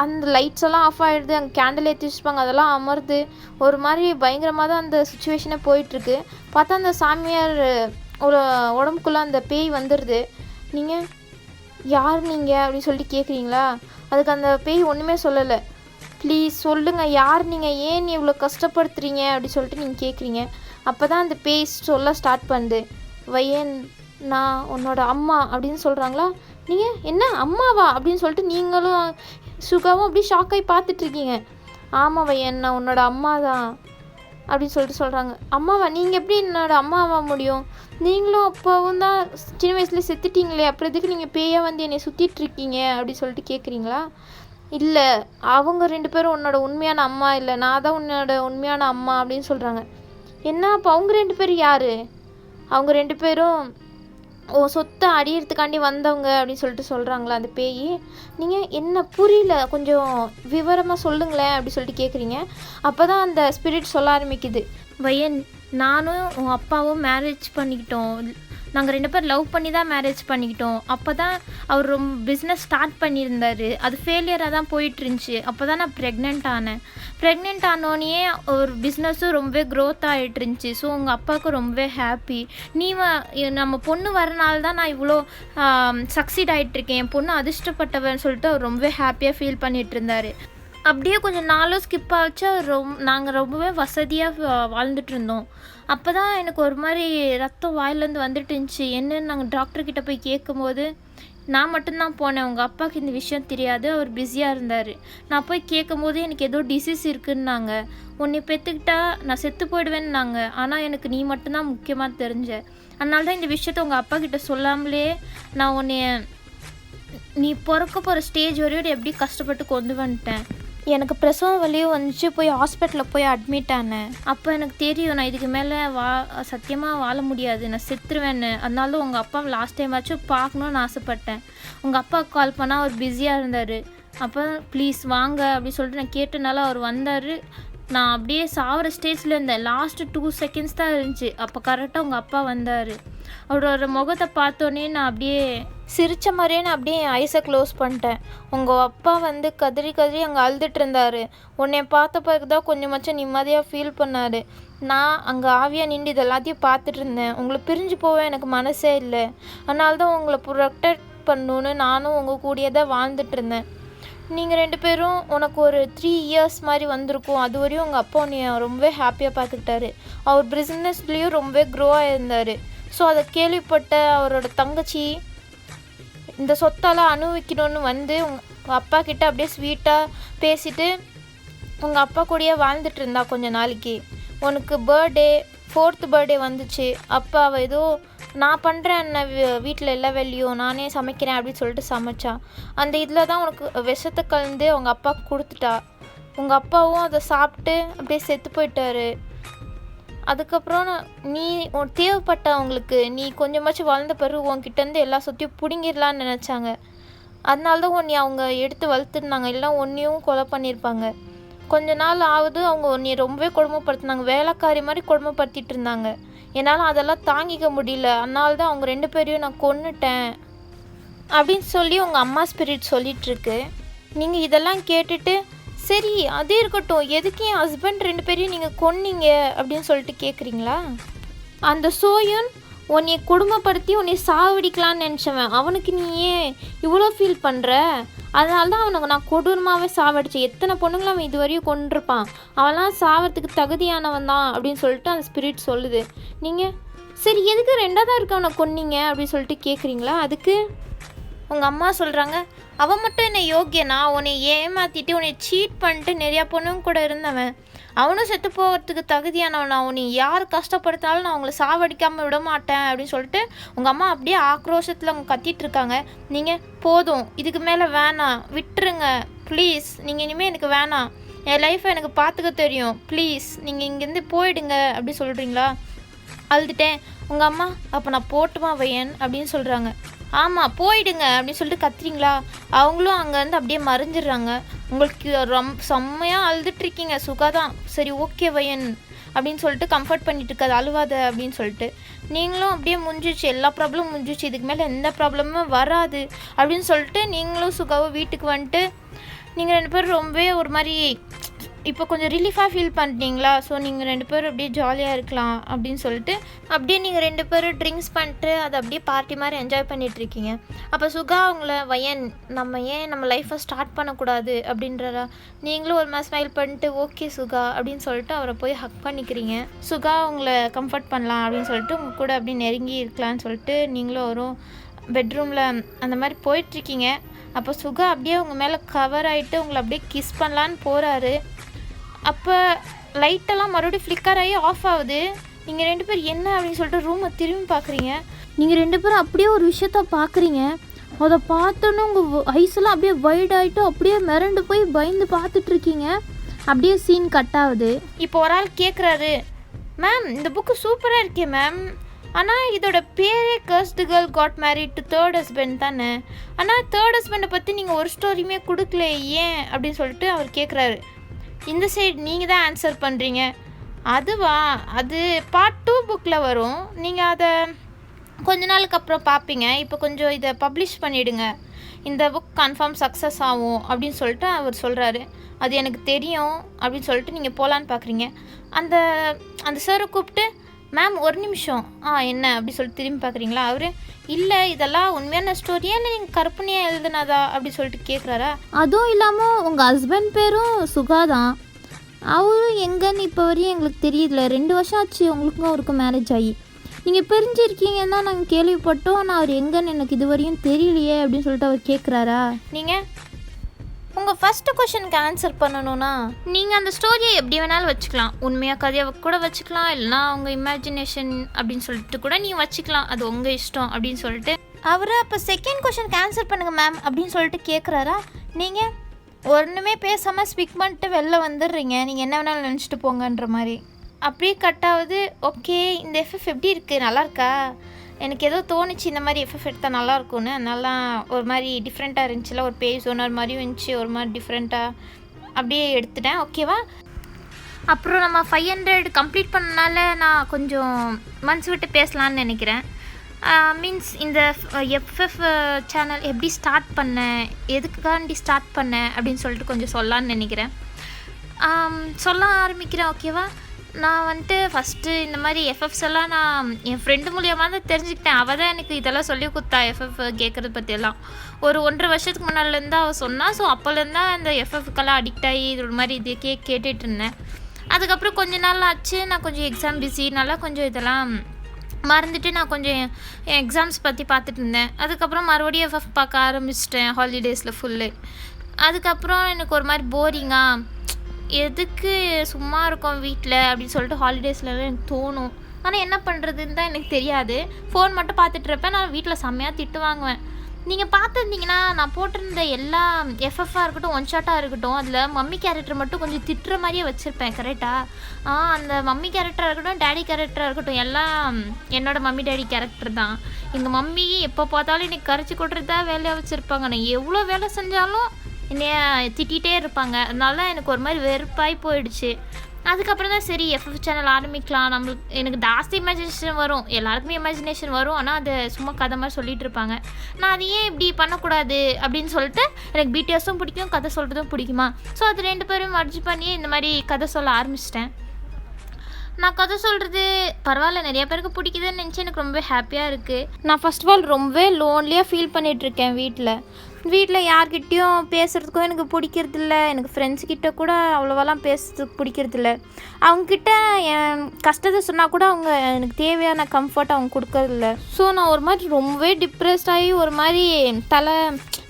அந்த லைட்ஸ் எல்லாம் ஆஃப் ஆகிடுது. அங்கே கேண்டில் ஏற்றி வச்சுப்பாங்க, அதெல்லாம் அமருது. ஒரு மாதிரி பயங்கரமாக தான் அந்த சுச்சுவேஷனே போயிட்டுருக்கு. பார்த்தா அந்த சாமியார் ஒரு உடம்புக்குள்ளே அந்த பேய் வந்துடுது. நீங்கள் யார் நீங்கள் அப்படின்னு சொல்லிட்டு கேட்குறீங்களா. அதுக்கு அந்த பேய் ஒன்றுமே சொல்லலை. ப்ளீஸ் சொல்லுங்கள் யார் நீங்கள், ஏன் இவ்வளோ கஷ்டப்படுத்துறீங்க அப்படி சொல்லிட்டு நீங்கள் கேட்குறீங்க. அப்போ தான் அந்த பேய் சொல்ல ஸ்டார்ட் பண்ணுது. வையன் நான் உன்னோட அம்மா அப்படின்னு சொல்கிறாங்களா. நீங்கள் என்ன அம்மாவா அப்படின்னு சொல்லிட்டு நீங்களும் சுகாவும் அப்படியே ஷாக்காகி பார்த்துட்ருக்கீங்க. ஆமாம் வையன் நான் உன்னோட அம்மா தான் அப்படின்னு சொல்லிட்டு சொல்கிறாங்க. அம்மாவா, நீங்கள் எப்படி என்னோட அம்மாவா முடியும், நீங்களும் அப்பாவும் தான் சின்ன வயசுலேயே செத்துட்டீங்களே, அப்புறம் எதுக்கு நீங்கள் பேயாக வந்து என்னை சுற்றிட்டுருக்கீங்க அப்படின்னு சொல்லிட்டு கேட்குறீங்களா. இல்லை அவங்க 2 பேரும் உன்னோட உண்மையான அம்மா இல்லை, நான் தான் உன்னோட உண்மையான அம்மா அப்படின்னு சொல்கிறாங்க. என்ன அப்போ அவங்க 2 பேரும் யார். அவங்க 2 பேரும் சொத்தை அடியறதுக்காண்டி வந்தவங்க அப்படின்னு சொல்லிட்டு சொல்கிறாங்களா அந்த பேய். நீங்கள் என்ன புரியல, கொஞ்சம் விவரமாக சொல்லுங்களேன் அப்படி சொல்லிட்டு கேட்குறீங்க. அப்போ தான் அந்த ஸ்பிரிட் சொல்ல ஆரம்பிக்குது. வையன் நானும் உன் அப்பாவும் மேரேஜ் பண்ணிக்கிட்டோம், நாங்கள் 2 பேர் லவ் பண்ணி தான் மேரேஜ் பண்ணிக்கிட்டோம். அப்போ தான் அவர் ரொம்ப பிஸ்னஸ் ஸ்டார்ட் பண்ணியிருந்தார், அது ஃபெயிலியராக தான் போயிட்டுருந்துச்சு. அப்போ தான் நான் ப்ரெக்னென்ட் ஆனேன். ப்ரெக்னென்ட் ஆனோடனே ஒரு பிஸ்னஸும் ரொம்ப க்ரோத் ஆகிட்டு இருந்துச்சு. ஸோ உங்கள் அப்பாவுக்கு ரொம்ப ஹாப்பி, நீ நம்ம பொண்ணு வரனால தான் நான் இவ்வளோ சக்சீட் ஆகிட்டுருக்கேன், என் பொண்ணு அதிர்ஷ்டப்பட்டவன்னு சொல்லிட்டு அவர் ரொம்ப ஹாப்பியாக ஃபீல் பண்ணிகிட்டு இருந்தார். அப்படியே கொஞ்சம் நாளும் ஸ்கிப் ஆச்சு. நாங்கள் ரொம்பவே வசதியாக வாழ்ந்துட்டு இருந்தோம். அப்போ தான் எனக்கு ஒரு மாதிரி ரத்தம் வாயிலேருந்து வந்துட்டு இருந்துச்சு. என்னன்னு நாங்கள் டாக்டர்கிட்ட போய் கேட்கும்போது நான் மட்டும்தான் போனேன், உங்கள் அப்பாவுக்கு இந்த விஷயம் தெரியாது, அவர் பிஸியாக இருந்தார். நான் போய் கேட்கும்போது எனக்கு ஏதோ டிசீஸ் இருக்குன்னாங்க, உன்னை பெற்றுக்கிட்டா நான் செத்து போயிடுவேன்னாங்க. ஆனால் எனக்கு நீ மட்டும்தான் முக்கியமாக தெரிஞ்ச, அதனால தான் இந்த விஷயத்த உங்கள் அப்பா கிட்ட சொல்லாமலே நான் உன்னை நீ பிறக்க போகிற ஸ்டேஜ் வரையோடு எப்படி கஷ்டப்பட்டு கொண்டு வந்துட்டேன். எனக்கு பிரசவ வலியும் வந்துச்சு, போய் ஹாஸ்பிட்டலில் போய் அட்மிட் ஆனேன். அப்போ எனக்கு தெரியும் நான் இதுக்கு மேலே சத்தியமாக வாழ முடியாது, நான் செத்துருவேன்னு. அதனால உங்கள் அப்பாவை லாஸ்ட் டைம் ஆச்சும் பார்க்கணுன்னு ஆசைப்பட்டேன். உங்கள் அப்பாவுக்கு கால் பண்ணால் அவர் பிஸியாக இருந்தார். அப்போ ப்ளீஸ் வாங்க அப்படின்னு சொல்லிட்டு நான் கேட்டனால அவர் வந்தார். நான் அப்படியே சாவர ஸ்டேஜில் இருந்தேன், லாஸ்ட்டு 2 செகண்ட்ஸ் தான் இருந்துச்சு. அப்போ கரெக்டாக உங்கள் அப்பா வந்தார். அவரோட முகத்தை பார்த்தோன்னே நான் அப்படியே சிரித்த மாதிரியே நான் அப்படியே ஐஸை க்ளோஸ் பண்ணிட்டேன். உங்கள் அப்பா வந்து கதறி அங்கே அழுதுட்டு இருந்தார். உன்னை பார்த்த பிறகு தான் கொஞ்சமாச்சும் நிம்மதியாக ஃபீல் பண்ணார். நான் அங்கே ஆவியாக நின்று இது எல்லாத்தையும் பார்த்துட்டு இருந்தேன். உங்களை பிரிஞ்சு போக எனக்கு மனசே இல்லை, அதனால தான் உங்களை ப்ரொடெக்ட் பண்ணணுன்னு நானும் உங்கள் கூடயே தான் வாழ்ந்துட்டு இருந்தேன். நீங்கள் 2 பேரும் உனக்கு ஒரு 3 இயர்ஸ் மாதிரி வந்திருக்கும். அது வரையும் உங்கள் அப்பா உன்னை ரொம்பவே ஹாப்பியாக பார்த்துக்கிட்டாரு. அவர் பிஸ்னஸ்லேயும் ரொம்ப க்ரோ ஆகியிருந்தார். ஸோ அதை கேள்விப்பட்ட அவரோட தங்கச்சி இந்த சொத்தெல்லாம் அனுபவிக்கணும்னு வந்து உங்கள் அப்பா கிட்ட அப்படியே ஸ்வீட்டாக பேசிட்டு உங்கள் அப்பா கூடயே வாழ்ந்துட்டு இருந்தா. கொஞ்ச நாளைக்கு உனக்கு பர்த்டே 4th பர்த்டே வந்துச்சு. அப்போ அவள் ஏதோ நான் பண்ணுறேன், என்ன வீட்டில் எல்லா வேலையும் நானே சமைக்கிறேன் அப்படின்னு சொல்லிட்டு சமைச்சா. அந்த இதில் தான் உனக்கு விஷத்தை கலந்து அவங்க அப்பாவுக்கு கொடுத்துட்டா. உங்கள் அப்பாவும் அதை சாப்பிட்டு அப்படியே செத்து போயிட்டாரு. அதுக்கப்புறம் நீ தேவைப்பட்ட அவங்களுக்கு நீ கொஞ்சமாச்சும் வளர்ந்த பிறகு உன்கிட்டேருந்து எல்லா சொத்தையும் பிடுங்கிடலான்னு நினச்சாங்க. அதனால தான் உன்னை அவங்க எடுத்து வளர்த்துருந்தாங்க, இல்லை ஒன்றையும் கொலை பண்ணியிருப்பாங்க. கொஞ்ச நாள் ஆகுது, அவங்க உன்னை ரொம்பவே கொடுமைப்படுத்தினாங்க, வேலைக்காரி மாதிரி கொடுமைப்படுத்திட்டு இருந்தாங்க. என்னால் அதெல்லாம் தாங்கிக்க முடியல, அதனால தான் அவங்க 2 பேரையும் நான் கொன்னுட்டேன் அப்படின்னு சொல்லி உங்கள் அம்மா ஸ்பிரிட் சொல்லிகிட்ருக்கு. நீங்கள் இதெல்லாம் கேட்டுட்டு சரி அதே இருக்கட்டும், எதுக்கு என் ஹஸ்பண்ட் 2 பேரையும் நீங்கள் கொன்னீங்க அப்படின்னு சொல்லிட்டு கேட்குறீங்களா. அந்த சோயன் உன்னைய கொடுமைப்படுத்தி உன்னை சாவடிக்கலான்னு நினச்சவன், அவனுக்கு நீ ஏன் இவ்வளோ ஃபீல் பண்ணுற? அதனால தான் அவனுக்கு நான் கொடூரமாகவே சாவடிச்சேன். எத்தனை பொண்ணுங்களை அவன் இது வரையும் கொண்டிருப்பான், அவன்லாம் சாவறதுக்கு தகுதியானவன் தான் அப்படின்னு சொல்லிட்டு அந்த ஸ்பிரிட் சொல்லுது. நீங்கள் சரி எதுக்கு ரெண்டாவதாக இருக்கவனை கொன்னீங்க அப்படின்னு சொல்லிட்டு கேட்குறீங்களா? அதுக்கு உங்கள் அம்மா சொல்கிறாங்க, அவன் மட்டும் என்னை யோக்கியனா, உன்னை ஏமாற்றிட்டு உன்னை சீட் பண்ணிட்டு நிறையா பொண்ணுங்க கூட இருந்தவன், அவனும் செத்து போகிறதுக்கு தகுதியானவனா, உன்னை யார் கஷ்டப்படுத்தினாலும் நான் அவங்கள சாவடிக்காமல் விட மாட்டேன் அப்படின்னு சொல்லிட்டு உங்கள் அம்மா அப்படியே ஆக்ரோஷத்தில் அவங்க கத்திட்டு இருக்காங்க. நீங்கள் போதும், இதுக்கு மேலே வேணாம், விட்டுருங்க ப்ளீஸ், நீங்கள் இனிமேல் எனக்கு வேணாம், என் லைஃப்பை எனக்கு பார்த்துக்க தெரியும், ப்ளீஸ் நீங்கள் இங்கேருந்து போயிடுங்க அப்படி சொல்கிறீங்களா? அழுதுட்டேன். உங்கள் அம்மா அப்போ நான் போட்டுமா வையன் அப்படின்னு சொல்கிறாங்க. ஆமாம் போயிடுங்க அப்படின்னு சொல்லிட்டு கத்துறீங்களா? அவங்களும் அங்கேருந்து அப்படியே மறைஞ்சிடுறாங்க. உங்களுக்கு செம்மையாக அழுதுட்ருக்கீங்க. சுகா தான் சரி ஓகே வையன் அப்படின்னு சொல்லிட்டு கம்ஃபர்ட் பண்ணிட்டு இருக்காது, அழுவாத அப்படின்னு சொல்லிட்டு. நீங்களும் அப்படியே முடிஞ்சிச்சு, எல்லா ப்ராப்ளமும் முடிஞ்சிச்சு, இதுக்கு மேலே எந்த ப்ராப்ளமும் வராது அப்படின்னு சொல்லிட்டு நீங்களும் சுகாவும் வீட்டுக்கு வந்துட்டு நீங்கள் 2 பேரும் ரொம்பவே ஒரு மாதிரி இப்போ கொஞ்சம் ரிலீஃபாக ஃபீல் பண்ணிட்டீங்களா? ஸோ நீங்கள் 2 பேரும் அப்படியே ஜாலியாக இருக்கலாம் அப்படின்னு சொல்லிட்டு அப்படியே நீங்கள் 2 பேரும் ட்ரிங்க்ஸ் பண்ணிட்டு அதை அப்படியே பார்ட்டி மாதிரி என்ஜாய் பண்ணிகிட்ருக்கீங்க. அப்போ சுகா அவங்கள வையன் நம்ம ஏன் நம்ம லைஃப்பை ஸ்டார்ட் பண்ணக்கூடாது அப்படின்றா. நீங்களும் ஒரு மாதிரி ஸ்மைல் பண்ணிட்டு ஓகே சுகா அப்படின்னு சொல்லிட்டு அவரை போய் ஹக் பண்ணிக்கிறீங்க. சுகா உங்களை கம்ஃபர்ட் பண்ணலாம் அப்படின்னு சொல்லிட்டு உங்கள் கூட அப்படியே நெருங்கி இருக்கலான்னு சொல்லிட்டு நீங்களும் வரும் பெட்ரூமில் அந்த மாதிரி போயிட்டுருக்கீங்க. அப்போ சுகா அப்படியே உங்கள் மேலே கவர் ஆகிட்டு உங்களை அப்படியே கிஸ் பண்ணலான்னு போகிறாரு. அப்போ லைட்டெல்லாம் மறுபடியும் ஃப்ளிக்கர் ஆகி ஆஃப் ஆகுது. நீங்கள் 2 பேர் என்ன அப்படின்னு சொல்லிட்டு ரூமை திரும்பி பார்க்குறீங்க. நீங்கள் 2 பேரும் அப்படியே ஒரு விஷயத்த பார்க்குறீங்க. அதை பார்த்தோன்னே உங்கள் ஐஸெல்லாம் அப்படியே வைட் ஆகிட்டு அப்படியே மிரண்டு போய் பயந்து பார்த்துட்ருக்கீங்க. அப்படியே சீன் கட் ஆகுது. இப்போ ஒரு ஆள் கேட்குறாரு, மேம் இந்த புக்கு சூப்பராக இருக்கே மேம், ஆனால் இதோட பேரே கர்ஸ்டு girl got married to third husband தானே, ஆனால் தேர்ட் ஹஸ்பண்டை பற்றி நீங்கள் ஒரு ஸ்டோரியுமே கொடுக்கல ஏன் அப்படின்னு சொல்லிட்டு அவர் கேட்குறாரு. இந்த சைடு நீங்கள் தான் ஆன்சர் பண்ணுறீங்க. அதுவா, அது பார்ட் 2 புக்கில் வரும், நீங்கள் அதை கொஞ்ச நாளுக்கு அப்புறம் பார்ப்பீங்க, இப்போ கொஞ்சம் இதை பப்ளிஷ் பண்ணிவிடுங்க, இந்த புக் கன்ஃபார்ம் சக்ஸஸ் ஆகும் அப்படின்னு சொல்லிட்டு அவர் சொல்கிறாரு. அது எனக்கு தெரியும் அப்படின்னு சொல்லிட்டு நீங்கள் போகலான்னு பார்க்குறீங்க. அந்த சாரை கூப்பிட்டு மேம் ஒரு நிமிஷம் என்ன அப்படி சொல்லிட்டு திரும்பி பார்க்குறீங்களா? அவர் இல்லை இதெல்லாம் உண்மையான ஸ்டோரியா இல்லை நீங்கள் கற்பனையாக எழுதுனதா அப்படி சொல்லிட்டு கேட்குறாரா? அதுவும் இல்லாமல் உங்கள் ஹஸ்பண்ட் பேரும் சுகா தான், அவரும் எங்கன்னு இப்போ வரையும் எங்களுக்கு தெரியல, 2 வருஷம் ஆச்சு உங்களுக்கும் அவருக்கும் மேரேஜ் ஆகி, நீங்கள் பிரிஞ்சிருக்கீங்கன்னு தான் நாங்கள் கேள்விப்பட்டோம், ஆனால் அவர் எங்கன்னு எனக்கு இது வரையும் தெரியலையே அப்படின்னு சொல்லிட்டு அவர் கேட்குறாரா? நீங்கள் உங்கள் ஃபஸ்ட்டு கொஷனுக்கு ஆன்சர் பண்ணணும்னா நீங்கள் அந்த ஸ்டோரியை எப்படி வேணாலும் வச்சுக்கலாம், உண்மையாக கதையை கூட வச்சுக்கலாம், இல்லைனா உங்கள் இமேஜினேஷன் அப்படின்னு சொல்லிட்டு கூட நீங்கள் வச்சுக்கலாம், அது உங்கள் இஷ்டம் அப்படின்னு சொல்லிட்டு அவர் அப்போ செகண்ட் கொஷனுக்கு ஆன்சர் பண்ணுங்கள் மேம் அப்படின்னு சொல்லிட்டு கேட்குறாரா? நீங்கள் ஒன்றுமே பேசாமல் ஸ்பீக் பண்ணிட்டு வெளில வந்துடுறீங்க, நீங்கள் என்ன வேணாலும் நினச்சிட்டு போங்கன்ற மாதிரி. அப்படியே கட்டாவது ஓகே இந்த எஃப்எஃப் எப்படி இருக்குது, நல்லா இருக்கா? எனக்கு ஏதோ தோணுச்சு இந்த மாதிரி எஃப்எஃப் எடுத்தால் நல்லாயிருக்கும்னு, அதனால ஒரு மாதிரி டிஃப்ரெண்ட்டாக இருந்துச்சுல, ஒரு பேஜ் ஓனர் மாதிரியும் இருந்துச்சு, ஒரு மாதிரி டிஃப்ரெண்ட்டாக அப்படியே எடுத்துட்டேன். ஓகேவா? அப்புறம் நம்ம 500 கம்ப்ளீட் பண்ணனால நான் கொஞ்சம் மனசு விட்டு பேசலான்னு நினைக்கிறேன். மீன்ஸ் இந்த எஃப்எஃப் சேனல் எப்படி ஸ்டார்ட் பண்ணேன், எதுக்காண்டி ஸ்டார்ட் பண்ணேன் அப்படின்னு சொல்லிட்டு கொஞ்சம் சொல்லலான்னு நினைக்கிறேன். சொல்ல ஆரம்பிக்கிறேன். ஓகேவா? நான் வந்துட்டு ஃபஸ்ட்டு இந்த மாதிரி எஃப்எஃப்ஸ் எல்லாம் நான் என் ஃப்ரெண்டு மூலியமாக தான் தெரிஞ்சுக்கிட்டேன். அவள் தான் எனக்கு இதெல்லாம் சொல்லி கொடுத்தா, எஃப்எஃப் கேட்குறது பற்றியெல்லாம் ஒரு 1.5 வருஷத்துக்கு முன்னாடிலேருந்து அவள் சொன்னால். ஸோ அப்போலேருந்து தான் அந்த எஃப்எஃப்க்கெல்லாம் அடிக்ட் ஆகி இது ஒரு மாதிரி இது கேட்டுட்டு இருந்தேன். அதுக்கப்புறம் கொஞ்ச நாள் ஆச்சு, நான் கொஞ்சம் எக்ஸாம் பிஸினால கொஞ்சம் இதெல்லாம் மறந்துட்டு நான் கொஞ்சம் என் எக்ஸாம்ஸ் பற்றி பார்த்துட்டு இருந்தேன். அதுக்கப்புறம் மறுபடியும் எஃப்எஃப் பார்க்க ஆரம்பிச்சிட்டேன் ஹாலிடேஸில் ஃபுல்லு. அதுக்கப்புறம் எனக்கு ஒரு மாதிரி போரிங்காக, எதுக்கு சும்மா இருக்கோம் வீட்டில் அப்படின்னு சொல்லிட்டு ஹாலிடேஸ்லாம் எனக்கு தோணும். ஆனால் என்ன பண்ணுறதுன்னு தான் எனக்கு தெரியாது. ஃபோன் மட்டும் பார்த்துட்ருப்பேன். நான் வீட்டில் செம்மையாக திட்டு வாங்குவேன். நீங்கள் பார்த்துருந்தீங்கன்னா நான் போட்டிருந்த எல்லா எஃப்எஃப்பாக இருக்கட்டும், ஒன் ஷாட்டாக இருக்கட்டும், அதில் மம்மி கேரக்டர் மட்டும் கொஞ்சம் திட்டுற மாதிரியே வச்சுருப்பேன். கரெக்டாக? அந்த மம்மி கேரக்டராக இருக்கட்டும், டேடி கேரக்டராக இருக்கட்டும், எல்லாம் என்னோடய மம்மி டேடி கேரக்டர் தான். எங்கள் மம்மி எப்போ பார்த்தாலும் எனக்கு கரைச்சி கொட்டுறது தான் வேலையாக வச்சுருப்பாங்க. நான் எவ்வளோ வேலை செஞ்சாலும் என்னைய திட்டிகிட்டே இருப்பாங்க. அதனால எனக்கு ஒரு மாதிரி வெறுப்பாகி போயிடுச்சு. அதுக்கப்புறம் தான் சரி எஃப்எஃப் சேனல் ஆரம்பிக்கலாம். எனக்கு ஜாஸ்தி இமேஜினேஷன் வரும், எல்லாருக்குமே இமேஜினேஷன் வரும், ஆனால் அதை சும்மா கதை மாதிரி சொல்லிகிட்டு இருப்பாங்க. நான் அது ஏன் இப்படி பண்ணக்கூடாது அப்படின்னு சொல்லிட்டு எனக்கு பிடிஎஸும் பிடிக்கும், கதை சொல்கிறதும் பிடிக்குமா. ஸோ அது 2 பேரும் மர்ஜ் பண்ணி இந்த மாதிரி கதை சொல்ல ஆரம்பிச்சிட்டேன். நான் கதை சொல்கிறது பரவாயில்ல, நிறைய பேருக்கு பிடிக்குதுன்னு நினச்சி எனக்கு ரொம்ப ஹாப்பியாக இருக்குது. நான் ஃபர்ஸ்ட் ஆஃப் ஆல் ரொம்பவே லோன்லியாக ஃபீல் பண்ணிகிட்ருக்கேன். வீட்டில் யார்கிட்டேயும் பேசுகிறதுக்கும் எனக்கு பிடிக்கிறதில்ல. எனக்கு ஃப்ரெண்ட்ஸ்கிட்ட கூட அவ்வளோவெல்லாம் பேசுறதுக்கு பிடிக்கிறதில்ல. அவங்கக்கிட்ட என் கஷ்டத்தை சொன்னால் கூட அவங்க எனக்கு தேவையான கம்ஃபர்ட் அவங்க கொடுக்கறதில்ல. ஸோ நான் ஒரு மாதிரி ரொம்பவே டிப்ரெஸ்ட் ஆகி ஒரு மாதிரி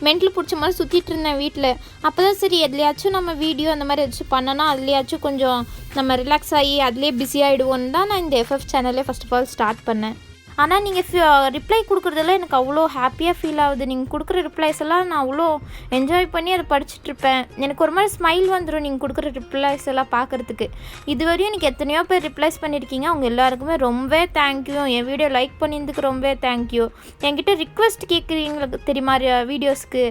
மென்டல் பிடிச்ச மாதிரி சுற்றிட்டு இருந்தேன் வீட்டில். அப்போ தான் சரி எதுலையாச்சும் நம்ம வீடியோ அந்த மாதிரி ஏதாச்சும் பண்ணோன்னா அதுலேயாச்சும் கொஞ்சம் நம்ம ரிலாக்ஸ் ஆகி அதுலேயே பிஸி ஆகிடுவோன்னு தான் நான் இந்த எஃப்எஃப் சேனலே ஃபர்ஸ்ட் ஆஃப் ஆல் ஸ்டார்ட் பண்ணேன். ஆனால் நீங்கள் ரிப்ளை கொடுக்குறதெல்லாம் எனக்கு அவ்வளோ ஹாப்பியாக ஃபீல் ஆகுது. நீங்கள் கொடுக்குற ரிப்ளைஸ் எல்லாம் நான் அவ்வளோ என்ஜாய் பண்ணி அதை படிச்சுட்ருப்பேன். எனக்கு ஒரு மாதிரி ஸ்மைல் வந்துடும் நீங்கள் கொடுக்குற ரிப்ளைஸ் எல்லாம் பார்க்குறதுக்கு. இதுவரையும் எனக்கு எத்தனையோ பேர் ரிப்ளைஸ் பண்ணியிருக்கீங்க. அவங்க எல்லாருக்குமே ரொம்பவே தேங்க்யூ. என் வீடியோ லைக் பண்ணியிருந்துக்கு ரொம்பவே தேங்க்யூ. என்கிட்ட ரிக்வெஸ்ட் கேட்குறீங்களுக்கு தெரியுமா வீடியோஸ்க்கு,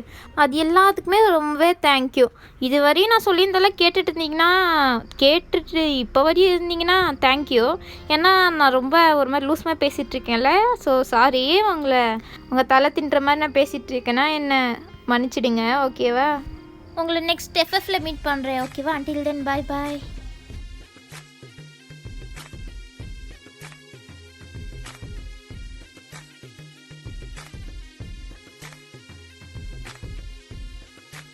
அது எல்லாத்துக்குமே ரொம்பவே தேங்க்யூ. இதுவரையும் நான் சொல்லியிருந்தெல்லாம் கேட்டுட்டு இப்போ வரையும் இருந்தீங்கன்னா தேங்க்யூ. ஏன்னா நான் ரொம்ப ஒரு மாதிரி லூஸ் மாதிரி பேசிகிட்ருக்கேன். ஸோ சாரி, உங்கள் தலை தின்ற மாதிரி நான் பேசிகிட்டு இருக்கேன்னா என்ன மன்னிச்சிடுங்க. ஓகேவா? உங்களை நெக்ஸ்ட் எஃப்எஃப்ல மீட் பண்ணுறேன். ஓகேவா? அன்டில் தென் பாய் பாய்.